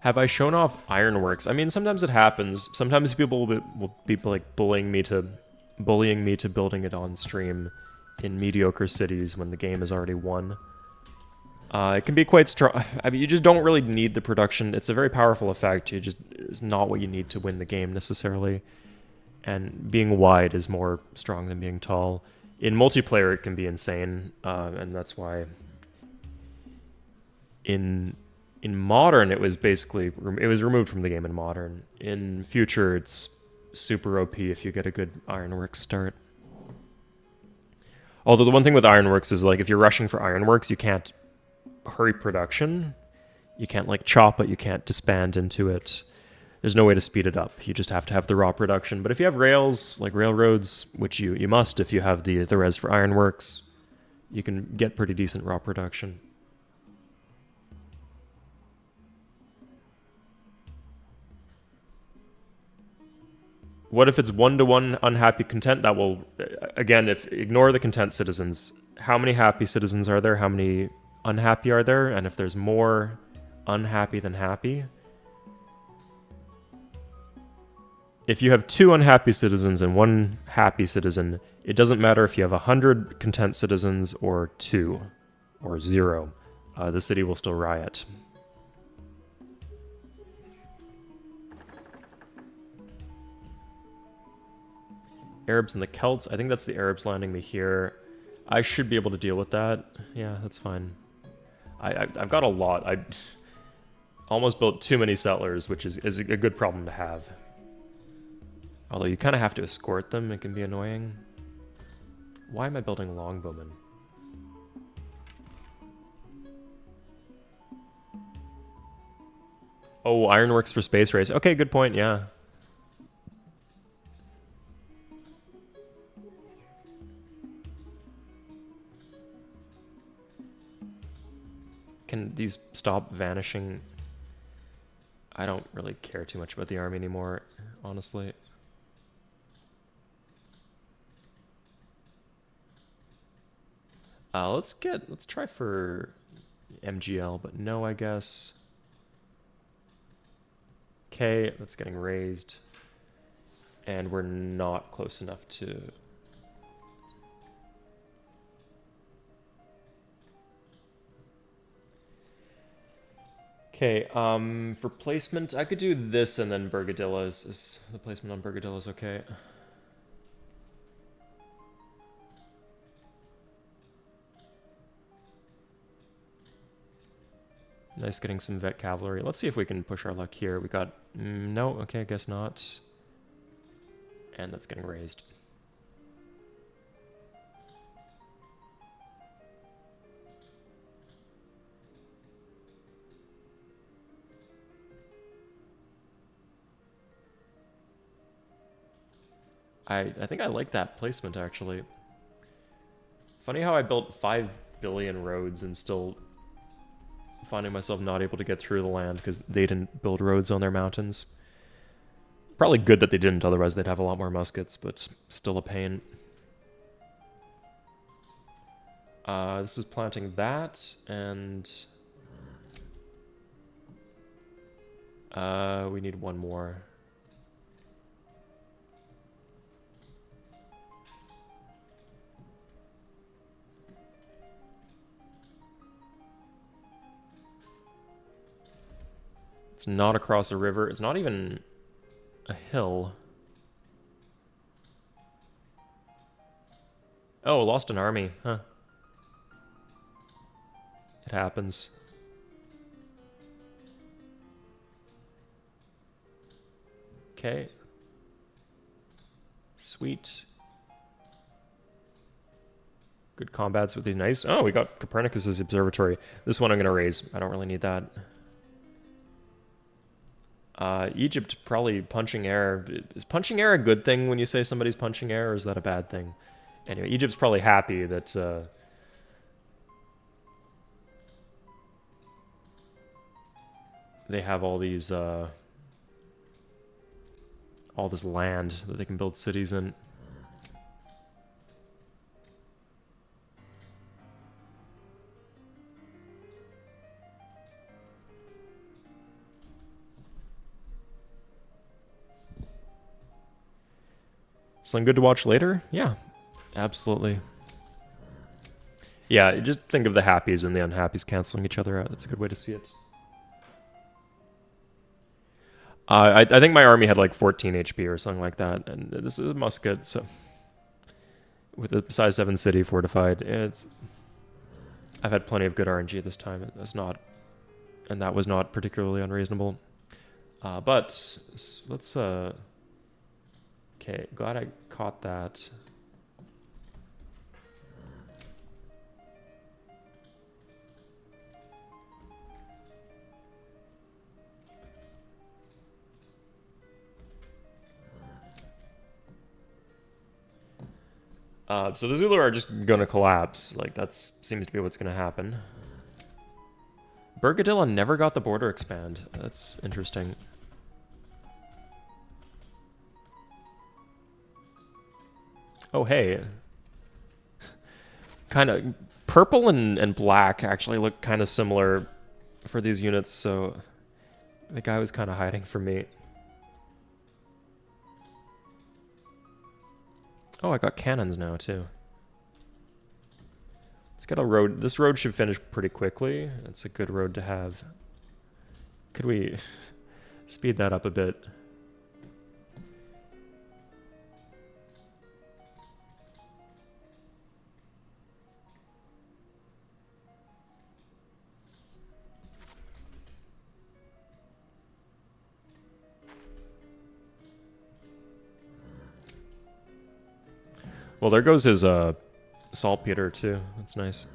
Have I shown off ironworks? I mean, sometimes it happens. Sometimes people will be like bullying me to building it on stream in mediocre cities when the game is already won. It can be quite strong. I mean, you just don't really need the production. It's a very powerful effect. It's not what you need to win the game necessarily. And being wide is more strong than being tall. In multiplayer, it can be insane, and that's why in modern, it was removed from the game in modern. In future, it's super OP if you get a good ironworks start. Although the one thing with ironworks is like if you're rushing for ironworks, you can't hurry production. You can't like chop it. You can't disband into it. There's no way to speed it up. You just have to have the raw production. But if you have rails, like railroads, which you must if you have the res for ironworks, you can get pretty decent raw production. What if it's 1-to-1 unhappy content? That will, again, if ignore the content citizens. How many happy citizens are there? How many unhappy are there? And if there's more unhappy than happy, if you have 2 unhappy citizens and 1 happy citizen, it doesn't matter if you have 100 content citizens or 2 or 0. The city will still riot. Arabs and the Celts. I think that's the Arabs landing me here. I should be able to deal with that. Yeah, that's fine. I've got a lot. I almost built too many settlers, which is a good problem to have. Although you kind of have to escort them. It can be annoying. Why am I building longbowmen? Oh, ironworks for space race. Okay, good point, yeah. Can these stop vanishing? I don't really care too much about the army anymore, honestly. Let's try for MGL, but no, I guess. Okay, that's getting raised. And we're not close enough to... Okay, for placement, I could do this and then Bergadilla. Is the placement on Bergadilla is okay? Nice getting some vet cavalry. Let's see if we can push our luck here. We got... no, okay, I guess not. And that's getting raised. I think I like that placement, actually. Funny how I built 5 billion roads and still finding myself not able to get through the land because they didn't build roads on their mountains. Probably good that they didn't, otherwise they'd have a lot more muskets, but still a pain. This is planting that, and... we need one more. It's not across a river. It's not even a hill. Oh, lost an army. Huh. It happens. Okay. Sweet. Good combats with these nice... Oh, we got Copernicus's observatory. This one I'm going to raise. I don't really need that. Egypt probably punching air. Is punching air a good thing when you say somebody's punching air, or is that a bad thing? Anyway, Egypt's probably happy that they have all these all this land that they can build cities in. Something good to watch later? Yeah, absolutely. Yeah, just think of the happies and the unhappies canceling each other out. That's a good way to see it. I think my army had like 14 HP or something like that, and this is a musket, so with a size 7 city fortified, I've had plenty of good RNG this time. It's not, and that was not particularly unreasonable. But let's okay, glad I caught that. So the Zulu are just gonna collapse. Like, that seems to be what's gonna happen. Burgadilla never got the border expand. That's interesting. Oh, hey. Kind of purple and black actually look kind of similar for these units, so the guy was kind of hiding from me. Oh, I got cannons now too. Let's get a road. This road should finish pretty quickly. It's a good road to have. Could we speed that up a bit? Well, there goes his saltpeter too. That's nice.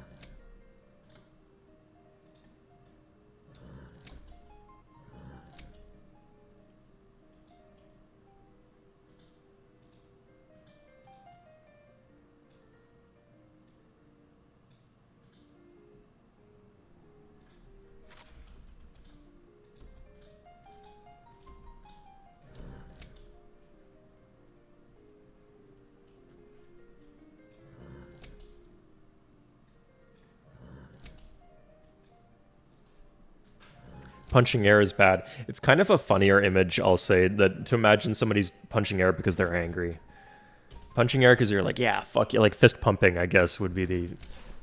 Punching air is bad. It's kind of a funnier image, I'll say, that to imagine somebody's punching air because they're angry. Punching air because you're like, yeah, fuck you. Like fist pumping, I guess, would be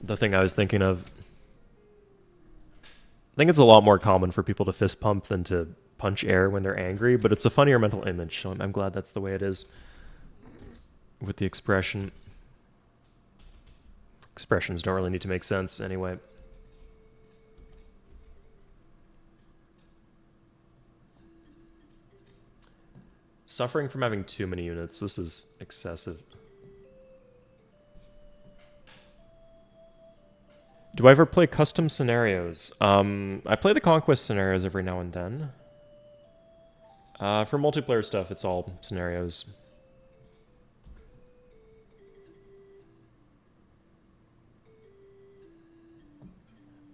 the thing I was thinking of. I think it's a lot more common for people to fist pump than to punch air when they're angry, but it's a funnier mental image, so I'm glad that's the way it is with the expression. Expressions don't really need to make sense anyway. Suffering from having too many units. This is excessive. Do I ever play custom scenarios? I play the Conquest scenarios every now and then. For multiplayer stuff, it's all scenarios.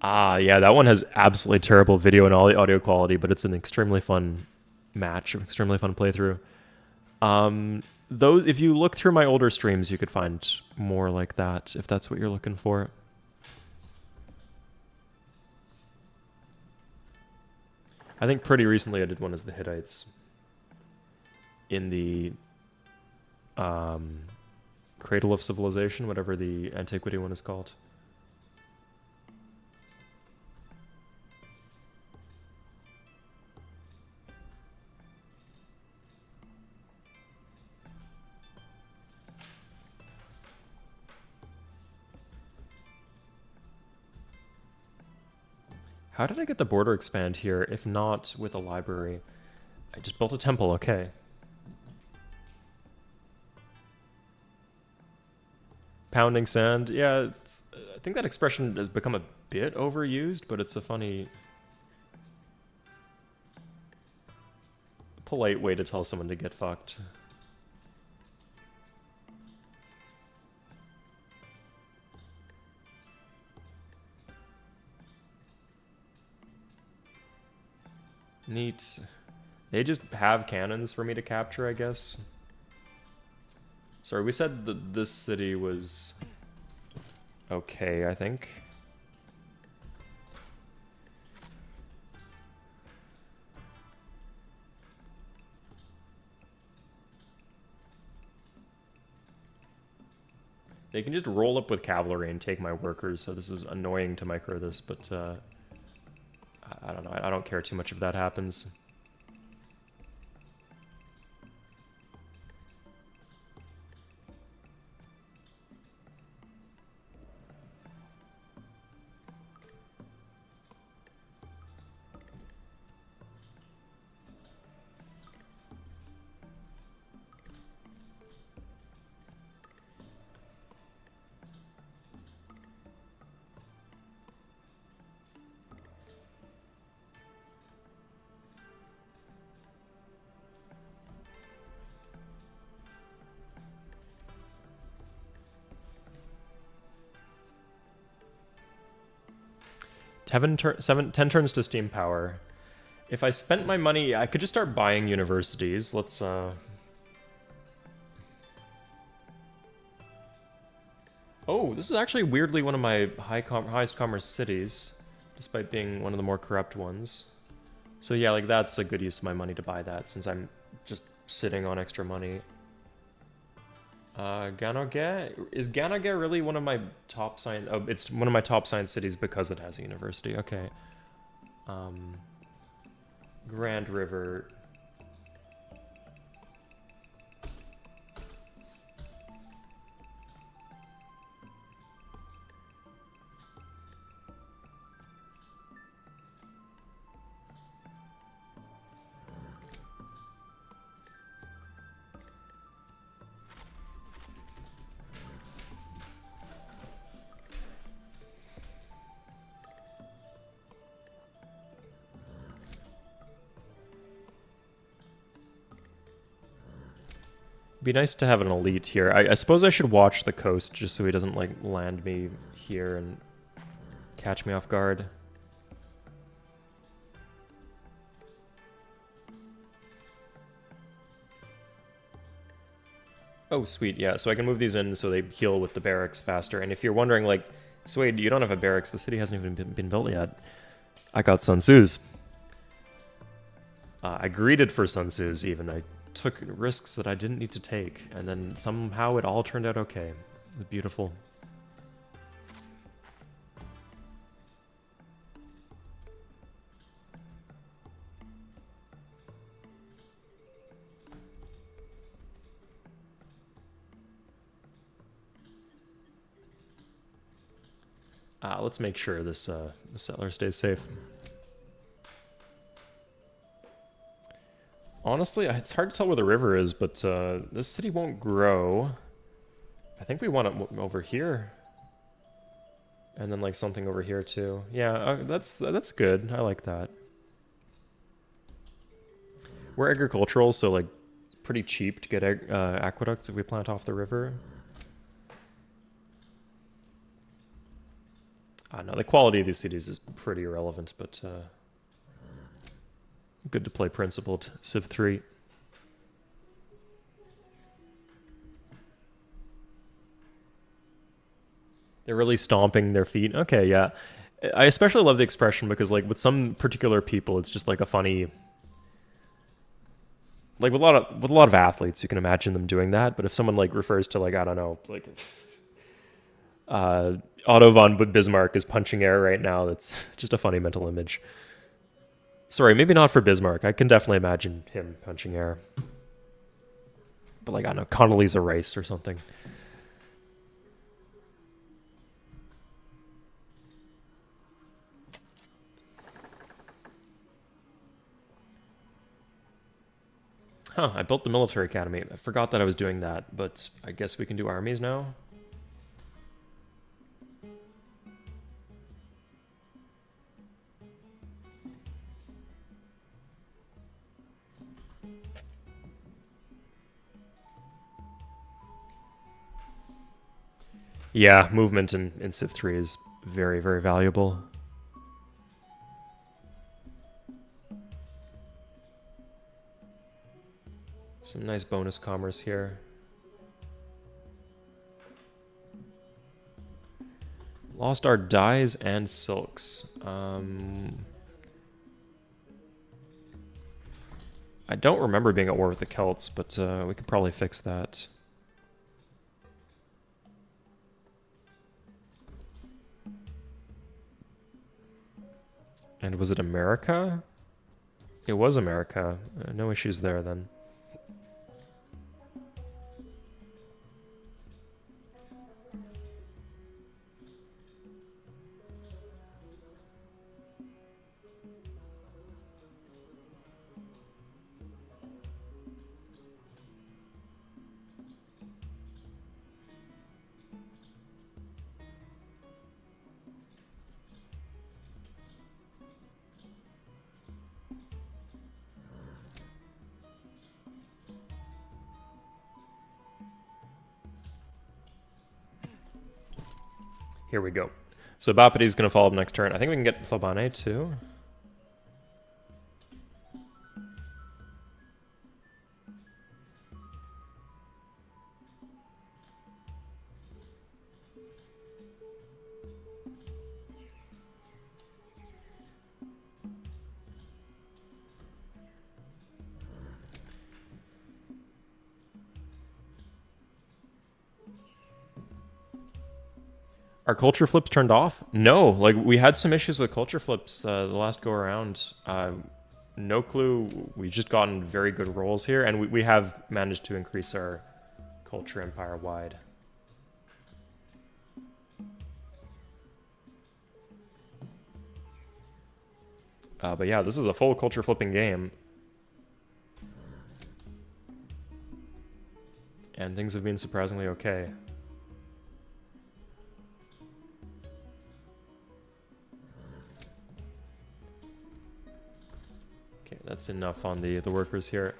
Ah, yeah, that one has absolutely terrible video and all the audio quality, but it's an extremely fun match, extremely fun playthrough. Those, if you look through my older streams, you could find more like that if that's what you're looking for. I think pretty recently I did one as the Hittites in the Cradle of Civilization, whatever the Antiquity one is called. How did I get the border expand here, if not with a library? I just built a temple, okay. Pounding sand, yeah, I think that expression has become a bit overused, but it's a funny, polite way to tell someone to get fucked. Neat. They just have cannons for me to capture, I guess. Sorry, we said that this city was okay, I think. They can just roll up with cavalry and take my workers, so this is annoying to micro this, but I don't know. I don't care too much if that happens. 10 turns to steam power. If I spent my money, I could just start buying universities. Let's, Oh, this is actually weirdly one of my highest commerce cities, despite being one of the more corrupt ones. So yeah, like that's a good use of my money to buy that, since I'm just sitting on extra money. Ganoge? Is Ganoge really one of my top science... Oh, it's one of my top science cities because it has a university. Okay. Grand River. Be nice to have an elite here. I suppose I should watch the coast just so he doesn't like land me here and catch me off guard. Oh, sweet, yeah. So I can move these in so they heal with the barracks faster. And if you're wondering, like, Suede, you don't have a barracks. The city hasn't even been built yet. I got Sun Tzu's. I greeted for Sun Tzu's even. I took risks that I didn't need to take, and then somehow it all turned out okay. It was beautiful. Let's make sure this settler stays safe. Honestly, it's hard to tell where the river is, but this city won't grow. I think we want it over here. And then like something over here too. Yeah, that's good. I like that. We're agricultural, so like pretty cheap to get aqueducts if we plant off the river. No, the quality of these cities is pretty irrelevant, but good to play principled Civ 3. They're really stomping their feet. Okay, yeah. I especially love the expression because, like, with some particular people, it's just like a funny. Like with a lot of athletes, you can imagine them doing that. But if someone like refers to like I don't know, like Otto von Bismarck is punching air right now, that's just a funny mental image. Sorry, maybe not for Bismarck. I can definitely imagine him punching air. But like, I don't know, Condoleezza Rice or something. Huh, I built the military academy. I forgot that I was doing that, but I guess we can do armies now. Yeah, movement in Civ 3 is very, very valuable. Some nice bonus commerce here. Lost our dyes and silks. I don't remember being at war with the Celts, but we could probably fix that. And was it America? It was America. No issues there then. Here we go. So Bapidi's going to follow up next turn. I think we can get Plabane too. Are culture flips turned off? No, like we had some issues with culture flips the last go around. No clue. We've just gotten very good rolls here, and we have managed to increase our culture empire wide. But yeah, this is a full culture flipping game. And things have been surprisingly okay. Okay, that's enough on the workers here.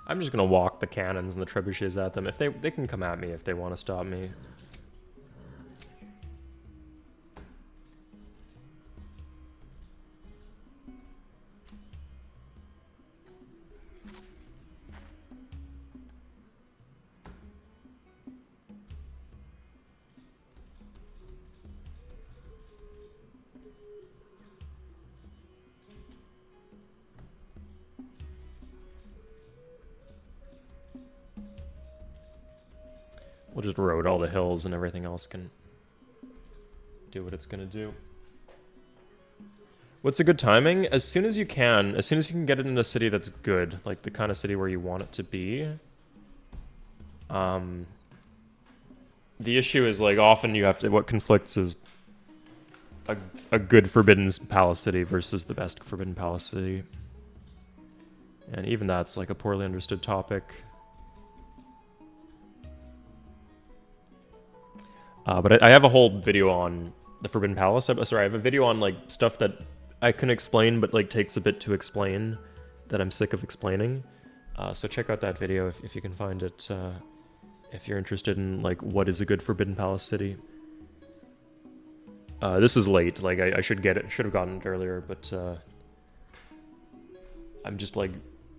I'm just gonna walk the cannons and the trebuchets at them. If they can come at me if they want to stop me. We'll just road all the hills and everything else can do what it's gonna do. What's a good timing? As soon as you can. As soon as you can get it in a city that's good. Like the kind of city where you want it to be. The issue is like often you have to... What conflicts is a good Forbidden Palace city versus the best Forbidden Palace city. And even that's like a poorly understood topic. But I have a whole video on the Forbidden Palace. Sorry, I have a video on like stuff that I can explain, but like takes a bit to explain that I'm sick of explaining. So check out that video if you can find it. If you're interested in like what is a good Forbidden Palace city. This is late. Like I should get it. Should have gotten it earlier, but I'm just like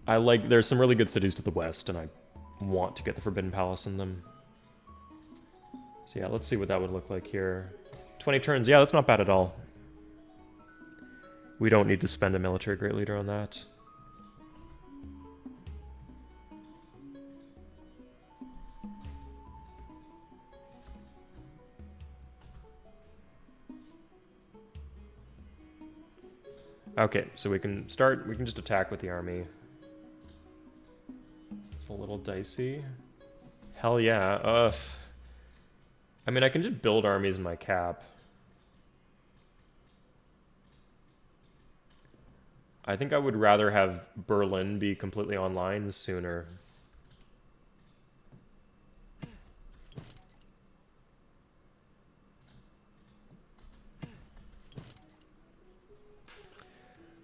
there's some really good cities to the west, and I want to get the Forbidden Palace in them. So yeah, let's see what that would look like here. 20 turns, yeah, that's not bad at all. We don't need to spend a military great leader on that. Okay, so we can just attack with the army. It's a little dicey. Hell yeah, I mean, I can just build armies in my cap. I think I would rather have Berlin be completely online sooner.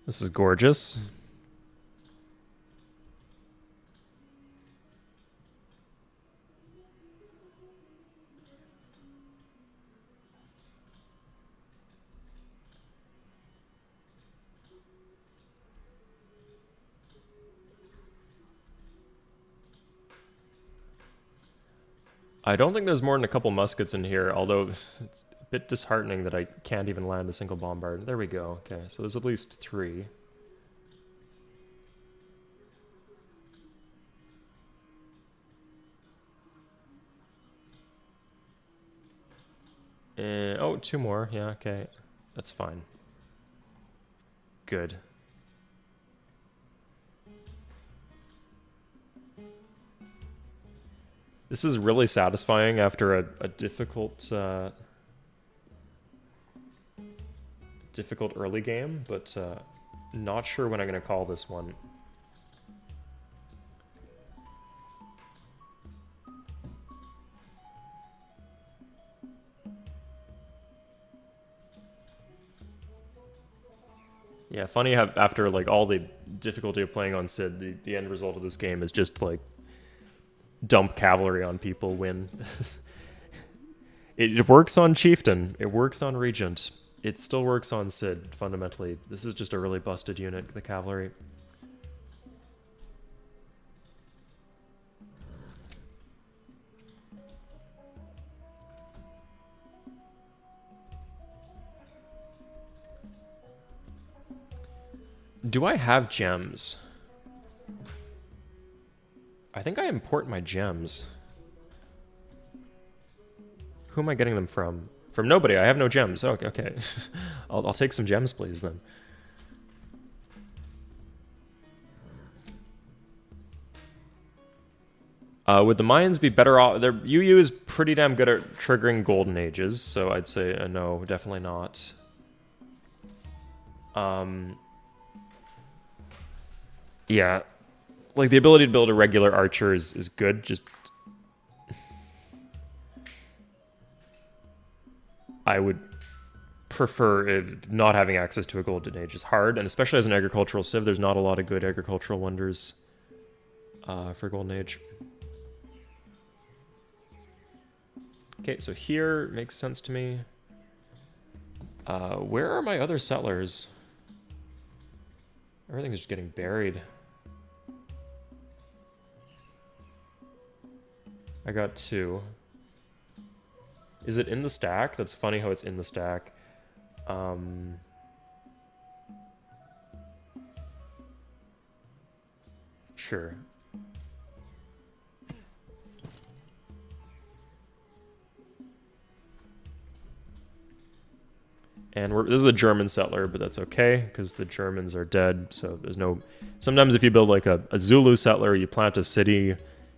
This is gorgeous. I don't think there's more than a couple muskets in here, although it's a bit disheartening that I can't even land a single bombard. There we go. Okay, so there's at least 3. Oh, 2 more. Yeah, okay. That's fine. Good. This is really satisfying after a difficult difficult early game, but not sure when I'm going to call this one. Yeah, funny how after like all the difficulty of playing on Sid, the end result of this game is just like dump cavalry on people, win. It works on Chieftain. It works on Regent. It still works on Sid, fundamentally. This is just a really busted unit, the cavalry. Do I have gems? I think I import my gems. Who am I getting them from? From nobody. I have no gems. Oh, okay. I'll take some gems, please, then. Would the mines be better off? UU is pretty damn good at triggering golden ages, so I'd say no, definitely not. Yeah, like the ability to build a regular archer is good. Just I would prefer not having access to a golden age is hard, and especially as an agricultural civ, there's not a lot of good agricultural wonders for golden age. Okay, so here makes sense to me. Where are my other settlers? Everything's just getting buried. I got 2. Is it in the stack? That's funny how it's in the stack. Sure. And this is a German settler, but that's okay, because the Germans are dead, so there's no... Sometimes if you build like a Zulu settler, you plant a city,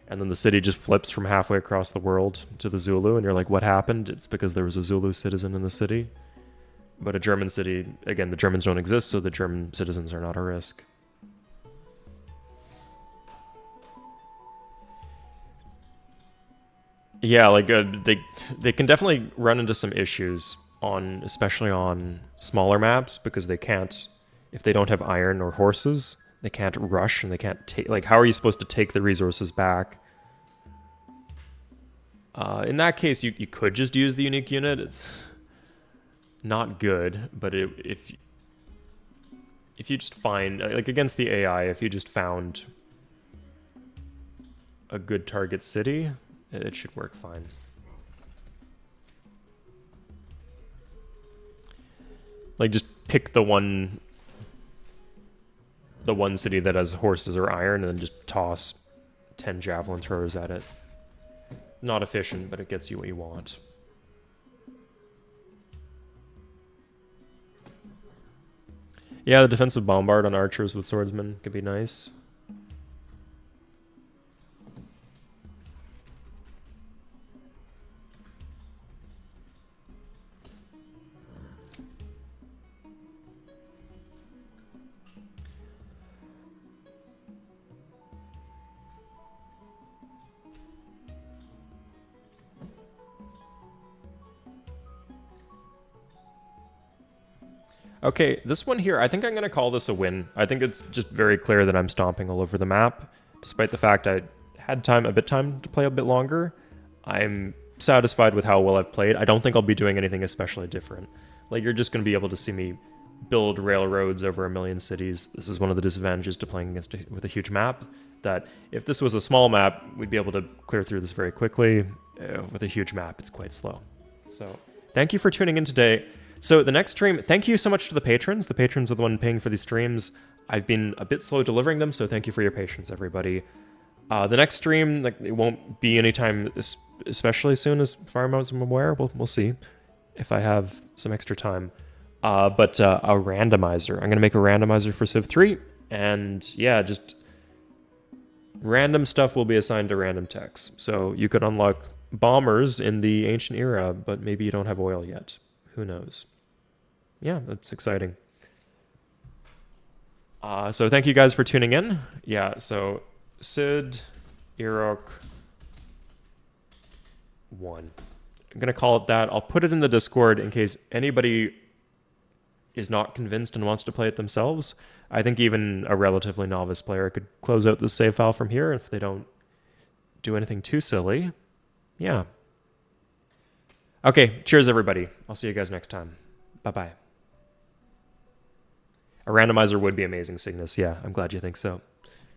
and then the city just flips from halfway across the world to the Zulu, and you're like, what happened? It's because there was a Zulu citizen in the city. But a German city, again, the Germans don't exist, so the German citizens are not a risk. Yeah, like they can definitely run into some issues especially on smaller maps, because they can't, if they don't have iron or horses, they can't rush, and they can't take, like, how are you supposed to take the resources back? In that case, you could just use the unique unit. It's not good, but if you just find, like against the AI, if you just found a good target city, it should work fine. Like, just pick the one city that has horses or iron, and then just toss 10 javelin throwers at it. Not efficient, but it gets you what you want. Yeah, the defensive bombard on archers with swordsmen could be nice. Okay, this one here, I think I'm going to call this a win. I think it's just very clear that I'm stomping all over the map, despite the fact I had a bit time to play a bit longer. I'm satisfied with how well I've played. I don't think I'll be doing anything especially different. Like, you're just going to be able to see me build railroads over 1 million cities. This is one of the disadvantages to playing with a huge map, that if this was a small map, we'd be able to clear through this very quickly. With a huge map, it's quite slow. So, thank you for tuning in today. So the next stream, thank you so much to the patrons. The patrons are the one paying for these streams. I've been a bit slow delivering them, so thank you for your patience, everybody. The next stream, like, it won't be anytime especially soon, as far as I'm aware. We'll see if I have some extra time. But a randomizer. I'm going to make a randomizer for Civ 3. And yeah, just random stuff will be assigned to random techs. So you could unlock bombers in the ancient era, but maybe you don't have oil yet. Who knows? Yeah, that's exciting. So thank you guys for tuning in. Yeah, so Sid, Iroquois 1. I'm going to call it that. I'll put it in the Discord in case anybody is not convinced and wants to play it themselves, I think even a relatively novice player could close out the save file from here if they don't do anything too silly. Yeah. Okay, cheers, everybody. I'll see you guys next time. Bye-bye. A randomizer would be amazing, Cygnus. Yeah, I'm glad you think so.